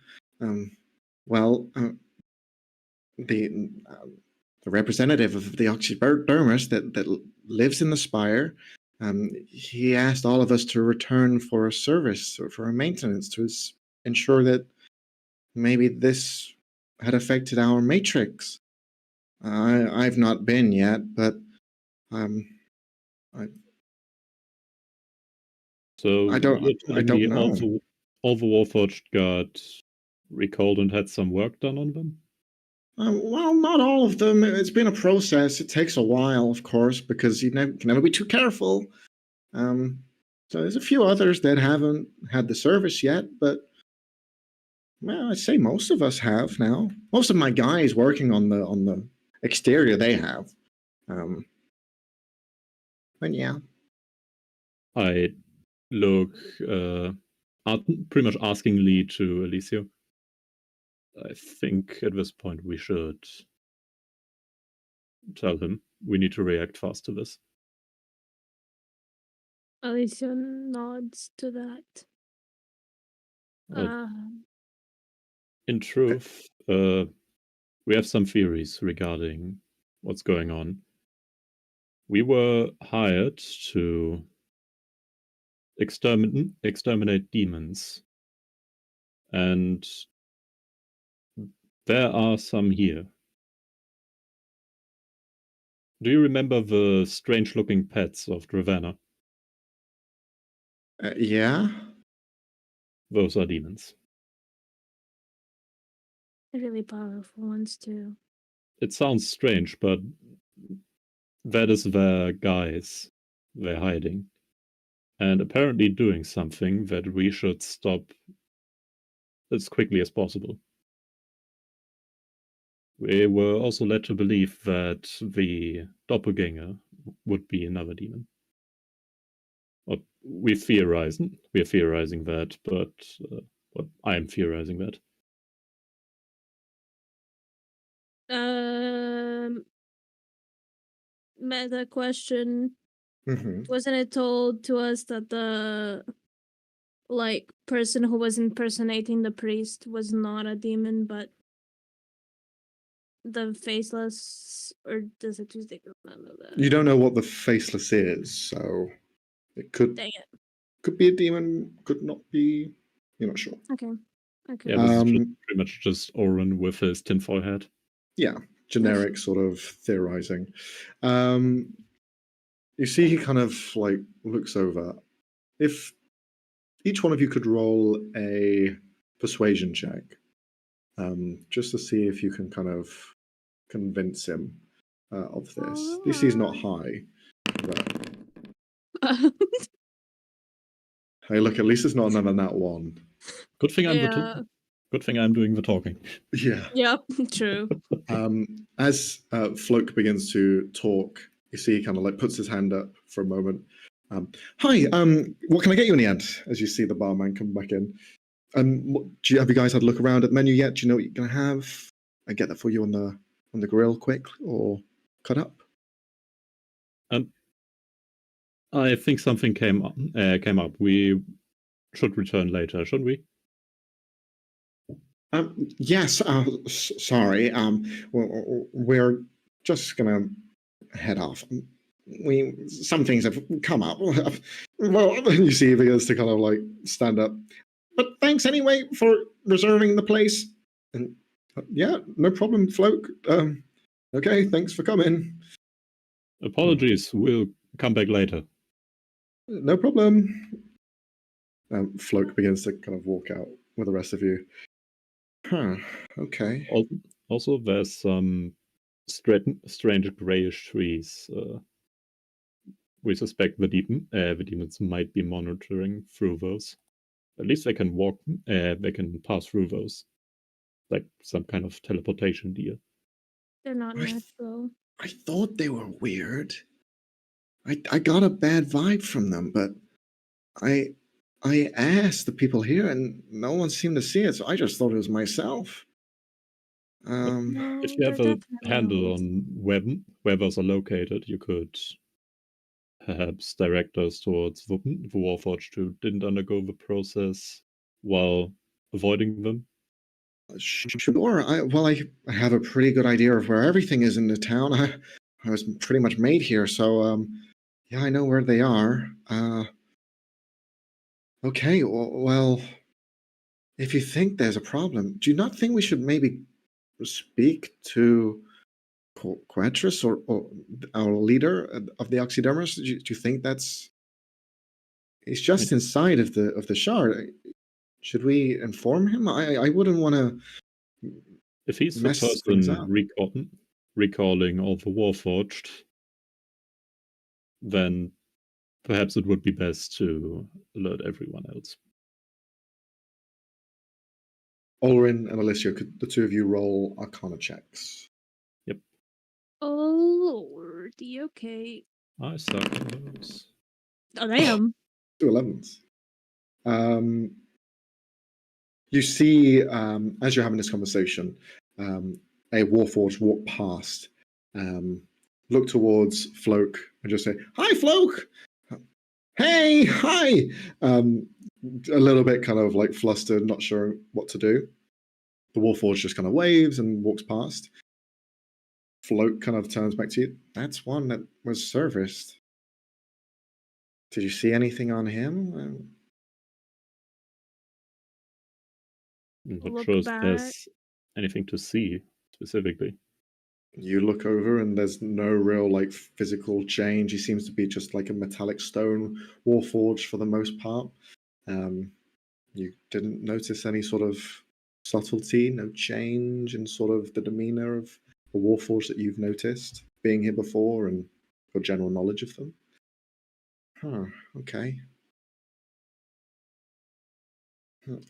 [SPEAKER 5] the representative of the Oxydermis that lives in the spire, he asked all of us to return for a service or for a maintenance to ensure that maybe this had affected our matrix. I've not been yet, but
[SPEAKER 2] So
[SPEAKER 5] I don't know.
[SPEAKER 2] All the Warforged got recalled and had some work done on them?
[SPEAKER 5] Well, not all of them. It's been a process. It takes a while, of course, because you can never be too careful. So there's a few others that haven't had the service yet, but well, I'd say most of us have now. Most of my guys working on the exterior, they have. But yeah.
[SPEAKER 2] I look pretty much askingly to Alicia. I think at this point we should tell him we need to react fast to this.
[SPEAKER 3] Alicia nods to that.
[SPEAKER 2] In truth, we have some theories regarding what's going on. We were hired to exterminate demons, and there are some here. Do you remember the strange-looking pets of Ravenna?
[SPEAKER 5] Yeah.
[SPEAKER 2] Those are demons.
[SPEAKER 3] Really powerful ones too.
[SPEAKER 2] It sounds strange, but that is their guise. They're hiding. And apparently doing something that we should stop as quickly as possible. We were also led to believe that the doppelganger would be another demon. We're theorizing that, but I'm theorizing that.
[SPEAKER 3] Meta question.
[SPEAKER 5] Mm-hmm.
[SPEAKER 3] Wasn't it told to us that the person who was impersonating the priest was not a demon, but the faceless, or does it just take remember that?
[SPEAKER 1] You don't know what the faceless is, so it could
[SPEAKER 3] Dang it.
[SPEAKER 1] could be a demon, could not be. You're not sure.
[SPEAKER 3] Okay.
[SPEAKER 2] Yeah, this is just pretty much just Oren with his tinfoil hat.
[SPEAKER 1] Yeah, generic sort of theorizing. You see, he kind of looks over. If each one of you could roll a persuasion check, just to see if you can kind of convince him of this. DC is not high, but hey, look, at least it's not another nat one.
[SPEAKER 2] Good thing I'm doing the talking.
[SPEAKER 1] Yeah.
[SPEAKER 3] Yep, true.
[SPEAKER 1] As Floke begins to talk, you see he kind of puts his hand up for a moment, Hi, what can I get you in the end? As you see the barman come back in. Have you guys had a look around at the menu yet? Do you know what you're gonna have? I get that for you on the grill, quick or cut up.
[SPEAKER 2] I think something came up. We should return later, shouldn't we?
[SPEAKER 1] Yes. Sorry. We're just gonna head off. Some things have come up. Well, you see, he begins to kind of like stand up. But thanks anyway for reserving the place. And yeah, no problem, Floke. Okay, thanks for coming.
[SPEAKER 2] Apologies. We'll come back later.
[SPEAKER 1] No problem. Floke begins to kind of walk out with the rest of you. Huh. Okay.
[SPEAKER 2] Also, there's some strange grayish trees. We suspect the demons might be monitoring through those. At least they can walk. They can pass through those, like some kind of teleportation deal.
[SPEAKER 3] They're not natural.
[SPEAKER 1] I thought they were weird. I got a bad vibe from them, but I asked the people here, and no one seemed to see it. So I just thought it was myself.
[SPEAKER 3] No,
[SPEAKER 2] If you have
[SPEAKER 3] they're
[SPEAKER 2] a
[SPEAKER 3] definitely
[SPEAKER 2] handle
[SPEAKER 3] old.
[SPEAKER 2] on where those are located, you could perhaps direct us towards the Warforged who didn't undergo the process while avoiding them.
[SPEAKER 1] Sure. I have a pretty good idea of where everything is in the town. I was pretty much made here, so yeah, I know where they are. Okay. Well, if you think there's a problem, do you not think we should maybe speak to Quatris or our leader of the Oxydermists? Do you think he's just inside of the shard? Should we inform him? I wouldn't want to.
[SPEAKER 2] If he's the
[SPEAKER 1] mess things
[SPEAKER 2] person
[SPEAKER 1] up.
[SPEAKER 2] recalling all the Warforged, then perhaps it would be best to alert everyone else.
[SPEAKER 1] Ulrin and Alicia, could the two of you roll Arcana checks?
[SPEAKER 2] Yep.
[SPEAKER 3] Oh lordy, okay.
[SPEAKER 2] I suck at those.
[SPEAKER 3] Oh damn.
[SPEAKER 1] 2 11s. You see, as you're having this conversation, a Warforged walk past, look towards Floke and just say, "Hi, Floke! Hey, hi!" A little bit kind of like flustered, not sure what to do. The Warforged just kind of waves and walks past. Floke kind of turns back to you. That's one that was serviced. Did you see anything on him?
[SPEAKER 2] I'm not
[SPEAKER 3] Look
[SPEAKER 2] sure if
[SPEAKER 3] back.
[SPEAKER 2] there's anything to see specifically.
[SPEAKER 1] You look over and there's no real like physical change. He seems to be just like a metallic stone warforged for the most part. You didn't notice any sort of subtlety, no change in sort of the demeanor of the warforged that you've noticed being here before and your general knowledge of them. Huh, okay.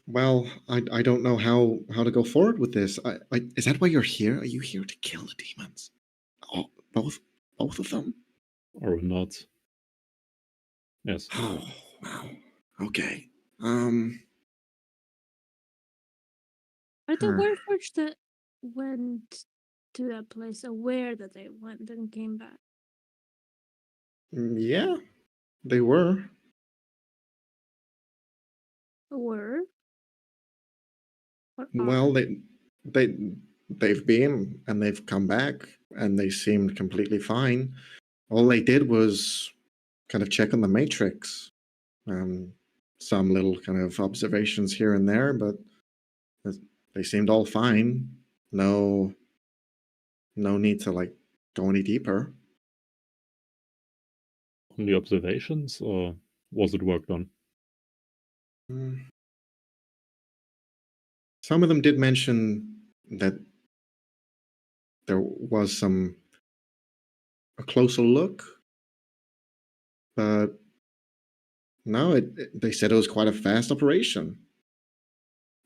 [SPEAKER 1] Well, I don't know how to go forward with this. Is that why you're here? Are you here to kill the demons? Oh, both of them?
[SPEAKER 2] Or not. Yes.
[SPEAKER 1] Oh, wow. Okay.
[SPEAKER 3] Are the
[SPEAKER 1] Huh.
[SPEAKER 3] Warforged that went to that place aware that they went and came back?
[SPEAKER 1] Yeah, they were.
[SPEAKER 3] Were? Or
[SPEAKER 1] Well,
[SPEAKER 3] are?
[SPEAKER 1] they've been and they've come back and they seemed completely fine. All they did was kind of check on the matrix. Some little kind of observations here and there, but they seemed all fine. No need to like go any deeper.
[SPEAKER 2] Only observations, or was it worked on?
[SPEAKER 1] Some of them did mention that there was a closer look, but no, they said it was quite a fast operation,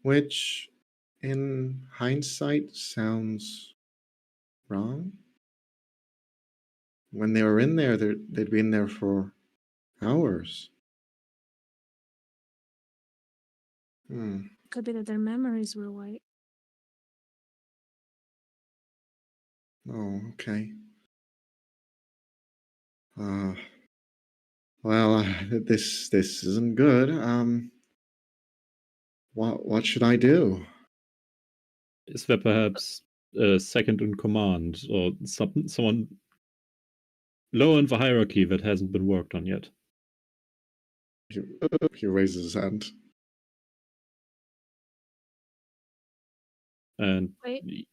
[SPEAKER 1] which in hindsight sounds wrong. When they were in there, they'd been there for
[SPEAKER 5] Hours. Hmm.
[SPEAKER 3] Could be that their memories were wiped.
[SPEAKER 5] Oh, okay. Uh, well, this isn't good. What should I do?
[SPEAKER 2] Is there perhaps a second in command or someone lower in the hierarchy that hasn't been worked on yet?
[SPEAKER 5] He raises his hand.
[SPEAKER 2] And
[SPEAKER 3] Wait,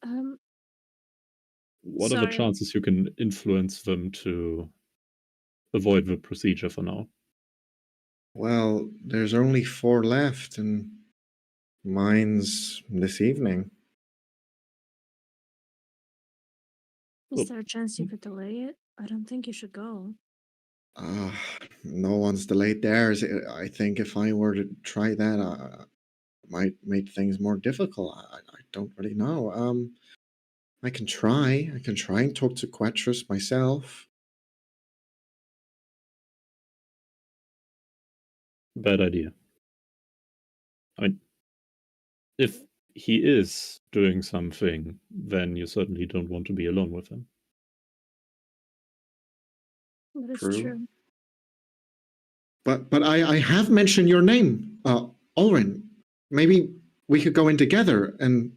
[SPEAKER 2] what are the
[SPEAKER 3] sorry.
[SPEAKER 2] chances you can influence them to avoid the procedure for now?
[SPEAKER 5] Well, there's only 4 left, and mine's this evening.
[SPEAKER 3] Is
[SPEAKER 2] Well,
[SPEAKER 3] there a chance you could delay it? I don't think you should go.
[SPEAKER 5] Uh, no one's delayed theirs. I think if I were to try that, might make things more difficult. I don't really know. I can try. I can try and talk to Quattrus myself.
[SPEAKER 2] bad idea. I mean, if he is doing something, then you certainly don't want to be alone with him.
[SPEAKER 3] That is
[SPEAKER 5] True.
[SPEAKER 3] true.
[SPEAKER 5] But I have mentioned your name, Ulrin. Maybe we could go in together, and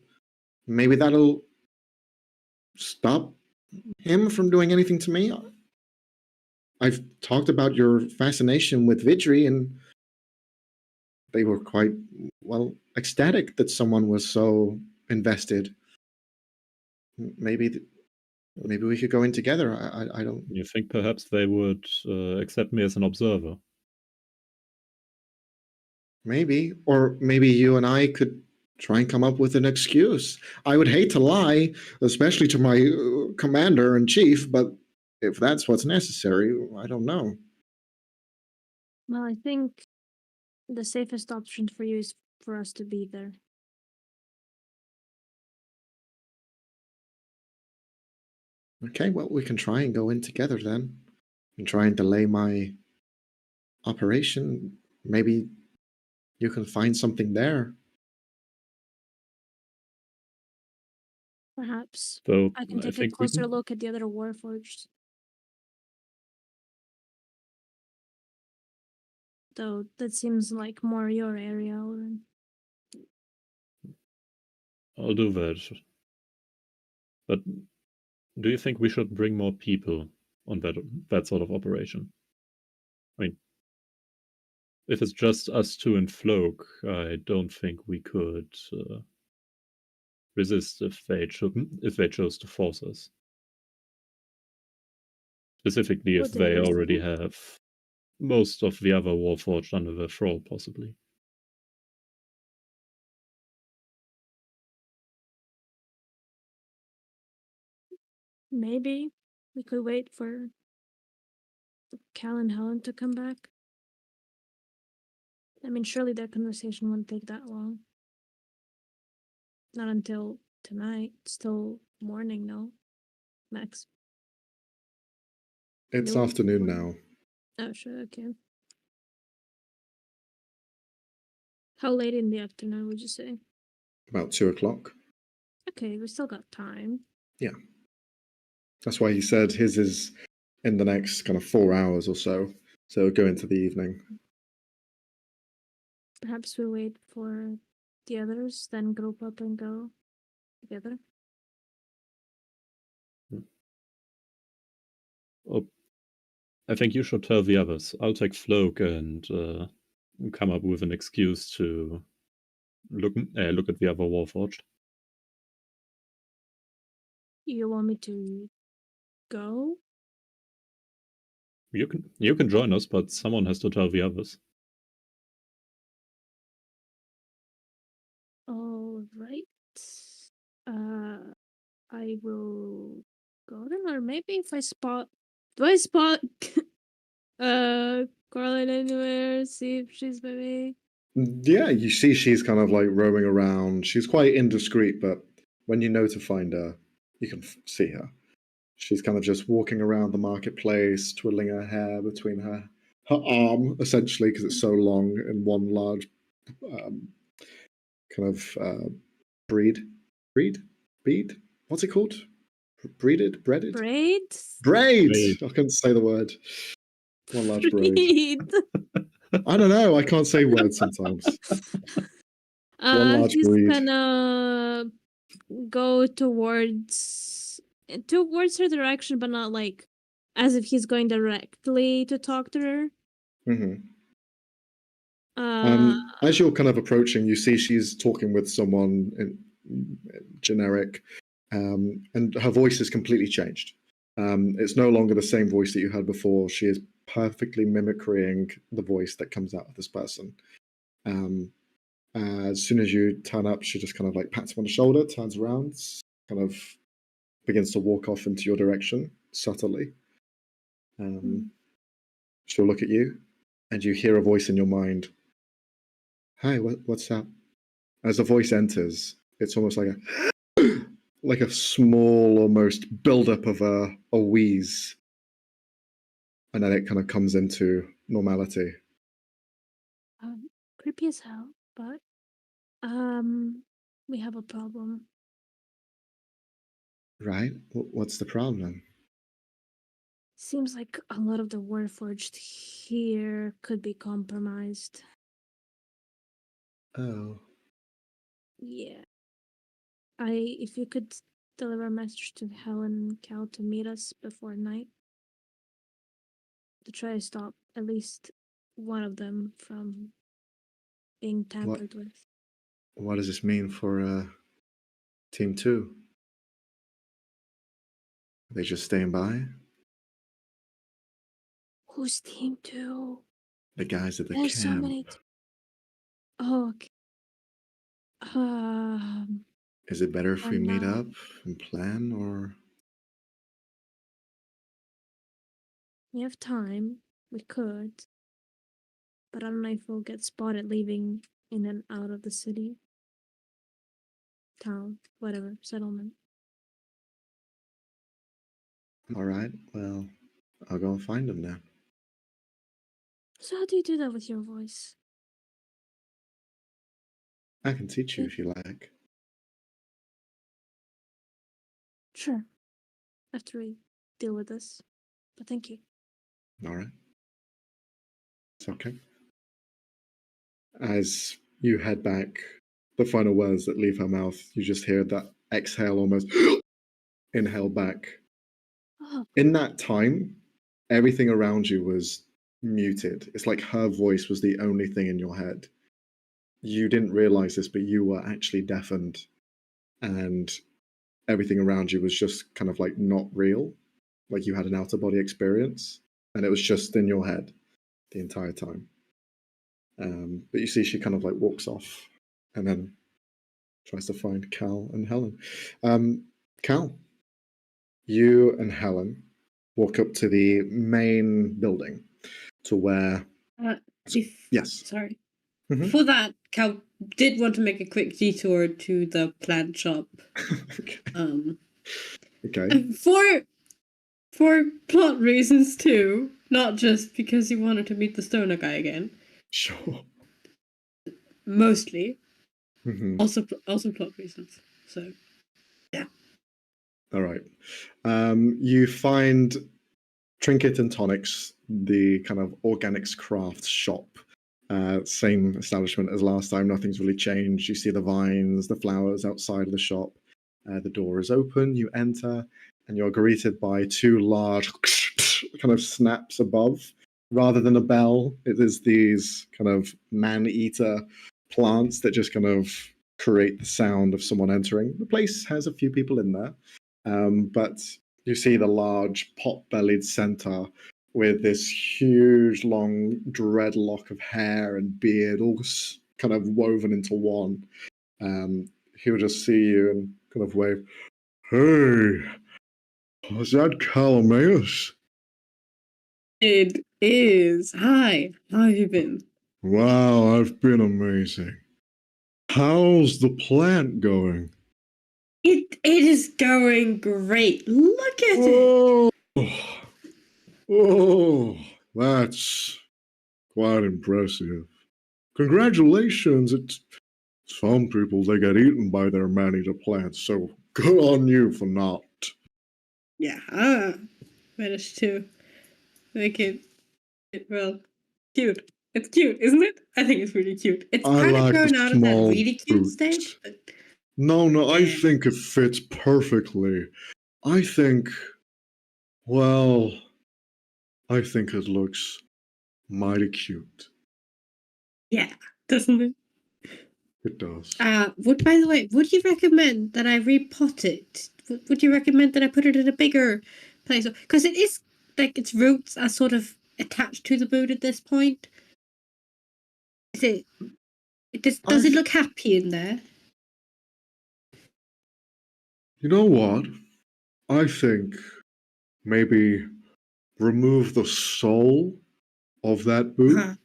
[SPEAKER 5] maybe that'll stop him from doing anything to me. I've talked about your fascination with Vidri, and they were quite, well, ecstatic that someone was so invested. Maybe we could go in together. I don't.
[SPEAKER 2] You think perhaps they would accept me as an observer?
[SPEAKER 5] Maybe, or maybe you and I could try and come up with an excuse. I would hate to lie, especially to my commander in chief, but if that's what's necessary, I don't know.
[SPEAKER 3] Well, I think the safest option for you is for us to be there.
[SPEAKER 5] Okay, well, we can try and go in together then, and try and delay my operation. Maybe you can find something there.
[SPEAKER 3] Perhaps.
[SPEAKER 2] Though
[SPEAKER 3] I can
[SPEAKER 2] I
[SPEAKER 3] take a
[SPEAKER 2] think we
[SPEAKER 3] closer
[SPEAKER 2] can,
[SPEAKER 3] look at the other Warforged. Though that seems like more your area, Oren.
[SPEAKER 2] I'll do that. But do you think we should bring more people on that sort of operation? I mean, if it's just us two and Floke, I don't think we could resist if they chose to force us. Specifically, if
[SPEAKER 3] Would they
[SPEAKER 2] they already
[SPEAKER 3] resist?
[SPEAKER 2] have most of the other Warforged under their thrall, possibly.
[SPEAKER 3] Maybe we could wait for Cal and Helen to come back. I mean, surely their conversation wouldn't take that long. Not until tonight. Still morning, no? Max.
[SPEAKER 5] It's
[SPEAKER 3] Noon?
[SPEAKER 5] afternoon now.
[SPEAKER 3] Oh, sure, okay. How late in the afternoon would you say?
[SPEAKER 5] About 2 o'clock.
[SPEAKER 3] Okay, we still got time.
[SPEAKER 5] Yeah. That's why he said his is in the next kind of 4 hours or so. So it'll go into the evening.
[SPEAKER 3] Perhaps we wait for the others, then group up and go together.
[SPEAKER 2] Oh, I think you should tell the others. I'll take Floke and come up with an excuse to look at the other Warforged.
[SPEAKER 3] You want me to go?
[SPEAKER 2] You can join us, but someone has to tell the others.
[SPEAKER 3] All right. I will go then, or maybe if I spot, do I spot Coraline anywhere? See if she's by me.
[SPEAKER 5] Yeah, you see she's kind of like roaming around. She's quite indiscreet, but when you know to find her, you can see her. She's kind of just walking around the marketplace, twiddling her hair between her
[SPEAKER 1] her arm, essentially, because it's so long in one large kind of bead. What's it called? Breaded?
[SPEAKER 3] Braids?
[SPEAKER 1] Braid.
[SPEAKER 2] Braid.
[SPEAKER 1] I couldn't say the word. One large braid.
[SPEAKER 3] Braid.
[SPEAKER 1] I don't know. I can't say words sometimes. large
[SPEAKER 3] He's
[SPEAKER 1] braid.
[SPEAKER 3] gonna go towards her direction, but not like as if he's going directly to talk to her.
[SPEAKER 1] hmm
[SPEAKER 3] Uh,
[SPEAKER 1] As you're kind of approaching, you see she's talking with someone in generic, and her voice has completely changed. It's no longer the same voice that you had before. She is perfectly mimicking the voice that comes out of this person. As soon as you turn up, she just kind of like pats him on the shoulder, turns around, kind of begins to walk off into your direction subtly. She'll look at you, and you hear a voice in your mind. Hi, what's up? As the voice enters, it's almost like a small, almost build-up of a wheeze, and then it kind of comes into normality.
[SPEAKER 3] creepy as hell, but we have a problem.
[SPEAKER 1] Right? What's the problem?
[SPEAKER 3] Seems like a lot of the Warforged here could be compromised.
[SPEAKER 1] Oh,
[SPEAKER 3] Yeah. If you could deliver a message to Helen and Cal to meet us before night, to try to stop at least one of them from being tampered with.
[SPEAKER 1] what does this mean for Team 2? Are they just staying by?
[SPEAKER 3] Who's Team 2?
[SPEAKER 1] The guys at the
[SPEAKER 3] There's so
[SPEAKER 1] camp.
[SPEAKER 3] many. Oh, okay.
[SPEAKER 1] Is it better if we meet
[SPEAKER 3] no.
[SPEAKER 1] up and plan, or?
[SPEAKER 3] We have time. We could. But I don't know if we'll get spotted leaving in and out of the city. Town. Whatever. Settlement.
[SPEAKER 1] All right, well, I'll go and find them now.
[SPEAKER 3] So how do you do that with your voice?
[SPEAKER 1] I can teach you if you like.
[SPEAKER 3] Sure. After we deal with this. But thank you.
[SPEAKER 1] All right. It's okay. As you head back, the final words that leave her mouth, you just hear that exhale, almost inhale back.
[SPEAKER 3] Oh,
[SPEAKER 1] In that time, everything around you was muted. It's like her voice was the only thing in your head. You didn't realize this, but you were actually deafened, and everything around you was just kind of like not real. Like you had an outer body experience, and it was just in your head the entire time. But you see she kind of like walks off and then tries to find Cal and Helen. Cal, you and Helen walk up to the main building to where... Yes.
[SPEAKER 4] Sorry.
[SPEAKER 1] Mhm.
[SPEAKER 4] Before that, Cal did want to make a quick detour to the plant shop.
[SPEAKER 1] Okay.
[SPEAKER 4] Okay.
[SPEAKER 1] Okay.
[SPEAKER 4] For plot reasons too, not just because he wanted to meet the stoner guy again.
[SPEAKER 1] Sure.
[SPEAKER 4] Mostly.
[SPEAKER 1] Mhm.
[SPEAKER 4] Also plot reasons. So, yeah.
[SPEAKER 1] All right. You find Trinket and Tonics, the kind of organics crafts shop. Same establishment as last time. Nothing's really changed. You see the vines, the flowers outside of the shop. The door is open. You enter, and you're greeted by two large kind of snaps above. Rather than a bell, it is these kind of man-eater plants that just kind of create the sound of someone entering. The place has a few people in there, but you see the large pot-bellied centaur with this huge, long dreadlock of hair and beard, all kind of woven into one. He'll just see you and kind of wave, "Hey, is that Calameus?
[SPEAKER 4] It is. Hi. How have you been?
[SPEAKER 1] Wow, I've been amazing. How's the plant going?"
[SPEAKER 4] It is going great. Look at it.
[SPEAKER 1] Oh, that's Quite impressive. Congratulations. It's some people they get eaten by their man-eater plants, so good on you for not.
[SPEAKER 4] Yeah, managed to make it well cute. It's cute, isn't it? I think it's really cute. It's
[SPEAKER 1] I
[SPEAKER 4] kind of
[SPEAKER 1] like the
[SPEAKER 4] grown out of that
[SPEAKER 1] small
[SPEAKER 4] really cute
[SPEAKER 1] boots.
[SPEAKER 4] stage, but
[SPEAKER 1] No, I
[SPEAKER 4] Yeah.
[SPEAKER 1] think it fits perfectly. I think, well, I think it looks mighty cute.
[SPEAKER 4] yeah, doesn't it?
[SPEAKER 1] It does.
[SPEAKER 4] By the way, would you recommend that I repot it? Would you recommend that I put it in a bigger place? Because it is like its roots are sort of attached to the boot at this point. Is it? Does it look happy in there?
[SPEAKER 1] You know what? I think maybe remove the sole of that boot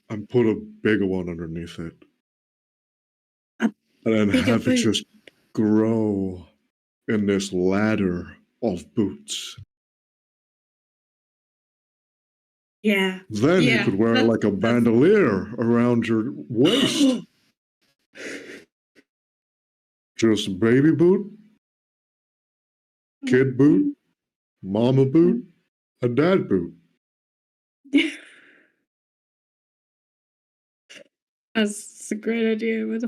[SPEAKER 1] and put a bigger one underneath it.
[SPEAKER 4] A
[SPEAKER 1] And then
[SPEAKER 4] bigger
[SPEAKER 1] have it
[SPEAKER 4] boot.
[SPEAKER 1] just grow in this ladder of boots.
[SPEAKER 4] Yeah.
[SPEAKER 1] Then you
[SPEAKER 4] Yeah,
[SPEAKER 1] could wear
[SPEAKER 4] that's-
[SPEAKER 1] like a bandolier around your waist. Just baby boot, kid boot, mama boot, and dad boot.
[SPEAKER 4] That's a great idea. Where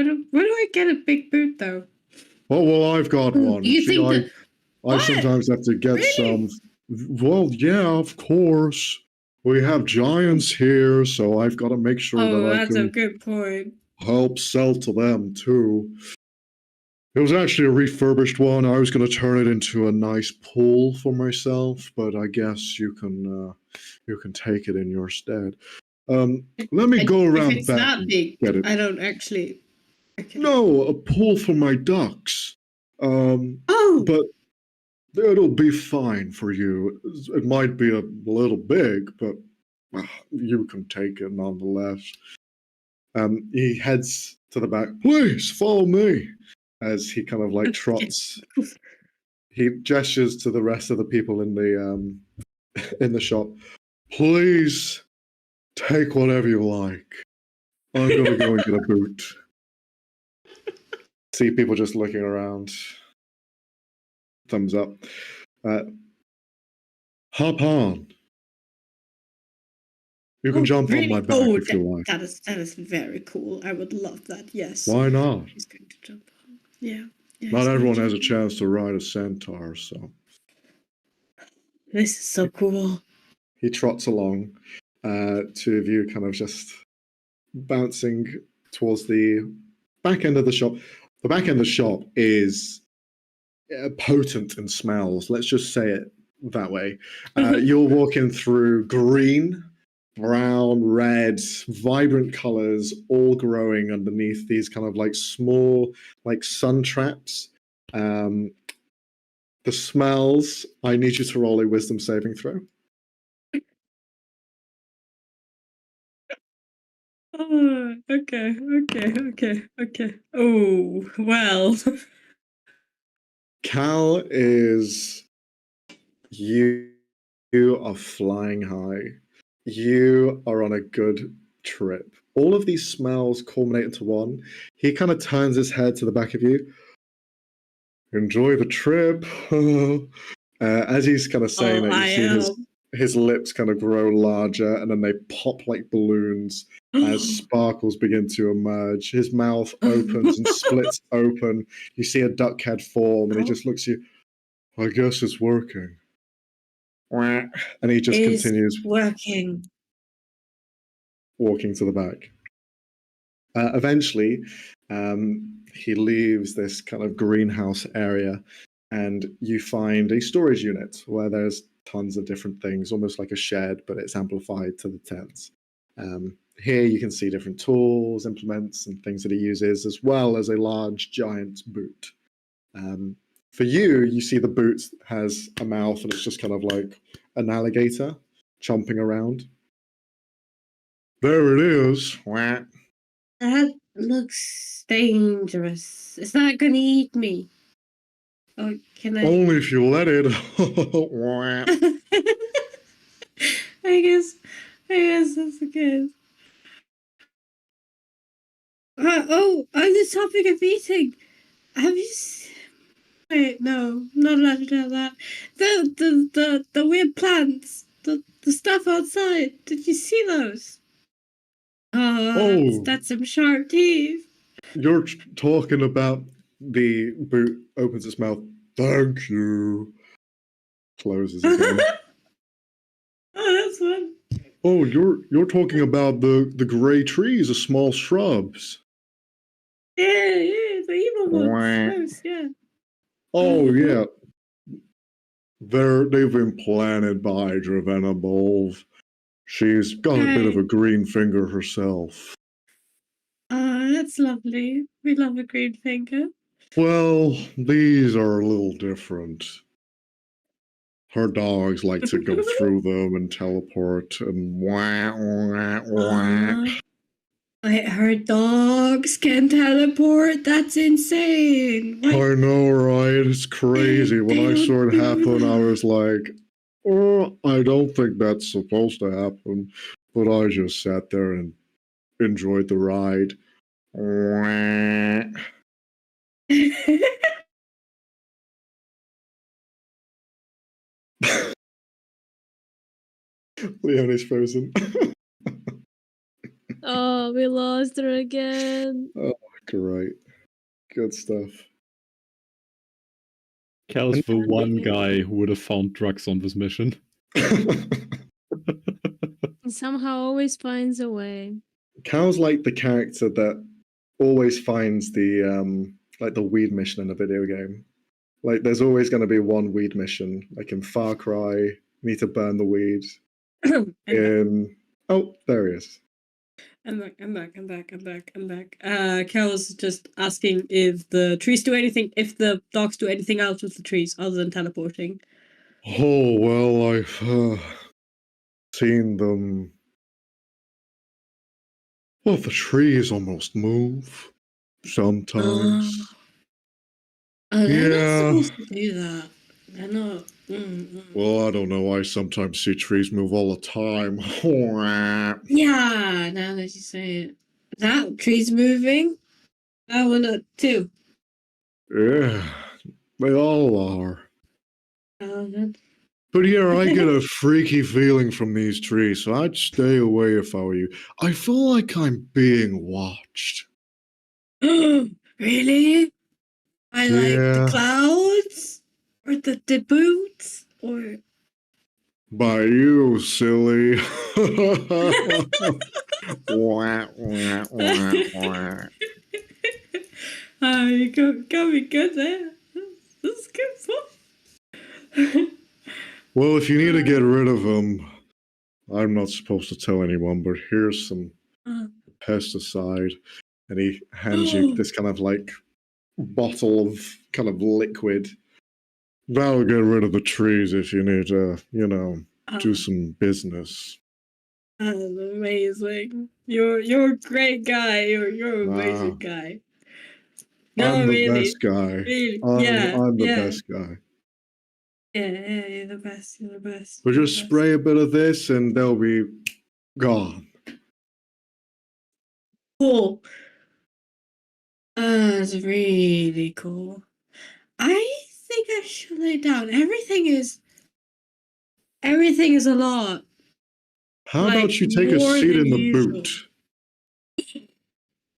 [SPEAKER 4] do I get a big boot though?
[SPEAKER 1] Oh well, I've got one.
[SPEAKER 4] You
[SPEAKER 1] See,
[SPEAKER 4] think
[SPEAKER 1] I
[SPEAKER 4] that- What?
[SPEAKER 1] sometimes have to get
[SPEAKER 4] Really?
[SPEAKER 1] some. Well, yeah, of course. We have giants here, so I've got to make sure
[SPEAKER 4] Oh,
[SPEAKER 1] that I
[SPEAKER 4] that's a
[SPEAKER 1] can
[SPEAKER 4] good point.
[SPEAKER 1] help sell to them too. It was actually a refurbished one. I was going to turn it into a nice pool for myself, but I guess you can take it in your stead. Let me go
[SPEAKER 4] If
[SPEAKER 1] around
[SPEAKER 4] it's
[SPEAKER 1] back.
[SPEAKER 4] that
[SPEAKER 1] and
[SPEAKER 4] big,
[SPEAKER 1] get it.
[SPEAKER 4] I don't actually. Okay.
[SPEAKER 1] No, a pool for my ducks.
[SPEAKER 4] Oh,
[SPEAKER 1] But it'll be fine for you. It might be a little big, but you can take it nonetheless. He heads to the back. Please follow me. As he kind of like trots, he gestures to the rest of the people in the shop. Please take whatever you like. I'm gonna go and get a boot. See people just looking around. Thumbs up. Hop on. You can jump on my back if you like.
[SPEAKER 4] That is very cool. I would love that. Yes.
[SPEAKER 1] Why not?
[SPEAKER 4] He's going to jump on. Yeah.
[SPEAKER 1] Not everyone has a chance to ride a centaur, so
[SPEAKER 4] This is so cool.
[SPEAKER 1] he trots along. Two of you kind of just bouncing towards the back end of the shop. The back end of the shop is potent in smells. Let's just say it that way. You're walking through green, brown, red, vibrant colors, all growing underneath these kind of like small, like sun traps. The smells, I need you to roll a wisdom saving throw.
[SPEAKER 4] Oh, okay. Oh, well.
[SPEAKER 1] Cal is you are flying high. You are on a good trip. All of these smells culminate into one. He kind of turns his head to the back of you. Enjoy the trip. As he's kind of saying that, you see his lips kind of grow larger and then they pop like balloons as sparkles begin to emerge. His mouth opens and splits open. You see a duck head form and he just looks at you. I guess it's working. And he just continues
[SPEAKER 4] working.
[SPEAKER 1] walking to the back. Eventually, he leaves this kind of greenhouse area and you find a storage unit where there's tons of different things, almost like a shed, but it's amplified to the tens. Here you can see different tools, implements, and things that he uses, as well as a large giant boot. For you, you see the boot has a mouth and it's just kind of like an alligator chomping around. There it is.
[SPEAKER 4] That looks dangerous. It's not gonna eat me. Oh, can I?
[SPEAKER 1] Only if you let it.
[SPEAKER 4] I guess Yes, that's good. On the topic of eating, have you? Wait, no, not allowed to tell that. The weird plants, the stuff outside. Did you see those?
[SPEAKER 1] Oh.
[SPEAKER 4] That's some sharp teeth.
[SPEAKER 1] You're talking about the boot opens its mouth. Thank you. Closes again.
[SPEAKER 4] Oh, that's fun.
[SPEAKER 1] Oh, you're talking about the grey trees, the small shrubs.
[SPEAKER 4] Yeah, the evil
[SPEAKER 1] Wah.
[SPEAKER 4] ones. Those, yeah.
[SPEAKER 1] Oh yeah. They've been planted by Dravenabov. She's got a bit of a green finger herself.
[SPEAKER 4] That's lovely. We love a green finger.
[SPEAKER 1] Well, these are a little different. Her dogs like to go through them and teleport and wah, wah, wah.
[SPEAKER 4] Wait, her dogs can teleport? That's insane. Wait,
[SPEAKER 1] I know, right? It's crazy. When I saw it happen, I was like, oh, I don't think that's supposed to happen. But I just sat there and enjoyed the ride. Wah. Leonie's frozen.
[SPEAKER 3] Oh, we lost her again.
[SPEAKER 1] Oh, great. Good stuff.
[SPEAKER 2] Cal's the one guy who would have found drugs on this mission.
[SPEAKER 3] Somehow always finds a way.
[SPEAKER 1] Cal's like the character that always finds the like the weed mission in a video game. Like there's always going to be one weed mission. Like in Far Cry, you need to burn the weed. Oh, there he is.
[SPEAKER 4] I'm back. Cal was just asking if the trees do anything, if the dogs do anything else with the trees other than teleporting.
[SPEAKER 1] Oh, well, I've seen them. Well, the trees almost move sometimes.
[SPEAKER 4] They're
[SPEAKER 1] Yeah.
[SPEAKER 4] not supposed to do that. They're not.
[SPEAKER 1] Well, I don't know. I sometimes see trees move all the time.
[SPEAKER 4] Yeah, now that you say it. That tree's moving. That one too.
[SPEAKER 1] Yeah, they all are.
[SPEAKER 4] That's
[SPEAKER 1] But yeah, I get a freaky feeling from these trees, so I'd stay away if I were you. I feel like I'm being watched.
[SPEAKER 4] Really? I like the
[SPEAKER 1] Yeah.
[SPEAKER 4] clouds? Or the boots? Or
[SPEAKER 1] By you, silly. Wah, wah, wah, wah.
[SPEAKER 4] you got me good there. This is good fun.
[SPEAKER 1] Well, if you need to get rid of them, I'm not supposed to tell anyone, but here's some pesticide. And he hands you this kind of like bottle of kind of liquid. That'll get rid of the trees if you need to, do some business.
[SPEAKER 4] Amazing. You're a great guy. You're an amazing guy. No,
[SPEAKER 1] I'm the
[SPEAKER 4] really.
[SPEAKER 1] best guy.
[SPEAKER 4] Really.
[SPEAKER 1] I'm the best guy.
[SPEAKER 4] Yeah, you're the best. You're the best.
[SPEAKER 1] But just spray a bit of this and they'll be gone.
[SPEAKER 4] Cool. That's really cool. I think I should lay down. Everything is a lot.
[SPEAKER 1] How
[SPEAKER 4] Like,
[SPEAKER 1] about you take a
[SPEAKER 4] more
[SPEAKER 1] seat
[SPEAKER 4] than
[SPEAKER 1] in the
[SPEAKER 4] usual.
[SPEAKER 1] boot?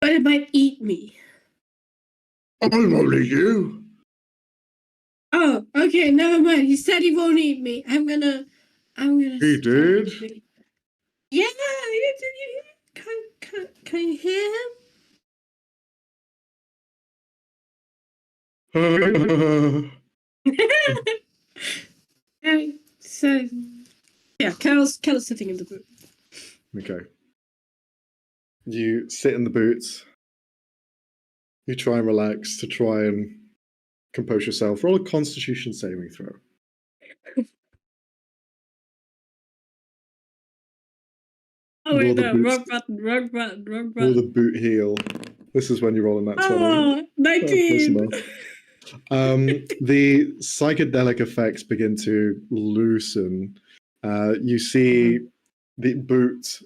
[SPEAKER 4] But it might eat me.
[SPEAKER 1] I'm only you.
[SPEAKER 4] Oh, okay, never mind. He said he won't eat me. I'm gonna.
[SPEAKER 1] He did?
[SPEAKER 4] Yeah, can you hear him? So, yeah, Carol's sitting in the boot.
[SPEAKER 1] Okay. You sit in the boots. You try and relax to try and compose yourself. Roll a Constitution saving throw.
[SPEAKER 4] Oh wait,
[SPEAKER 1] Will the
[SPEAKER 4] no,
[SPEAKER 1] boots-
[SPEAKER 4] wrong button.
[SPEAKER 1] Will the boot heal? This is when you're rolling that 20.
[SPEAKER 4] Oh, 19.
[SPEAKER 1] Close enough. The psychedelic effects begin to loosen. You see the boot,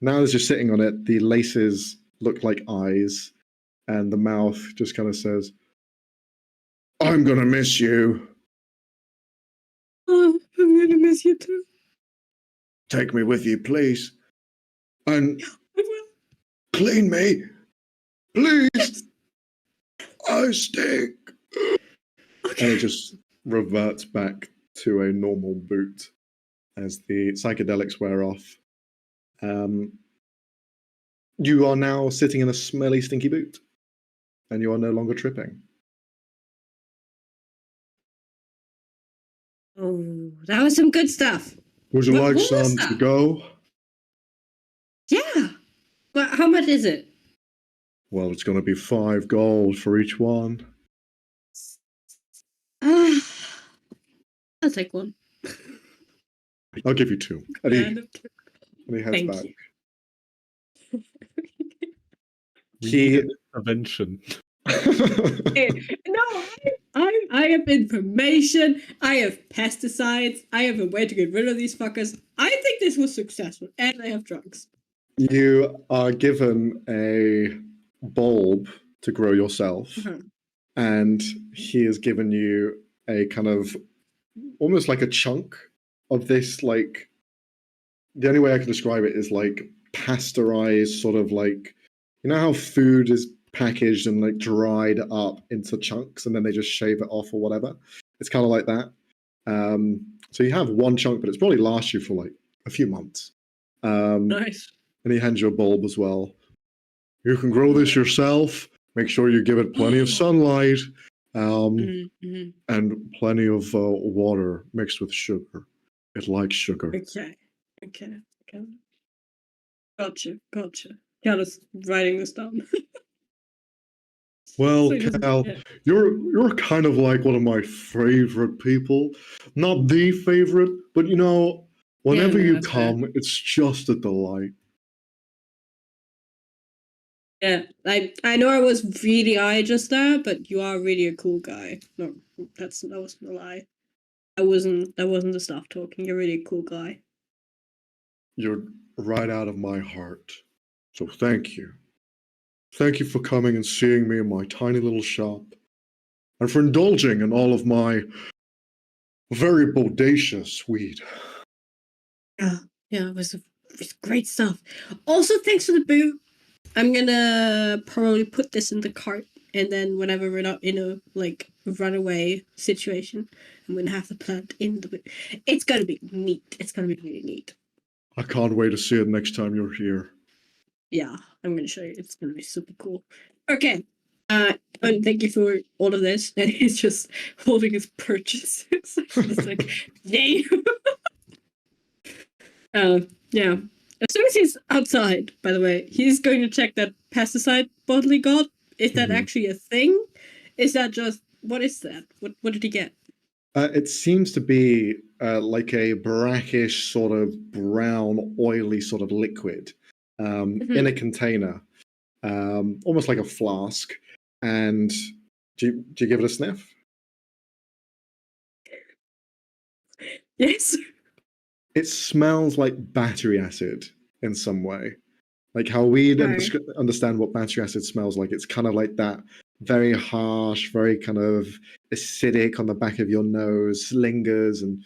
[SPEAKER 1] now as you're sitting on it, the laces look like eyes, and the mouth just kind of says, I'm gonna miss you.
[SPEAKER 4] Oh, I'm gonna miss you too.
[SPEAKER 1] Take me with you, please. And
[SPEAKER 4] I will.
[SPEAKER 1] clean me. Please. I stink. And it just reverts back to a normal boot as the psychedelics wear off. You are now sitting in a smelly, stinky boot, and you are no longer tripping.
[SPEAKER 4] Oh, that was some good stuff.
[SPEAKER 1] Would you
[SPEAKER 4] What
[SPEAKER 1] like
[SPEAKER 4] was
[SPEAKER 1] some
[SPEAKER 4] that?
[SPEAKER 1] to go?
[SPEAKER 4] Yeah. But how much is it?
[SPEAKER 1] Well, it's going to be 5 gold for each one.
[SPEAKER 4] I'll take one.
[SPEAKER 1] I'll give you 2. And
[SPEAKER 4] Yeah,
[SPEAKER 1] he,
[SPEAKER 4] no,
[SPEAKER 1] and he heads
[SPEAKER 4] thank
[SPEAKER 1] back.
[SPEAKER 4] you.
[SPEAKER 2] We
[SPEAKER 1] He-
[SPEAKER 2] need an intervention.
[SPEAKER 4] No, I have information. I have pesticides. I have a way to get rid of these fuckers. I think this was successful, and I have drugs.
[SPEAKER 1] You are given a bulb to grow yourself, and he has given you a kind of almost like a chunk of this, like, the only way I can describe it is like pasteurized, sort of like, you know how food is packaged and like dried up into chunks and then they just shave it off or whatever. It's kind of like that. So you have one chunk, but it's probably lasts you for like a few months.
[SPEAKER 4] Nice.
[SPEAKER 1] And he hands you a bulb as well. You can grow this yourself. Make sure you give it plenty of sunlight,
[SPEAKER 4] Mm-hmm.
[SPEAKER 1] and plenty of water mixed with sugar. It likes sugar.
[SPEAKER 4] Okay. Gotcha. Carlos writing this down.
[SPEAKER 1] Well,
[SPEAKER 4] So he doesn't
[SPEAKER 1] Cal,
[SPEAKER 4] forget.
[SPEAKER 1] you're kind of like one of my favorite people. Not the favorite, but you know, whenever
[SPEAKER 4] no,
[SPEAKER 1] you
[SPEAKER 4] that's fair.
[SPEAKER 1] come, it's just a delight.
[SPEAKER 4] Yeah, I know I was really high just there, but you are really a cool guy. No, that wasn't a lie. That wasn't the stuff talking. You're really a cool guy.
[SPEAKER 1] You're right out of my heart. So thank you. Thank you for coming and seeing me in my tiny little shop, and for indulging in all of my very bodacious weed.
[SPEAKER 4] Yeah, it was great stuff. Also, thanks for the boot. I'm gonna probably put this in the cart, and then whenever we're not in a like runaway situation, I'm gonna have the plant in the boot. It's gonna be neat. It's gonna be really neat.
[SPEAKER 1] I can't wait to see it next time you're here.
[SPEAKER 4] Yeah, I'm gonna show you. It's gonna be super cool. Okay. And thank you for all of this. And he's just holding his purchases. It's like, yay. Yeah. As soon as he's outside, by the way, he's going to check that pesticide bottle he got. Is that
[SPEAKER 1] Mhm.
[SPEAKER 4] actually a thing? Is that just what is that? What did he get?
[SPEAKER 1] It seems to be like a brackish, sort of brown, oily sort of liquid in a container, almost like a flask. And do you give it a sniff?
[SPEAKER 4] Yes.
[SPEAKER 1] It smells like battery acid in some way. Like how we
[SPEAKER 4] Right.
[SPEAKER 1] understand what battery acid smells like. It's kind of like that very harsh, very kind of acidic on the back of your nose, lingers, and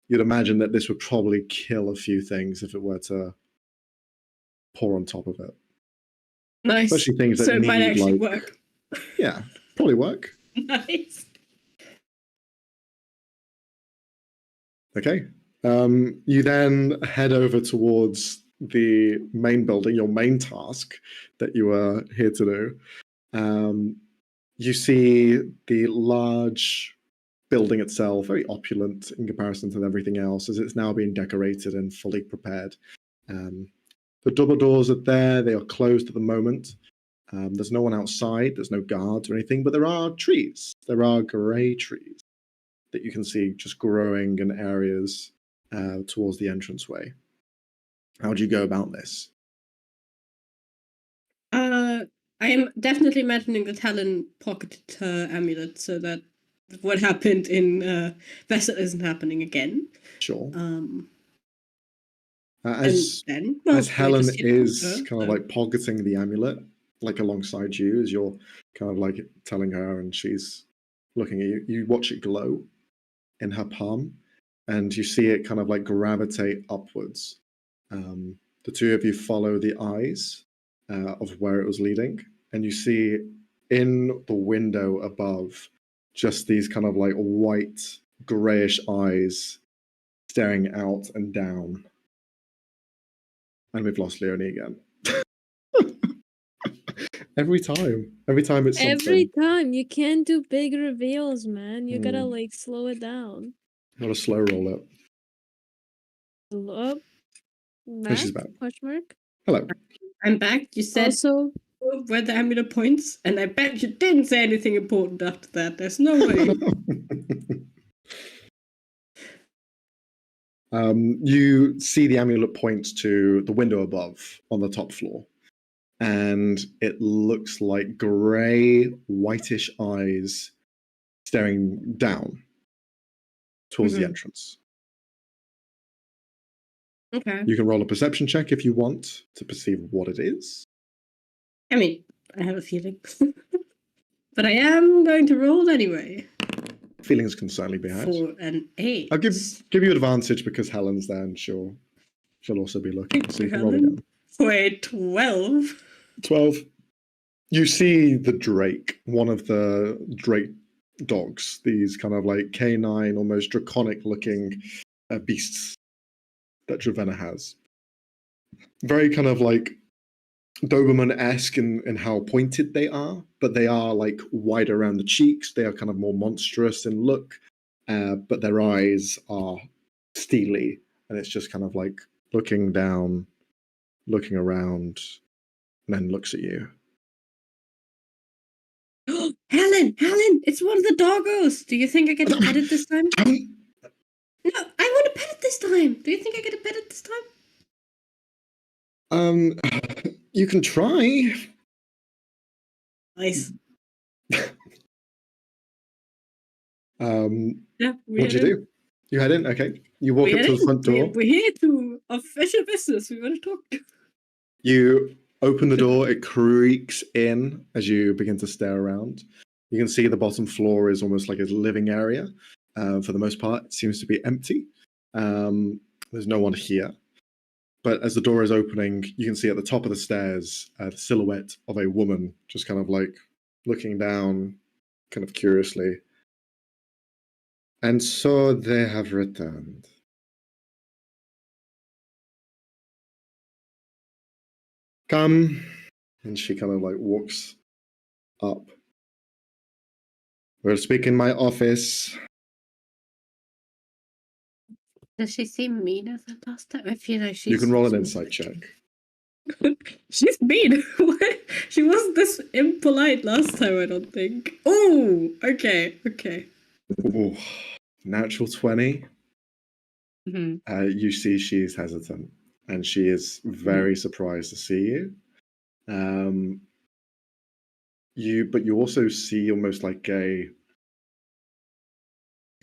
[SPEAKER 1] you'd imagine that this would probably kill a few things if it were to pour on top of it.
[SPEAKER 4] Nice.
[SPEAKER 1] Especially things that
[SPEAKER 4] So it might
[SPEAKER 1] need,
[SPEAKER 4] actually
[SPEAKER 1] like-
[SPEAKER 4] work.
[SPEAKER 1] Yeah, probably work.
[SPEAKER 4] Nice.
[SPEAKER 1] Okay. You then head over towards the main building, your main task that you are here to do. You see the large building itself, very opulent in comparison to everything else, as it's now being decorated and fully prepared. The double doors are there, they are closed at the moment. There's no one outside, there's no guards or anything, but there are trees. There are grey trees that you can see just growing in areas towards the entranceway. How do you go about this?
[SPEAKER 4] I am definitely imagining that Helen pocketed her amulet so that what happened in Vessel isn't happening again.
[SPEAKER 1] Sure. As
[SPEAKER 4] then,
[SPEAKER 1] as
[SPEAKER 4] we
[SPEAKER 1] Helen
[SPEAKER 4] just hit
[SPEAKER 1] is
[SPEAKER 4] her,
[SPEAKER 1] kind of
[SPEAKER 4] so-
[SPEAKER 1] like pocketing the amulet, like alongside you, as you're kind of like telling her, and she's looking at you. You watch it glow in her palm, and you see it kind of like gravitate upwards. The two of you follow the eyes of where it was leading, and you see in the window above just these kind of like white, grayish eyes staring out and down. And we've lost Leonie again. Every time it's something.
[SPEAKER 3] Every time you can't do big reveals, man. You gotta
[SPEAKER 1] Mm.
[SPEAKER 3] like slow it down.
[SPEAKER 1] Not a slow roll up.
[SPEAKER 3] Up,
[SPEAKER 1] And she's
[SPEAKER 3] back?
[SPEAKER 1] back.
[SPEAKER 3] Question mark.
[SPEAKER 1] Hello.
[SPEAKER 4] I'm back. You said
[SPEAKER 3] Also,
[SPEAKER 4] where the amulet points, and I bet you didn't say anything important after that. There's no way.
[SPEAKER 1] You see the amulet points to the window above on the top floor, and it looks like grey, whitish eyes staring down towards the
[SPEAKER 4] Mhm.
[SPEAKER 1] entrance.
[SPEAKER 4] Okay.
[SPEAKER 1] You can roll a perception check if you want to perceive what it is.
[SPEAKER 4] I mean, I have a feeling. But I am going to roll anyway.
[SPEAKER 1] Feelings can certainly be had.
[SPEAKER 4] For an 8.
[SPEAKER 1] I'll give you advantage because Helen's there and she'll also be looking. So you can roll
[SPEAKER 4] Helen?
[SPEAKER 1] again.
[SPEAKER 4] For a 12.
[SPEAKER 1] 12. You see the drake, one of the drake dogs, these kind of like canine, almost draconic looking beasts that Dravenna has. Very kind of like Doberman-esque in how pointed they are, but they are like wide around the cheeks. They are kind of more monstrous in look, but their eyes are steely, and it's just kind of like looking down, looking around, and then looks at you.
[SPEAKER 4] Helen! It's one of the doggos! Do you think I get to pet it this time? No, I want to pet it this time! Do you think I get to pet it this time?
[SPEAKER 1] You can try.
[SPEAKER 4] Nice. Yeah,
[SPEAKER 1] What'd you do? You head in? Okay. You walk up to the front door.
[SPEAKER 4] We're here to official business. We want to talk.
[SPEAKER 1] You open the door, it creaks in as you begin to stare around. You can see the bottom floor is almost like a living area. For the most part, it seems to be empty. There's no one here. But as the door is opening, you can see at the top of the stairs the silhouette of a woman just kind of like looking down, kind of curiously. And so they have returned. Come. And she kind of like walks up. We'll speak in my office.
[SPEAKER 4] Does she seem meaner than last time? I feel like she's.
[SPEAKER 1] You can roll an insight check.
[SPEAKER 4] She's mean. She wasn't this impolite last time, I don't think. Oh, okay.
[SPEAKER 1] Ooh, natural 20.
[SPEAKER 4] Mm-hmm.
[SPEAKER 1] You see she's hesitant, and she is very surprised to see you. But you also see almost like a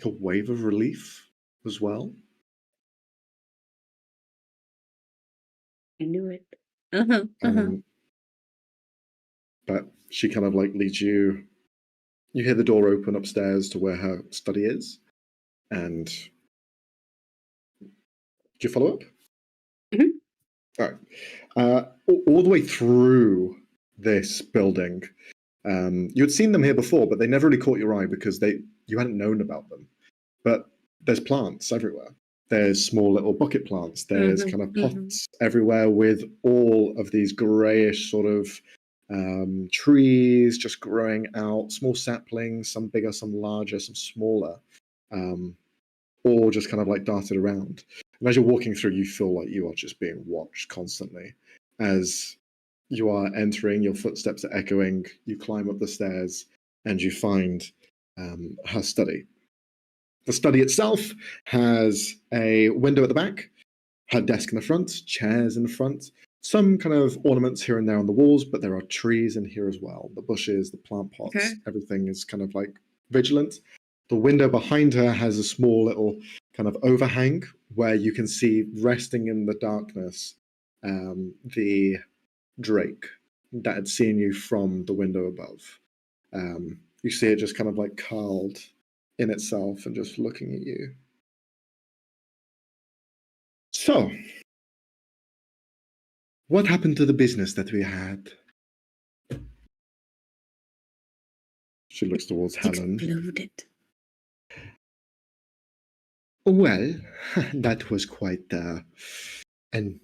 [SPEAKER 1] wave of relief as well.
[SPEAKER 4] I knew it.
[SPEAKER 1] But she kind of like leads you. You hear the door open upstairs to where her study is, and do you follow up?
[SPEAKER 4] Mhm.
[SPEAKER 1] All right. All the way through this building, you had seen them here before, but they never really caught your eye because you hadn't known about them. But there's plants everywhere. There's small little bucket plants. There's kind of pots everywhere with all of these grayish sort of trees just growing out, small saplings, some bigger, some larger, some smaller, all just kind of like darted around. And as you're walking through, you feel like you are just being watched constantly. As you are entering, your footsteps are echoing, you climb up the stairs, and you find her study. The study itself has a window at the back, her desk in the front, chairs in the front, some kind of ornaments here and there on the walls, but there are trees in here as well. The bushes, the plant pots, everything is kind of like vigilant. The window behind her has a small little kind of overhang where you can see resting in the darkness the drake that had seen you from the window above. You see it just kind of like curled in itself and just looking at you. So, what happened to the business that we had? She looks towards Helen.
[SPEAKER 4] Exploded.
[SPEAKER 1] Well, that was quite an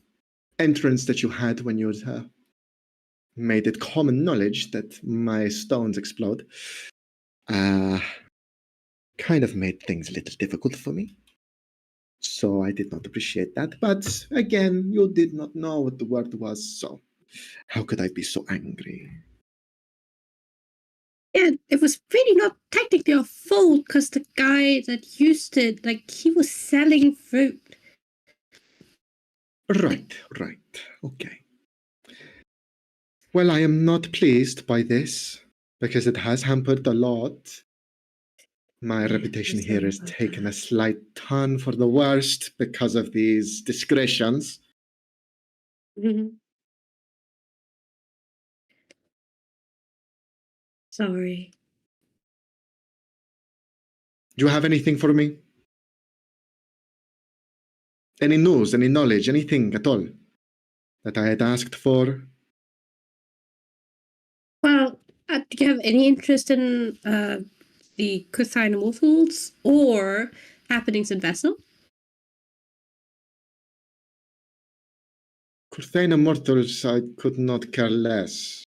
[SPEAKER 1] entrance that you had when you made it common knowledge that my stones explode. Kind of made things a little difficult for me. So I did not appreciate that. But again, you did not know what the word was, so how could I be so angry?
[SPEAKER 4] Yeah, it was really not technically our fault because the guy that used it, like, he was selling fruit.
[SPEAKER 1] Right. Okay. Well, I am not pleased by this because it has hampered a lot. My reputation
[SPEAKER 4] I'm
[SPEAKER 1] here
[SPEAKER 4] sorry
[SPEAKER 1] has
[SPEAKER 4] about
[SPEAKER 1] taken a
[SPEAKER 4] that.
[SPEAKER 1] slight turn for the worst because of these discretions.
[SPEAKER 4] Mhm. Sorry.
[SPEAKER 1] Do you have anything for me? Any news, any knowledge, anything at all that I had asked for?
[SPEAKER 4] Well, do you have any interest in the Kuthine Morphals or happenings in Vessel?
[SPEAKER 1] Kurthena Mortals, I could not care less.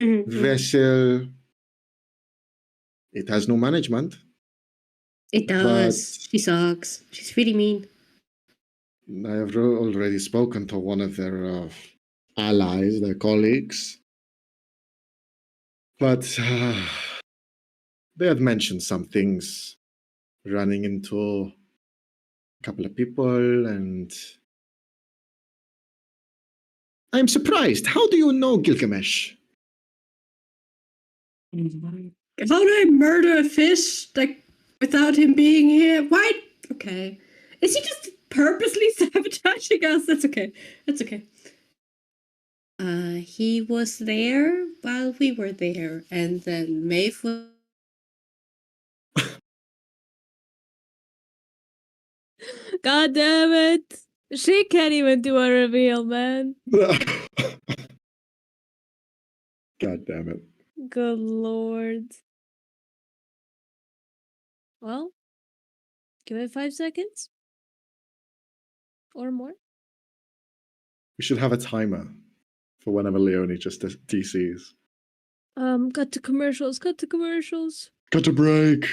[SPEAKER 4] Mhm.
[SPEAKER 1] Vessel, it has no management.
[SPEAKER 4] It does. She sucks. She's really mean.
[SPEAKER 1] I have already spoken to one of their allies, their colleagues. But they had mentioned some things, running into a couple of people, and I'm surprised. How do you know Gilgamesh?
[SPEAKER 4] How do I murder a fish, like, without him being here? Why? Okay. Is he just purposely sabotaging us? That's okay. That's okay. He was there while we were there, and then Maeve was...
[SPEAKER 3] God damn it! She can't even do a reveal, man.
[SPEAKER 1] God damn it.
[SPEAKER 3] Good lord. Well, give it 5 seconds. Or more.
[SPEAKER 1] We should have a timer for whenever Leonie just DCs.
[SPEAKER 3] Cut to commercials, cut to commercials.
[SPEAKER 1] Got a break.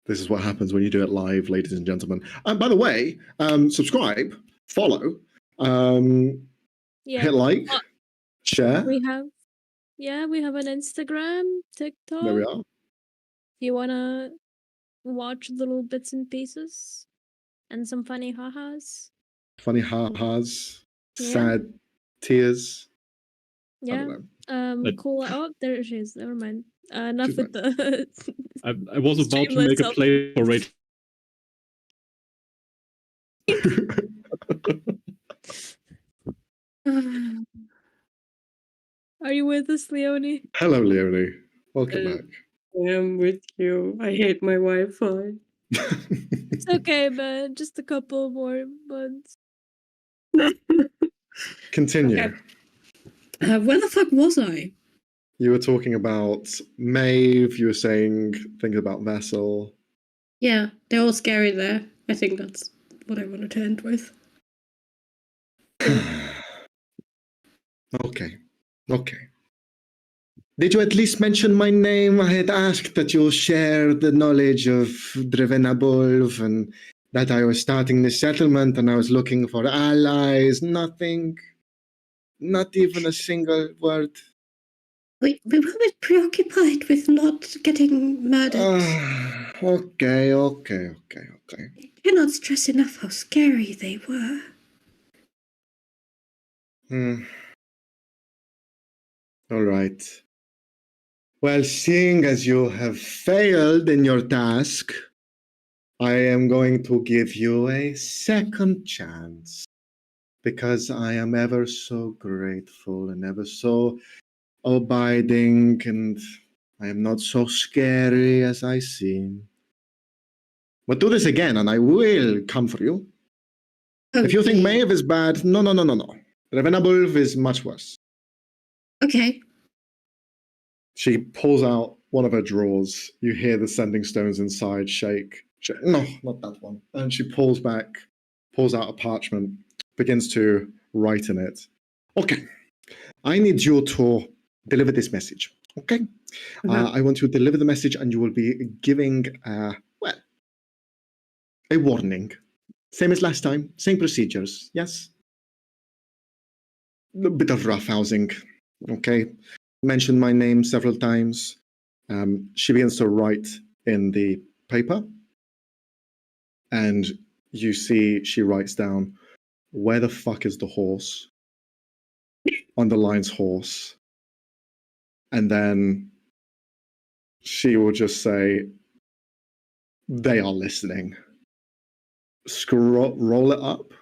[SPEAKER 1] This is what happens when you do it live, ladies and gentlemen. By the way, subscribe, follow,
[SPEAKER 3] Yeah.
[SPEAKER 1] hit like, share.
[SPEAKER 3] We have an Instagram, TikTok.
[SPEAKER 1] There we are.
[SPEAKER 3] If you wanna watch little bits and pieces and some funny ha-has.
[SPEAKER 1] Funny ha-has,
[SPEAKER 3] Yeah.
[SPEAKER 1] sad tears. I
[SPEAKER 3] Yeah.
[SPEAKER 1] don't know.
[SPEAKER 2] But-
[SPEAKER 3] Cool. Oh, there she is. Never mind. Enough
[SPEAKER 1] She's
[SPEAKER 3] with the.
[SPEAKER 2] I was about to make a
[SPEAKER 3] Shameless
[SPEAKER 2] play for Rachel.
[SPEAKER 3] Are you with us, Leonie?
[SPEAKER 1] Hello, Leonie. Welcome
[SPEAKER 4] Uh,
[SPEAKER 1] back.
[SPEAKER 4] I am with you. I hate my Wi-Fi.
[SPEAKER 3] It's okay, man. Just a couple more months.
[SPEAKER 1] Continue.
[SPEAKER 4] Okay. Where the fuck was I?
[SPEAKER 1] You were talking about Maeve. You were saying things about Vessel.
[SPEAKER 4] Yeah, they're all scary there. I think that's what I wanted to end with.
[SPEAKER 1] Okay. Did you at least mention my name? I had asked that you share the knowledge of Drevenabulv and that I was starting this settlement and I was looking for allies. Nothing. Not even a single word.
[SPEAKER 4] We were a bit preoccupied with not getting murdered.
[SPEAKER 1] Okay.
[SPEAKER 4] I cannot stress enough how scary they were.
[SPEAKER 1] All right. Well, seeing as you have failed in your task,
[SPEAKER 5] I am going to give you a second chance because I am ever so grateful and ever so abiding, and I am not so scary as I seem. But do this again, and I will come for you. If you think
[SPEAKER 4] Okay.
[SPEAKER 5] Maeve is bad, no. Revenabulv is much worse.
[SPEAKER 4] Okay.
[SPEAKER 5] She pulls out one of her drawers. You hear the sending stones inside shake. No, not that one. And she pulls back, pulls out a parchment, begins to write in it. Okay, I need you to deliver this message. Okay, I want you to deliver the message, and you will be giving, well, a warning. Same as last time, same procedures. Yes. A bit of roughhousing. Okay, mentioned my name several times. She begins to write in the paper, and you see she writes down, "Where the fuck is the horse?" Underlines horse. And then she will just say, "They are listening." Roll it up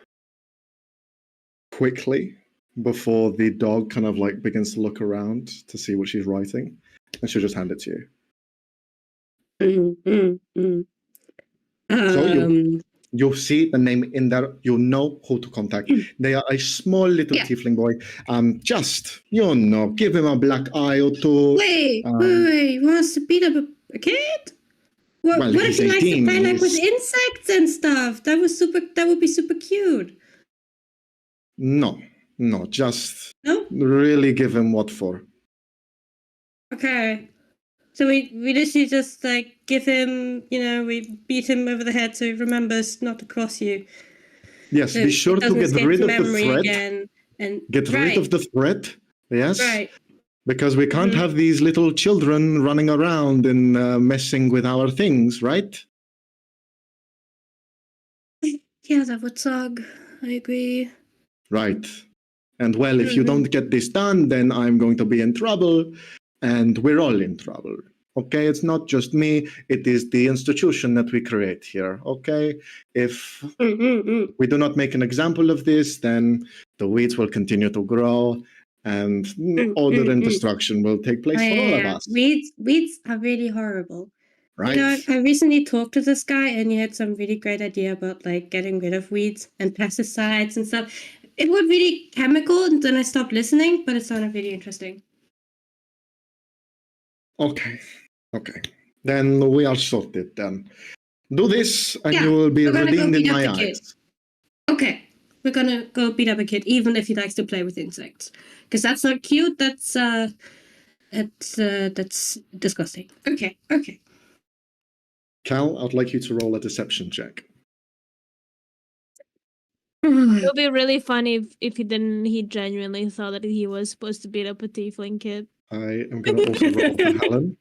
[SPEAKER 5] quickly before the dog kind of like begins to look around to see what she's writing, and she'll just hand it to you. So you'll see the name in there. You know who to contact. They are a small little tiefling boy. Just, give him a black eye or two.
[SPEAKER 4] Wait, wants to beat up a kid? What
[SPEAKER 5] Well,
[SPEAKER 4] if
[SPEAKER 5] he's
[SPEAKER 4] he likes to
[SPEAKER 5] 18,
[SPEAKER 4] play like with
[SPEAKER 5] he's-
[SPEAKER 4] insects and stuff? That would be super cute.
[SPEAKER 5] No, just
[SPEAKER 4] No?
[SPEAKER 5] really give him what for.
[SPEAKER 4] Okay. So we literally just like give him, we beat him over the head so he remembers not to cross you.
[SPEAKER 5] Yes,
[SPEAKER 4] So
[SPEAKER 5] be sure
[SPEAKER 4] it
[SPEAKER 5] to
[SPEAKER 4] doesn't
[SPEAKER 5] get
[SPEAKER 4] escape
[SPEAKER 5] rid of
[SPEAKER 4] his
[SPEAKER 5] the
[SPEAKER 4] memory
[SPEAKER 5] threat.
[SPEAKER 4] again. And
[SPEAKER 5] Get rid of the threat. Yes.
[SPEAKER 4] Right.
[SPEAKER 5] Because we can't
[SPEAKER 4] Mhm.
[SPEAKER 5] have these little children running around and messing with our things, right?
[SPEAKER 4] Yeah, that would suck. I agree.
[SPEAKER 5] Right. And well, if you don't get this done, then I'm going to be in trouble, and we're all in trouble. Okay, it's not just me, it is the institution that we create here. Okay, if we do not make an example of this, then the weeds will continue to grow, and order and destruction will take place for all of us.
[SPEAKER 4] Weeds are really horrible.
[SPEAKER 5] Right?
[SPEAKER 4] You know, I recently talked to this guy, and he had some really great idea about like getting rid of weeds and pesticides and stuff. It was really chemical, and then I stopped listening, but it sounded really interesting.
[SPEAKER 5] Okay. Then we are sorted then. Do this, and
[SPEAKER 4] Yeah,
[SPEAKER 5] you will be
[SPEAKER 4] we're gonna go
[SPEAKER 5] redeemed in
[SPEAKER 4] beat up
[SPEAKER 5] my
[SPEAKER 4] the kid.
[SPEAKER 5] eyes.
[SPEAKER 4] Okay, we're gonna go beat up a kid, even if he likes to play with insects, because that's not cute. That's disgusting. Okay.
[SPEAKER 5] Cal, I'd like you to roll a deception check.
[SPEAKER 3] It would be really funny if he genuinely thought that he was supposed to beat up a tiefling kid.
[SPEAKER 5] I am going to also roll for Helen.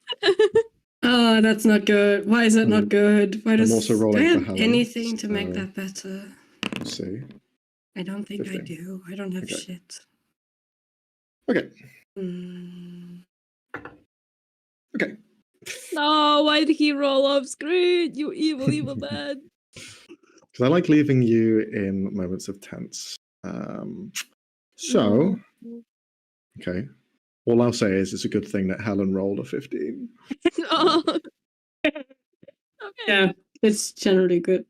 [SPEAKER 4] Oh, that's not good. Why is that not good? Why does
[SPEAKER 5] also
[SPEAKER 4] do
[SPEAKER 5] rolling
[SPEAKER 4] I
[SPEAKER 5] for
[SPEAKER 4] have
[SPEAKER 5] Helen,
[SPEAKER 4] anything to make
[SPEAKER 5] so-
[SPEAKER 4] that better?
[SPEAKER 5] Let's see.
[SPEAKER 4] I don't think I
[SPEAKER 5] 15.
[SPEAKER 4] do. I don't have
[SPEAKER 5] Okay.
[SPEAKER 4] shit.
[SPEAKER 5] Okay.
[SPEAKER 4] Mm.
[SPEAKER 5] Okay.
[SPEAKER 3] No, why did he roll off screen? You evil man.
[SPEAKER 5] Because I like leaving you in moments of tense. So, okay. All I'll say is it's a good thing that Helen rolled a 15.
[SPEAKER 3] Oh. Okay.
[SPEAKER 4] Yeah, it's generally good.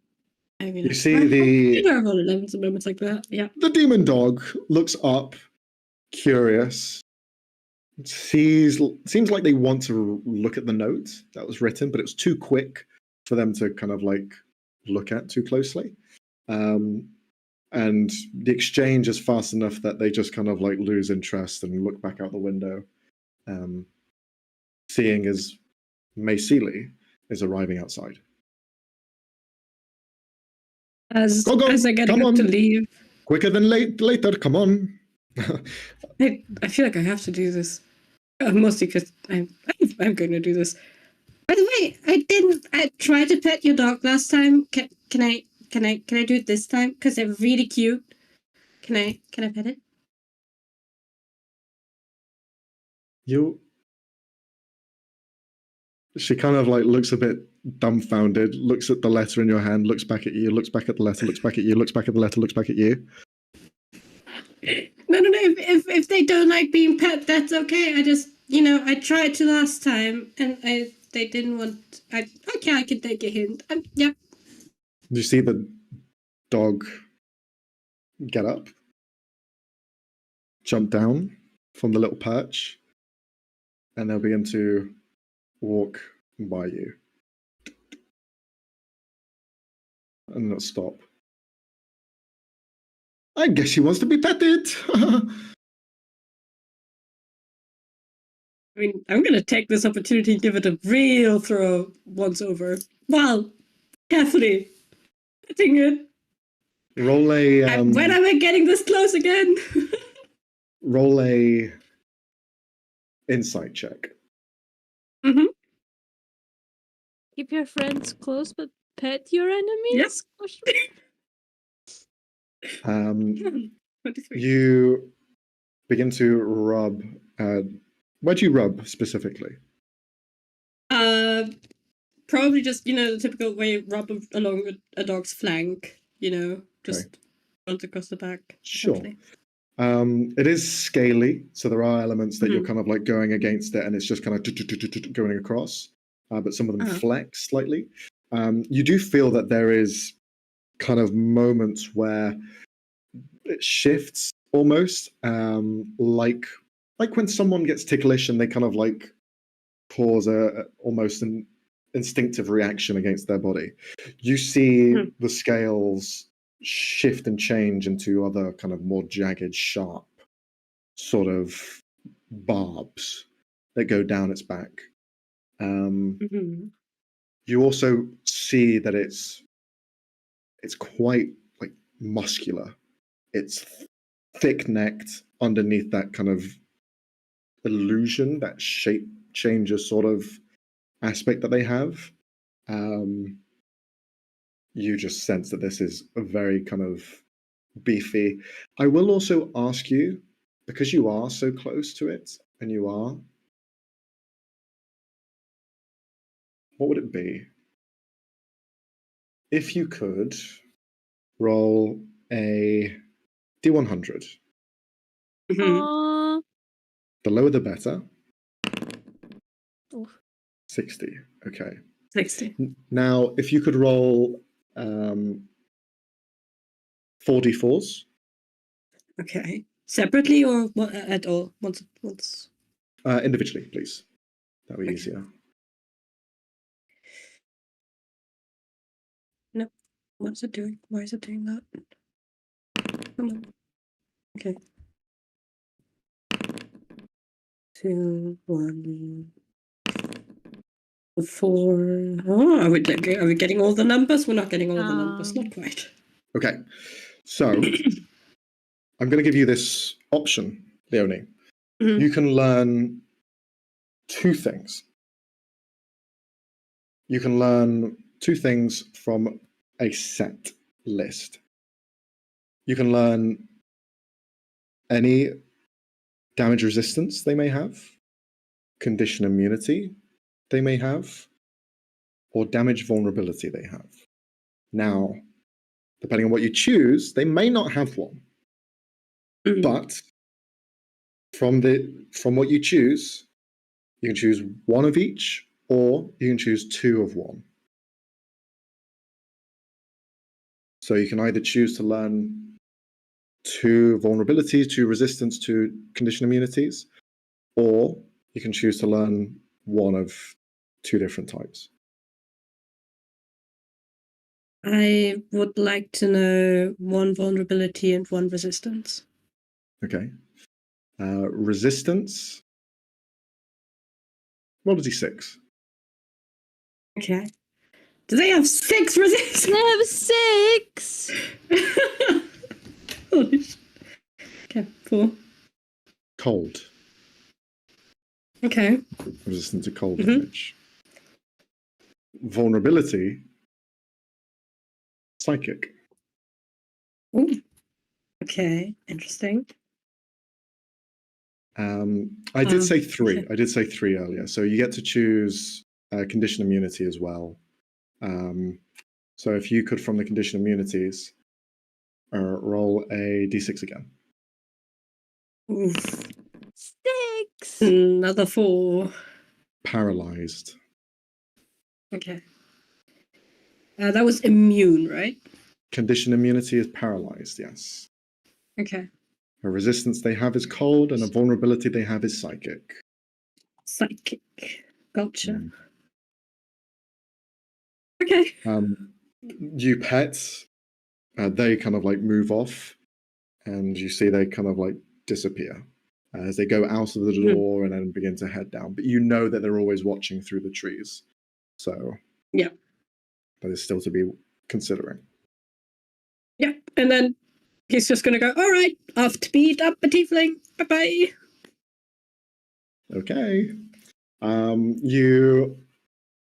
[SPEAKER 4] I mean,
[SPEAKER 5] You see the
[SPEAKER 4] I roll 11s in moments like that. Yeah.
[SPEAKER 5] the demon dog looks up, curious. Seems like they want to look at the note that was written, but it was too quick for them to kind of like look at too closely. And the exchange is fast enough that they just kind of like lose interest and look back out the window, seeing as May Seeley is arriving outside.
[SPEAKER 4] As
[SPEAKER 5] Go,
[SPEAKER 4] I get
[SPEAKER 5] come
[SPEAKER 4] up to
[SPEAKER 5] on.
[SPEAKER 4] leave,
[SPEAKER 5] Quicker than later, come on.
[SPEAKER 4] I feel like I have to do this. Mostly because I'm going to do this. By the way, I tried to pet your dog last time. Can I do it this time? Because they're really cute. Can I pet it?
[SPEAKER 5] She kind of like looks a bit
[SPEAKER 1] dumbfounded, looks at the letter in your hand, looks back at you, looks back at the letter, looks back at you, looks back at the letter, looks back at you.
[SPEAKER 4] No. If they don't like being pet, that's okay. I just, I tried to last time, and they didn't want. I can take a hint. Yep.
[SPEAKER 1] You see the dog get up, jump down from the little perch, and they'll begin to walk by you. And they'll stop. I guess she wants to be petted.
[SPEAKER 4] I mean, I'm gonna take this opportunity and give it a real throw once over. Wow, carefully petting it.
[SPEAKER 1] Roll a.
[SPEAKER 4] When am I getting this close again?
[SPEAKER 1] Roll a insight check.
[SPEAKER 4] Mm-hmm.
[SPEAKER 3] Keep your friends close, but pet your enemies?
[SPEAKER 4] Yes.
[SPEAKER 3] 23.
[SPEAKER 1] You begin to rub. Where do you rub specifically?
[SPEAKER 4] Probably just the typical way you rub along a dog's flank. Just runs across the back.
[SPEAKER 1] Sure.
[SPEAKER 4] essentially.
[SPEAKER 1] It is scaly, so there are elements that you're kind of like going against it, and it's just kind of going across. But some of them flex slightly. You do feel that there is kind of moments where it shifts almost, like when someone gets ticklish and they kind of like cause almost an instinctive reaction against their body. You see the scales shift and change into other kind of more jagged, sharp sort of barbs that go down its back. You also see that it's quite like muscular. It's thick-necked underneath that kind of illusion, that shape changer sort of aspect that they have. You just sense that this is a very kind of beefy. I will also ask you, because you are so close to it, and you are, what would it be if you could roll a D100?
[SPEAKER 3] Aww.
[SPEAKER 1] The lower the better.
[SPEAKER 3] Oof.
[SPEAKER 1] 60. Okay.
[SPEAKER 4] 60.
[SPEAKER 1] Now, if you could roll 4d4s.
[SPEAKER 4] Okay. Separately or at all? Once.
[SPEAKER 1] Individually, please. That would be
[SPEAKER 4] Okay.
[SPEAKER 1] easier.
[SPEAKER 4] No. What's it doing? Why is it doing that? Come on. Okay. 2, 1, 4. Oh, are we getting all the numbers? We're not getting all the numbers. Not quite.
[SPEAKER 1] Okay. So, I'm going to give you this option, Leonie.
[SPEAKER 4] Mhm.
[SPEAKER 1] You can learn 2 things. You can learn 2 things from a set list. You can learn any damage resistance they may have, condition immunity they may have, or damage vulnerability they have. Now, depending on what you choose, they may not have one. But from what you choose, you can choose one of each, or you can choose 2 of one. So you can either choose to learn 2 vulnerabilities, 2 resistance, 2 condition immunities, or you can choose to learn one of 2 different types.
[SPEAKER 4] I would like to know 1 vulnerability and 1 resistance.
[SPEAKER 1] Okay. Resistance. Roll a d6.
[SPEAKER 4] Okay. Do they have 6 resistance?
[SPEAKER 3] They have 6!
[SPEAKER 4] Holy shit. Okay, 4.
[SPEAKER 1] Cold.
[SPEAKER 4] Okay.
[SPEAKER 1] Resistant to cold damage. Vulnerability. Psychic.
[SPEAKER 4] Ooh. Okay, interesting.
[SPEAKER 1] I did say 3.
[SPEAKER 4] okay.
[SPEAKER 1] I did say 3 earlier. So you get to choose condition immunity as well. So if you could, from the condition immunities, roll a d6 again.
[SPEAKER 4] Oof.
[SPEAKER 3] 6.
[SPEAKER 4] Another 4.
[SPEAKER 1] Paralyzed.
[SPEAKER 4] Okay. That was immune, right?
[SPEAKER 1] Condition immunity is paralyzed, yes.
[SPEAKER 4] Okay.
[SPEAKER 1] A resistance they have is cold, and a vulnerability they have is psychic.
[SPEAKER 4] Psychic. Gotcha.
[SPEAKER 1] Mm.
[SPEAKER 4] Okay.
[SPEAKER 1] You pets, they kind of like move off, and you see they kind of like disappear as they go out of the door and then begin to head down. But you know that they're always watching through the trees. So
[SPEAKER 4] Yeah.
[SPEAKER 1] that is still to be considering.
[SPEAKER 4] Yeah. And then he's just gonna go, all right, off to beat up a tiefling. Bye-bye.
[SPEAKER 1] Okay. You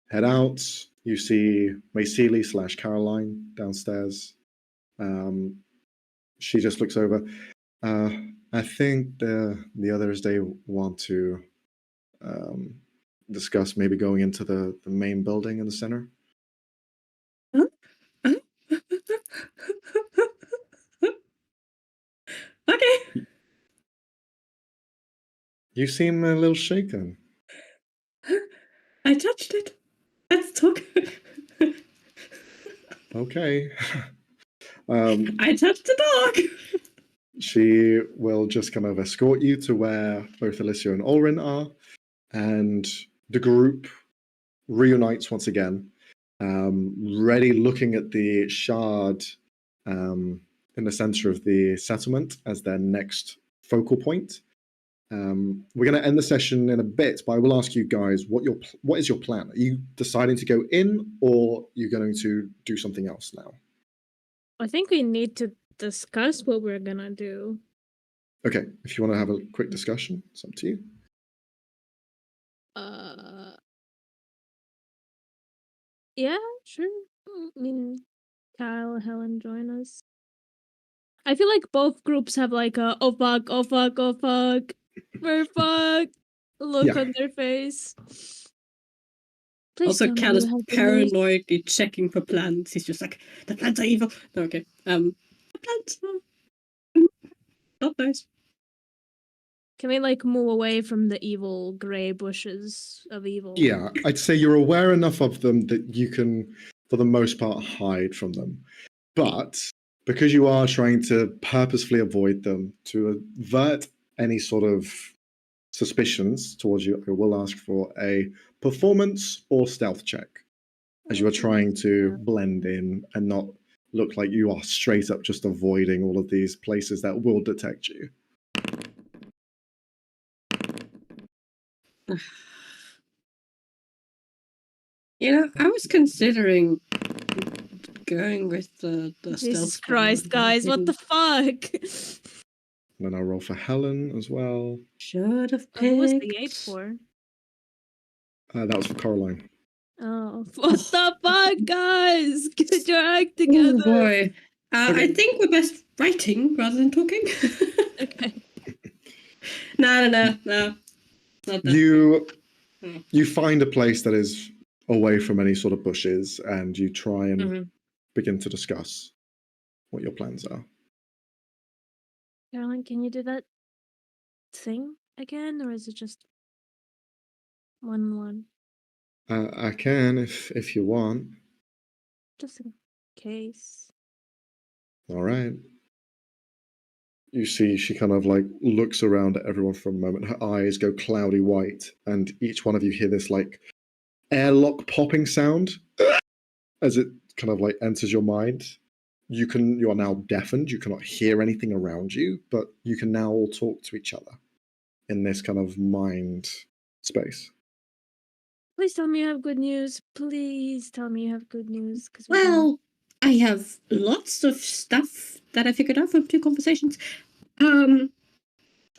[SPEAKER 1] head out. You see Mayseely / Caroline downstairs. She just looks over. I think the others, they want to discuss maybe going into the main building in the center.
[SPEAKER 4] Okay.
[SPEAKER 1] You seem a little shaken.
[SPEAKER 4] I touched it. Let's talk.
[SPEAKER 1] Okay.
[SPEAKER 4] I touched the dog.
[SPEAKER 1] She will just kind of escort you to where both Alicia and Ulrin are, and the group reunites once again, ready looking at the shard in the center of the settlement as their next focal point. We're going to end the session in a bit, but I will ask you guys what is your plan? Are you deciding to go in, or are you going to do something else now?
[SPEAKER 3] I think we need to discuss what we're gonna do.
[SPEAKER 1] Okay, if you want to have a quick discussion, it's up to you.
[SPEAKER 3] Yeah, sure. I mean, Kyle, Helen, join us. I feel like both groups have like a oh fuck, we're fucked look
[SPEAKER 1] Yeah.
[SPEAKER 3] on their face. Please
[SPEAKER 4] Also,
[SPEAKER 3] tell me
[SPEAKER 4] Cal
[SPEAKER 3] you
[SPEAKER 4] is
[SPEAKER 3] have good news.
[SPEAKER 4] paranoidly checking for plants. He's just like, the plants are evil. No, okay. The plants are not nice.
[SPEAKER 3] Can we like move away from the evil grey bushes of evil?
[SPEAKER 1] Yeah, I'd say you're aware enough of them that you can, for the most part, hide from them. But because you are trying to purposefully avoid them, to avert any sort of suspicions towards you, I will ask for a performance or stealth check, as you are trying to blend in and not look like you are straight up just avoiding all of these places that will detect you.
[SPEAKER 4] You know, I was considering going with the
[SPEAKER 3] Jesus
[SPEAKER 4] stealth
[SPEAKER 3] Christ,
[SPEAKER 4] one.
[SPEAKER 3] guys, what the fuck?
[SPEAKER 1] And then I'll roll for Helen as well.
[SPEAKER 4] Should have picked.
[SPEAKER 3] Who was the 8 for?
[SPEAKER 1] That was for Caroline.
[SPEAKER 3] Oh, what the fuck, guys? Get your act
[SPEAKER 4] Oh
[SPEAKER 3] together.
[SPEAKER 4] boy.
[SPEAKER 1] Okay.
[SPEAKER 4] I think we're best writing rather than talking.
[SPEAKER 3] Okay.
[SPEAKER 4] No. Not that.
[SPEAKER 1] You find a place that is away from any sort of bushes, and you try and begin to discuss what your plans are.
[SPEAKER 3] Caroline, can you do that thing again, or is it just 1-1?
[SPEAKER 1] I can if you want.
[SPEAKER 3] Just in case.
[SPEAKER 1] All right. You see, she kind of like looks around at everyone for a moment. Her eyes go cloudy white, and each one of you hear this like airlock popping sound as it kind of like enters your mind. You are now deafened. You cannot hear anything around you, but you can now all talk to each other in this kind of mind space.
[SPEAKER 3] Please tell me you have good news. Please tell me you have good news.
[SPEAKER 4] Well, I have lots of stuff that I figured out from 2 conversations.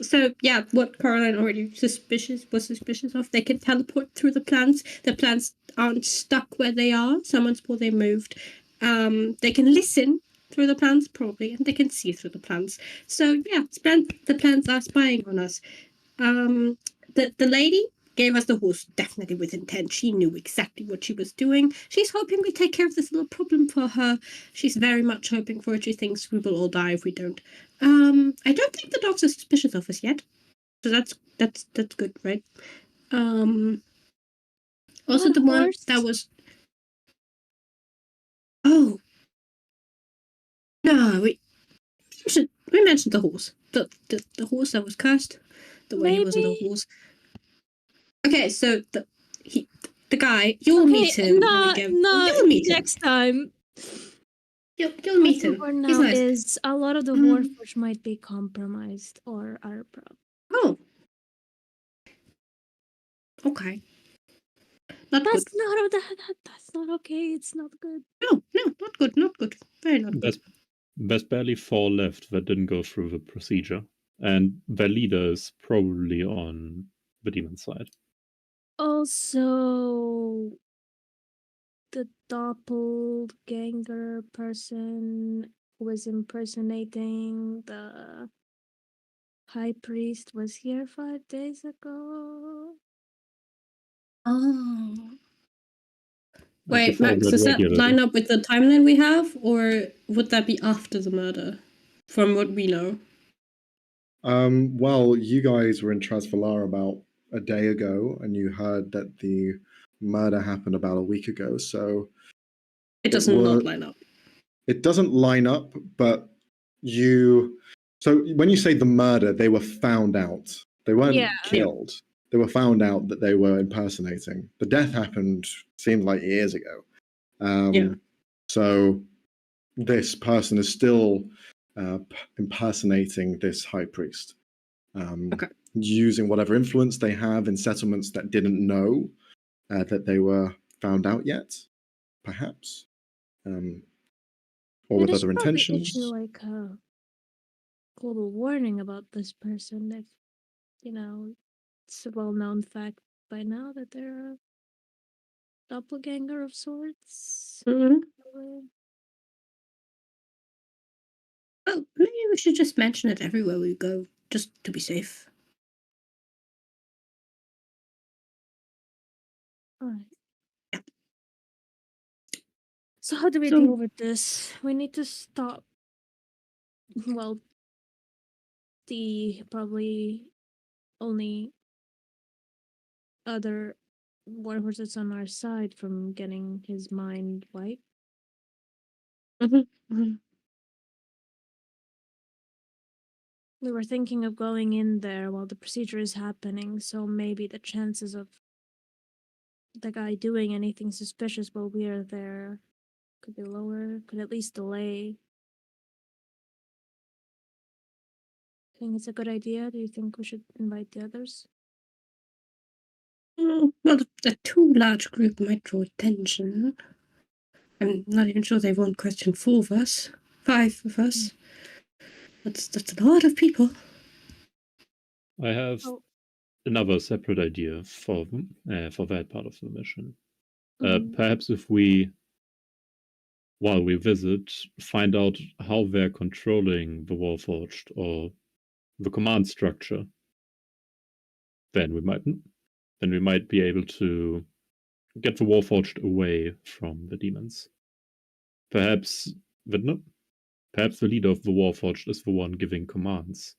[SPEAKER 4] So yeah, what Caroline already was suspicious of, they can teleport through the plants. The plants aren't stuck where they are. Someone swore they moved. They can listen through the plants, probably, and they can see through the plants. So yeah, the plants are spying on us. The lady, gave us the horse definitely with intent. She knew exactly what she was doing. She's hoping we take care of this little problem for her. She's very much hoping for it. She thinks we will all die if we don't. I don't think the dogs are suspicious of us yet. So that's good, right? Also
[SPEAKER 3] What
[SPEAKER 4] the one
[SPEAKER 3] horse?
[SPEAKER 4] that was Oh no, we mentioned the horse. The horse that was cursed. The way he wasn't a
[SPEAKER 3] Maybe.
[SPEAKER 4] horse. Okay, so the guy, you'll meet him.
[SPEAKER 3] No,
[SPEAKER 4] You'll meet him.
[SPEAKER 3] next time.
[SPEAKER 4] You'll meet him.
[SPEAKER 3] For
[SPEAKER 4] He's
[SPEAKER 3] now
[SPEAKER 4] nice.
[SPEAKER 3] is a lot of the
[SPEAKER 4] Mm.
[SPEAKER 3] Warforged might be compromised or are
[SPEAKER 4] Oh. Okay. Not
[SPEAKER 3] That's
[SPEAKER 4] good.
[SPEAKER 3] not that's not okay. It's not good.
[SPEAKER 4] No, not good. Not good. Very not good.
[SPEAKER 2] There's barely 4 left that didn't go through the procedure, and their leader is probably on the demon side.
[SPEAKER 3] Also, the doppelganger person who was impersonating the high priest was here 5 days ago.
[SPEAKER 4] Oh.
[SPEAKER 2] Like
[SPEAKER 4] Wait,
[SPEAKER 2] the
[SPEAKER 4] Max,
[SPEAKER 2] forward
[SPEAKER 4] does that
[SPEAKER 2] regular.
[SPEAKER 4] line up with the timeline we have, or would that be after the murder? From what we know.
[SPEAKER 1] Well, you guys were in Trasvalar about a day ago, and you heard that the murder happened about a week ago. So
[SPEAKER 4] It doesn't
[SPEAKER 1] were-
[SPEAKER 4] not line up.
[SPEAKER 1] it doesn't line up, but you. So when you say the murder, they were found out. They weren't
[SPEAKER 3] Yeah.
[SPEAKER 1] killed. They were found out that they were impersonating. The death happened seemed like years ago.
[SPEAKER 4] Yeah.
[SPEAKER 1] So this person is still impersonating this high priest,
[SPEAKER 4] Okay.
[SPEAKER 1] using whatever influence they have in settlements that didn't know that they were found out yet, perhaps, or with
[SPEAKER 3] They
[SPEAKER 1] other
[SPEAKER 3] should probably
[SPEAKER 1] intentions.
[SPEAKER 3] issue like a global warning about this person if it's a well-known fact by now that they're a doppelganger of sorts.
[SPEAKER 4] Mm-hmm. Well, maybe we should just mention it everywhere we go, just to be safe.
[SPEAKER 3] Alright.
[SPEAKER 4] Yeah.
[SPEAKER 3] So how do we
[SPEAKER 4] So-
[SPEAKER 3] deal with this? We need to stop. Well, the probably only other warhorse that's on our side from getting his mind wiped.
[SPEAKER 4] Mm-hmm.
[SPEAKER 3] We were thinking of going in there while the procedure is happening, so maybe the chances of the guy doing anything suspicious while we are there could be lower, could at least delay. Think it's a good idea? Do you think we should invite the others?
[SPEAKER 4] Well, a too large group might draw attention. I'm not even sure they won't question 4 of us. 5 of us. That's a lot of people.
[SPEAKER 2] I have
[SPEAKER 3] Oh.
[SPEAKER 2] another separate idea for that part of the mission.
[SPEAKER 3] Mhm.
[SPEAKER 2] Perhaps if we, while we visit, find out how they're controlling the Warforged or the command structure, then we might be able to get the Warforged away from the demons. Perhaps the leader of the Warforged is the one giving commands.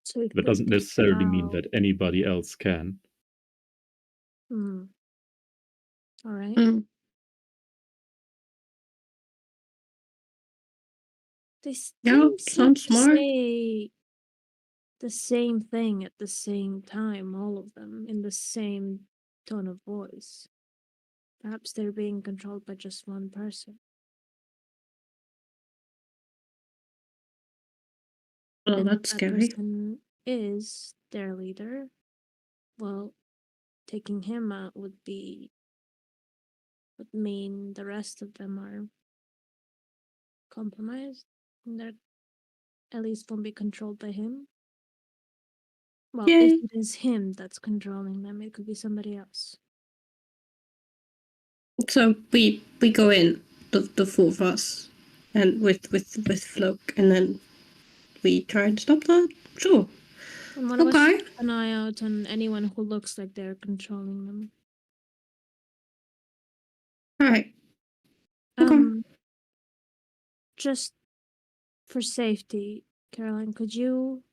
[SPEAKER 3] So we
[SPEAKER 2] That
[SPEAKER 3] could
[SPEAKER 2] doesn't necessarily mean
[SPEAKER 3] allow-
[SPEAKER 2] that anybody else can.
[SPEAKER 3] Hmm. All right.
[SPEAKER 4] Mm.
[SPEAKER 3] They
[SPEAKER 4] Yeah,
[SPEAKER 3] seem
[SPEAKER 4] sounds
[SPEAKER 3] to
[SPEAKER 4] smart.
[SPEAKER 3] say the same thing at the same time, all of them, in the same tone of voice. Perhaps they're being controlled by just one person.
[SPEAKER 4] Well,
[SPEAKER 3] And if
[SPEAKER 4] that's
[SPEAKER 3] that
[SPEAKER 4] scary.
[SPEAKER 3] person is their leader, well, taking him out would mean the rest of them are compromised. And they're at least won't be controlled by him. Well,
[SPEAKER 4] Yay.
[SPEAKER 3] if it is him that's controlling them, it could be somebody else.
[SPEAKER 4] So we go in, the 4 of us, and with Floke, and then we try and stop that. Sure.
[SPEAKER 3] And one of us
[SPEAKER 4] Okay.
[SPEAKER 3] should keep an eye out on anyone who looks like they're controlling them.
[SPEAKER 4] All right. Okay.
[SPEAKER 3] Just for safety, Caroline, could you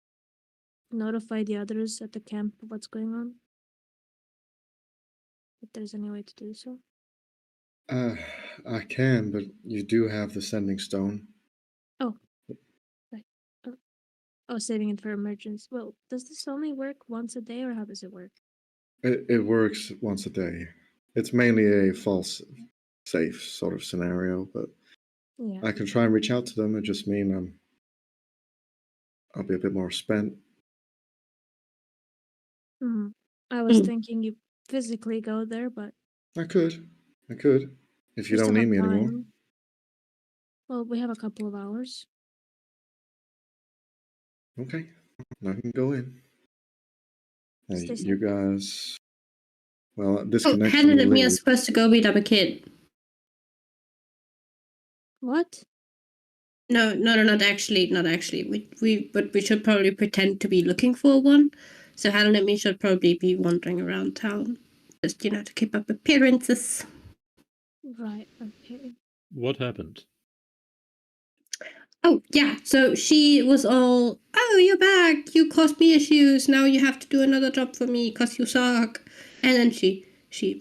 [SPEAKER 3] notify the others at the camp of what's going on? If there's any way to do so.
[SPEAKER 1] I can, but you do have the sending stone.
[SPEAKER 3] Oh, right. Oh, saving it for emergency. Well, does this only work once a day, or how does it work?
[SPEAKER 1] It works once a day. It's mainly a false safe sort of scenario, but
[SPEAKER 3] Yeah.
[SPEAKER 1] I can try and reach out to them. It just mean I'll be a bit more spent.
[SPEAKER 3] I was
[SPEAKER 4] Mm.
[SPEAKER 3] thinking you physically go there, but
[SPEAKER 1] I could. If you
[SPEAKER 3] we
[SPEAKER 1] don't
[SPEAKER 3] still
[SPEAKER 1] need
[SPEAKER 3] have
[SPEAKER 1] me anymore.
[SPEAKER 3] time. Well, we have a couple of hours.
[SPEAKER 1] Okay, I can go in.
[SPEAKER 3] Stay
[SPEAKER 1] You
[SPEAKER 3] safe.
[SPEAKER 1] guys. Well, this
[SPEAKER 4] Oh,
[SPEAKER 1] connection
[SPEAKER 4] Helen
[SPEAKER 1] will
[SPEAKER 4] and me are
[SPEAKER 1] leave.
[SPEAKER 4] supposed to go meet up a kid.
[SPEAKER 3] What?
[SPEAKER 4] No, not actually. But we should probably pretend to be looking for one. So Helen and me should probably be wandering around town, just to keep up appearances.
[SPEAKER 3] Right. Okay.
[SPEAKER 2] What happened?
[SPEAKER 4] Oh yeah, so she was all, "Oh, you're back. You caused me issues. Now you have to do another job for me because you suck." And then she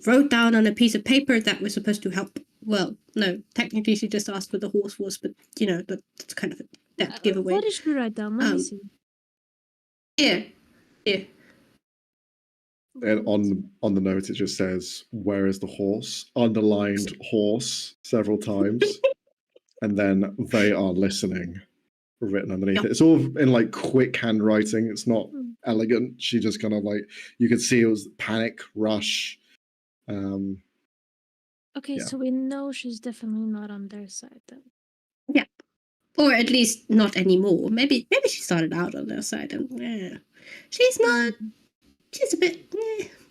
[SPEAKER 4] wrote down on a piece of paper that was supposed to help. Well, no, technically she just asked where the horse was, but that's kind of a that giveaway.
[SPEAKER 3] What did she write down? Let me see.
[SPEAKER 4] Yeah.
[SPEAKER 1] And on the note, it just says, "Where is the horse?" Underlined horse several times, and then "They are listening" written underneath it. It's all in like quick handwriting. It's not elegant. She just kind of like, you could see it was panic, rush.
[SPEAKER 3] Okay,
[SPEAKER 1] yeah.
[SPEAKER 3] so we know she's definitely not on their side then.
[SPEAKER 4] Yeah. Or at least not anymore. Maybe she started out on their side and she's not. She's a bit,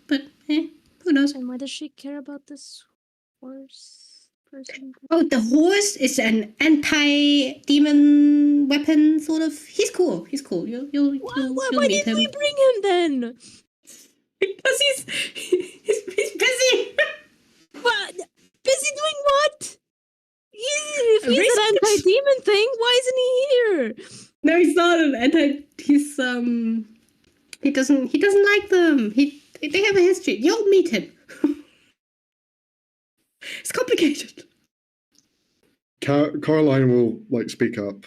[SPEAKER 4] but who knows?
[SPEAKER 3] And why does she care about this horse person?
[SPEAKER 4] Oh, the horse is an anti-demon weapon sort of. He's cool. You'll
[SPEAKER 3] Why
[SPEAKER 4] meet
[SPEAKER 3] didn't
[SPEAKER 4] him.
[SPEAKER 3] we bring him then?
[SPEAKER 4] Because he's busy.
[SPEAKER 3] What? Busy doing what? If he's
[SPEAKER 4] Research.
[SPEAKER 3] an anti-demon thing, why isn't he here?
[SPEAKER 4] No, he's not an anti. He's He doesn't like them. They have a history. You'll meet him. It's complicated.
[SPEAKER 1] Caroline will like speak up.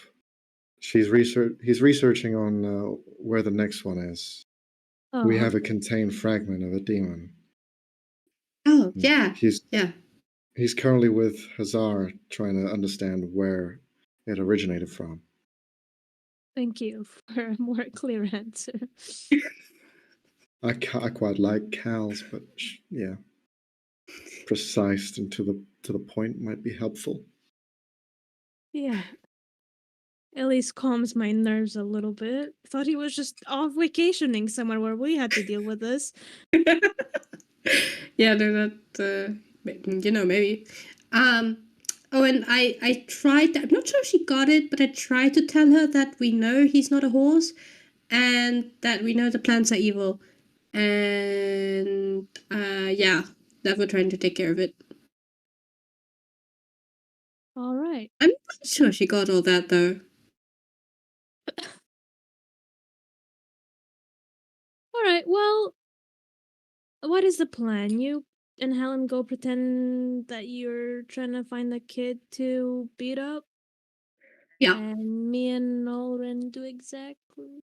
[SPEAKER 1] He's researching on where the next one is.
[SPEAKER 3] Oh,
[SPEAKER 1] We have a contained fragment of a demon.
[SPEAKER 4] Oh yeah.
[SPEAKER 1] He's currently with Hazar trying to understand where it originated from.
[SPEAKER 3] Thank you for a more clear answer.
[SPEAKER 1] I quite like Cal's, but yeah, precise and to the point might be helpful.
[SPEAKER 3] Yeah. At least calms my nerves a little bit. I thought he was just off vacationing somewhere where we had to deal with this.
[SPEAKER 4] Yeah, no, that maybe. Oh, and I tried. I'm not sure if she got it, but I tried to tell her that we know he's not a horse, and that we know the plants are evil, and yeah, that we're trying to take care of it.
[SPEAKER 3] All right.
[SPEAKER 4] I'm not sure she got all that though.
[SPEAKER 3] All right. Well, what is the plan? You and Helen go pretend that you're trying to find the kid to beat up.
[SPEAKER 4] Yeah.
[SPEAKER 3] And me and Nolan do exactly.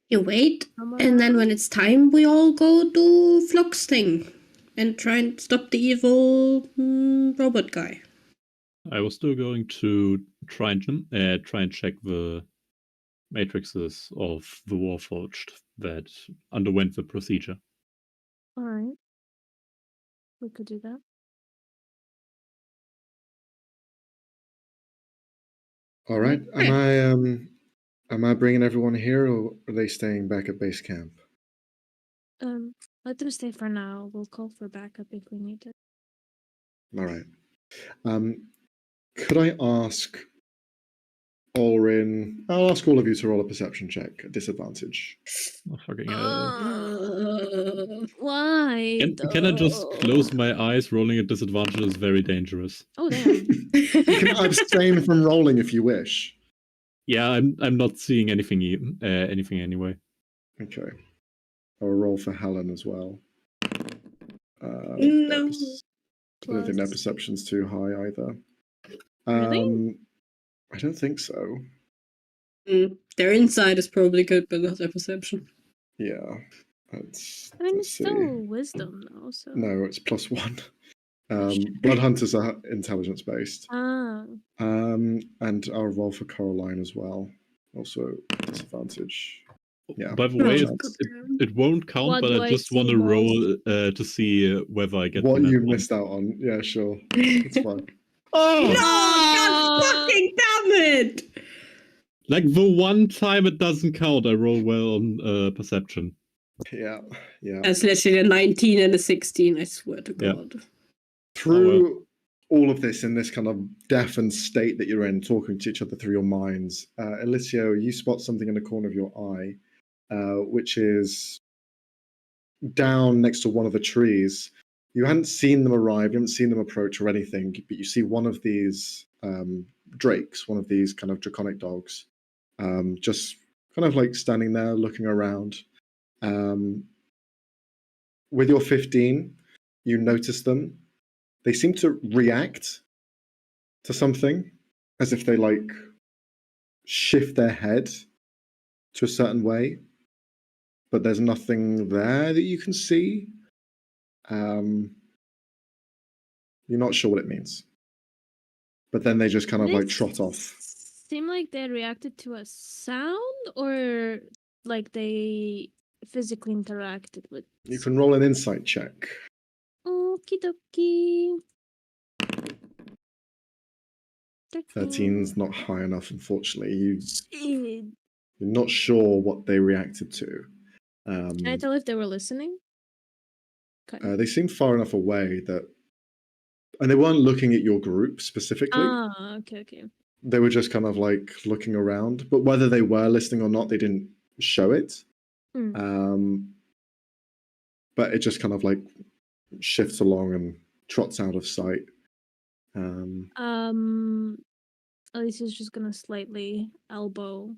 [SPEAKER 4] You wait, and then when it's time, we all go do Flock's thing, and try and stop the evil robot guy.
[SPEAKER 2] I was still going to try and check the matrices of the Warforged that underwent the procedure.
[SPEAKER 3] All right. We could do that.
[SPEAKER 1] All right. Am I bringing everyone here, or are they staying back at base camp?
[SPEAKER 3] Let them stay for now. We'll call for backup if we need it.
[SPEAKER 1] All right. Could I ask Orin, I'll ask all of you to roll a perception check at disadvantage.
[SPEAKER 2] Oh, fucking
[SPEAKER 3] Why?
[SPEAKER 2] Can I just
[SPEAKER 3] though?
[SPEAKER 2] close my eyes? Rolling at disadvantage is very dangerous.
[SPEAKER 3] Oh damn!
[SPEAKER 1] You can abstain from rolling if you wish.
[SPEAKER 2] Yeah, I'm not seeing anything anything anyway.
[SPEAKER 1] Okay. I'll roll for Helen as well.
[SPEAKER 4] No.
[SPEAKER 1] I don't think their
[SPEAKER 3] Plus-
[SPEAKER 1] perception's too high either.
[SPEAKER 3] Really?
[SPEAKER 1] I don't think so.
[SPEAKER 4] Their inside is probably good, but not their perception.
[SPEAKER 1] Yeah. Let's
[SPEAKER 3] I mean,
[SPEAKER 1] let's
[SPEAKER 3] it's
[SPEAKER 1] see.
[SPEAKER 3] still wisdom though. So
[SPEAKER 1] No, it's +1.
[SPEAKER 3] shit.
[SPEAKER 1] Blood Hunters are intelligence based.
[SPEAKER 3] Ah,
[SPEAKER 1] And I'll roll for Coraline as well. Also disadvantage. Yeah.
[SPEAKER 2] By the way,
[SPEAKER 1] Oh,
[SPEAKER 2] it won't count,
[SPEAKER 3] What
[SPEAKER 2] but
[SPEAKER 3] do
[SPEAKER 2] I
[SPEAKER 3] I
[SPEAKER 2] just
[SPEAKER 3] see
[SPEAKER 2] want to
[SPEAKER 3] most?
[SPEAKER 2] roll to see whether I get
[SPEAKER 1] What
[SPEAKER 2] the
[SPEAKER 1] you
[SPEAKER 2] net one.
[SPEAKER 1] missed out on. Yeah, sure. It's fine. Oh!
[SPEAKER 4] No, God fucking damn it!
[SPEAKER 2] Like the one time it doesn't count, I roll well on perception.
[SPEAKER 1] Yeah, yeah.
[SPEAKER 4] That's literally a 19 and a 16, I swear to
[SPEAKER 2] Yeah.
[SPEAKER 4] God.
[SPEAKER 1] Through all of this, in this kind of deafened state that you're in, talking to each other through your minds, Eliseo, you spot something in the corner of your eye, which is down next to one of the trees. You hadn't seen them arrive, you haven't seen them approach or anything, but you see one of these drakes, one of these kind of draconic dogs, just kind of like standing there looking around. With your 15, you notice them. They seem to react to something as if they like shift their head to a certain way, but there's nothing there that you can see. You're not sure what it means, but then they just kind of like trot off.
[SPEAKER 3] Seem like they reacted to a sound, or like they physically interacted with.
[SPEAKER 1] You can roll an insight check.
[SPEAKER 3] Okie dokie.
[SPEAKER 1] 13's not high enough, unfortunately.
[SPEAKER 3] Shit.
[SPEAKER 1] You're not sure what they reacted to.
[SPEAKER 3] Can I tell if they were listening? Okay.
[SPEAKER 1] They seemed far enough away that, and they weren't looking at your group specifically.
[SPEAKER 3] Okay.
[SPEAKER 1] They were just kind of like looking around, but whether they were listening or not, they didn't show it. But it just kind of like shifts along and trots out of sight.
[SPEAKER 3] Alicia's just gonna slightly elbow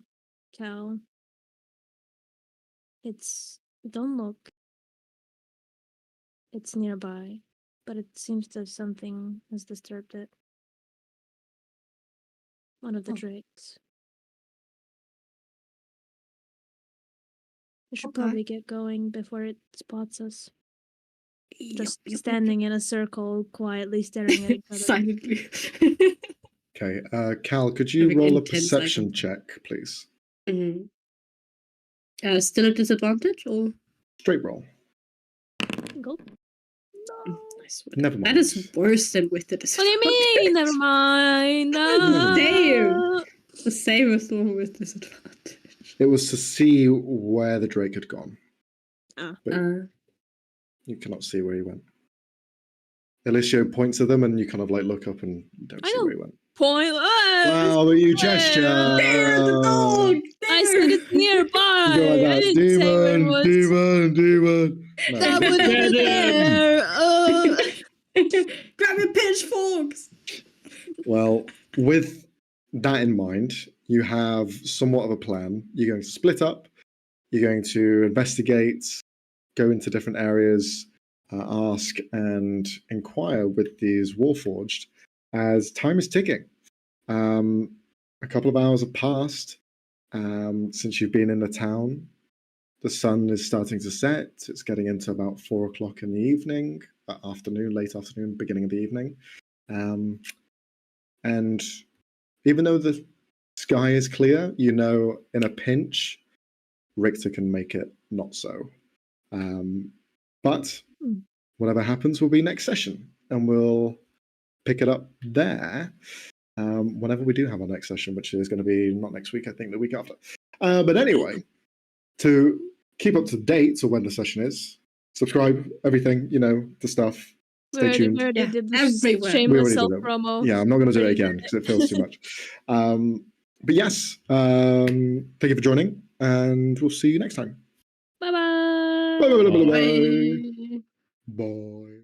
[SPEAKER 3] Cal. Don't look. It's nearby, but it seems that something has disturbed it. One of the drakes. We should
[SPEAKER 4] Okay.
[SPEAKER 3] probably get going before it spots us. Just
[SPEAKER 4] Yep.
[SPEAKER 3] standing in a circle, quietly staring at each other.
[SPEAKER 4] Silently.
[SPEAKER 1] Okay, Cal, could you
[SPEAKER 4] Having
[SPEAKER 1] roll a
[SPEAKER 4] intense
[SPEAKER 1] perception
[SPEAKER 4] eye
[SPEAKER 1] check, please?
[SPEAKER 4] Mhm. Still a disadvantage, or?
[SPEAKER 1] Straight roll.
[SPEAKER 3] Go.
[SPEAKER 4] I swear.
[SPEAKER 1] Never mind.
[SPEAKER 4] That is worse than with the
[SPEAKER 3] What do you
[SPEAKER 4] disadvantage.
[SPEAKER 3] mean? Never mind.
[SPEAKER 4] Damn. The same as the one with disadvantage.
[SPEAKER 1] It was to see where the drake had gone. But you cannot see where he went. Eliseo points at them, and you kind of like look up and you don't
[SPEAKER 3] I
[SPEAKER 1] see
[SPEAKER 3] don't
[SPEAKER 1] where he went.
[SPEAKER 3] Pointless.
[SPEAKER 1] Wow, but you gesture.
[SPEAKER 4] There's the dog!
[SPEAKER 3] I said it's nearby.
[SPEAKER 1] You go like
[SPEAKER 3] I
[SPEAKER 1] that.
[SPEAKER 3] didn't say where it was.
[SPEAKER 1] Demon. No.
[SPEAKER 3] That would have been there.
[SPEAKER 4] Grab your pitchforks!
[SPEAKER 1] Well, with that in mind, you have somewhat of a plan. You're going to split up. You're going to investigate, go into different areas, ask and inquire with these Warforged as time is ticking. A couple of hours have passed since you've been in the town. The sun is starting to set. It's getting into about 4 o'clock in the evening, late afternoon, beginning of the evening. And even though the sky is clear, you know in a pinch, Richter can make it not so. But whatever happens will be next session, and we'll pick it up there whenever we do have our next session, which is going to be not next week, I think the week after. But anyway, to keep up to date on when the session is, subscribe, everything, the stuff. Stay tuned.
[SPEAKER 3] We already
[SPEAKER 4] Yeah,
[SPEAKER 3] did this
[SPEAKER 4] everywhere.
[SPEAKER 1] We already
[SPEAKER 3] shameless
[SPEAKER 1] did it.
[SPEAKER 3] self-promo.
[SPEAKER 1] Yeah, I'm not going to do it again because it feels too much. But yes, thank you for joining, and we'll see you next time.
[SPEAKER 3] Bye-bye.
[SPEAKER 1] Bye.
[SPEAKER 4] Bye.
[SPEAKER 1] Bye.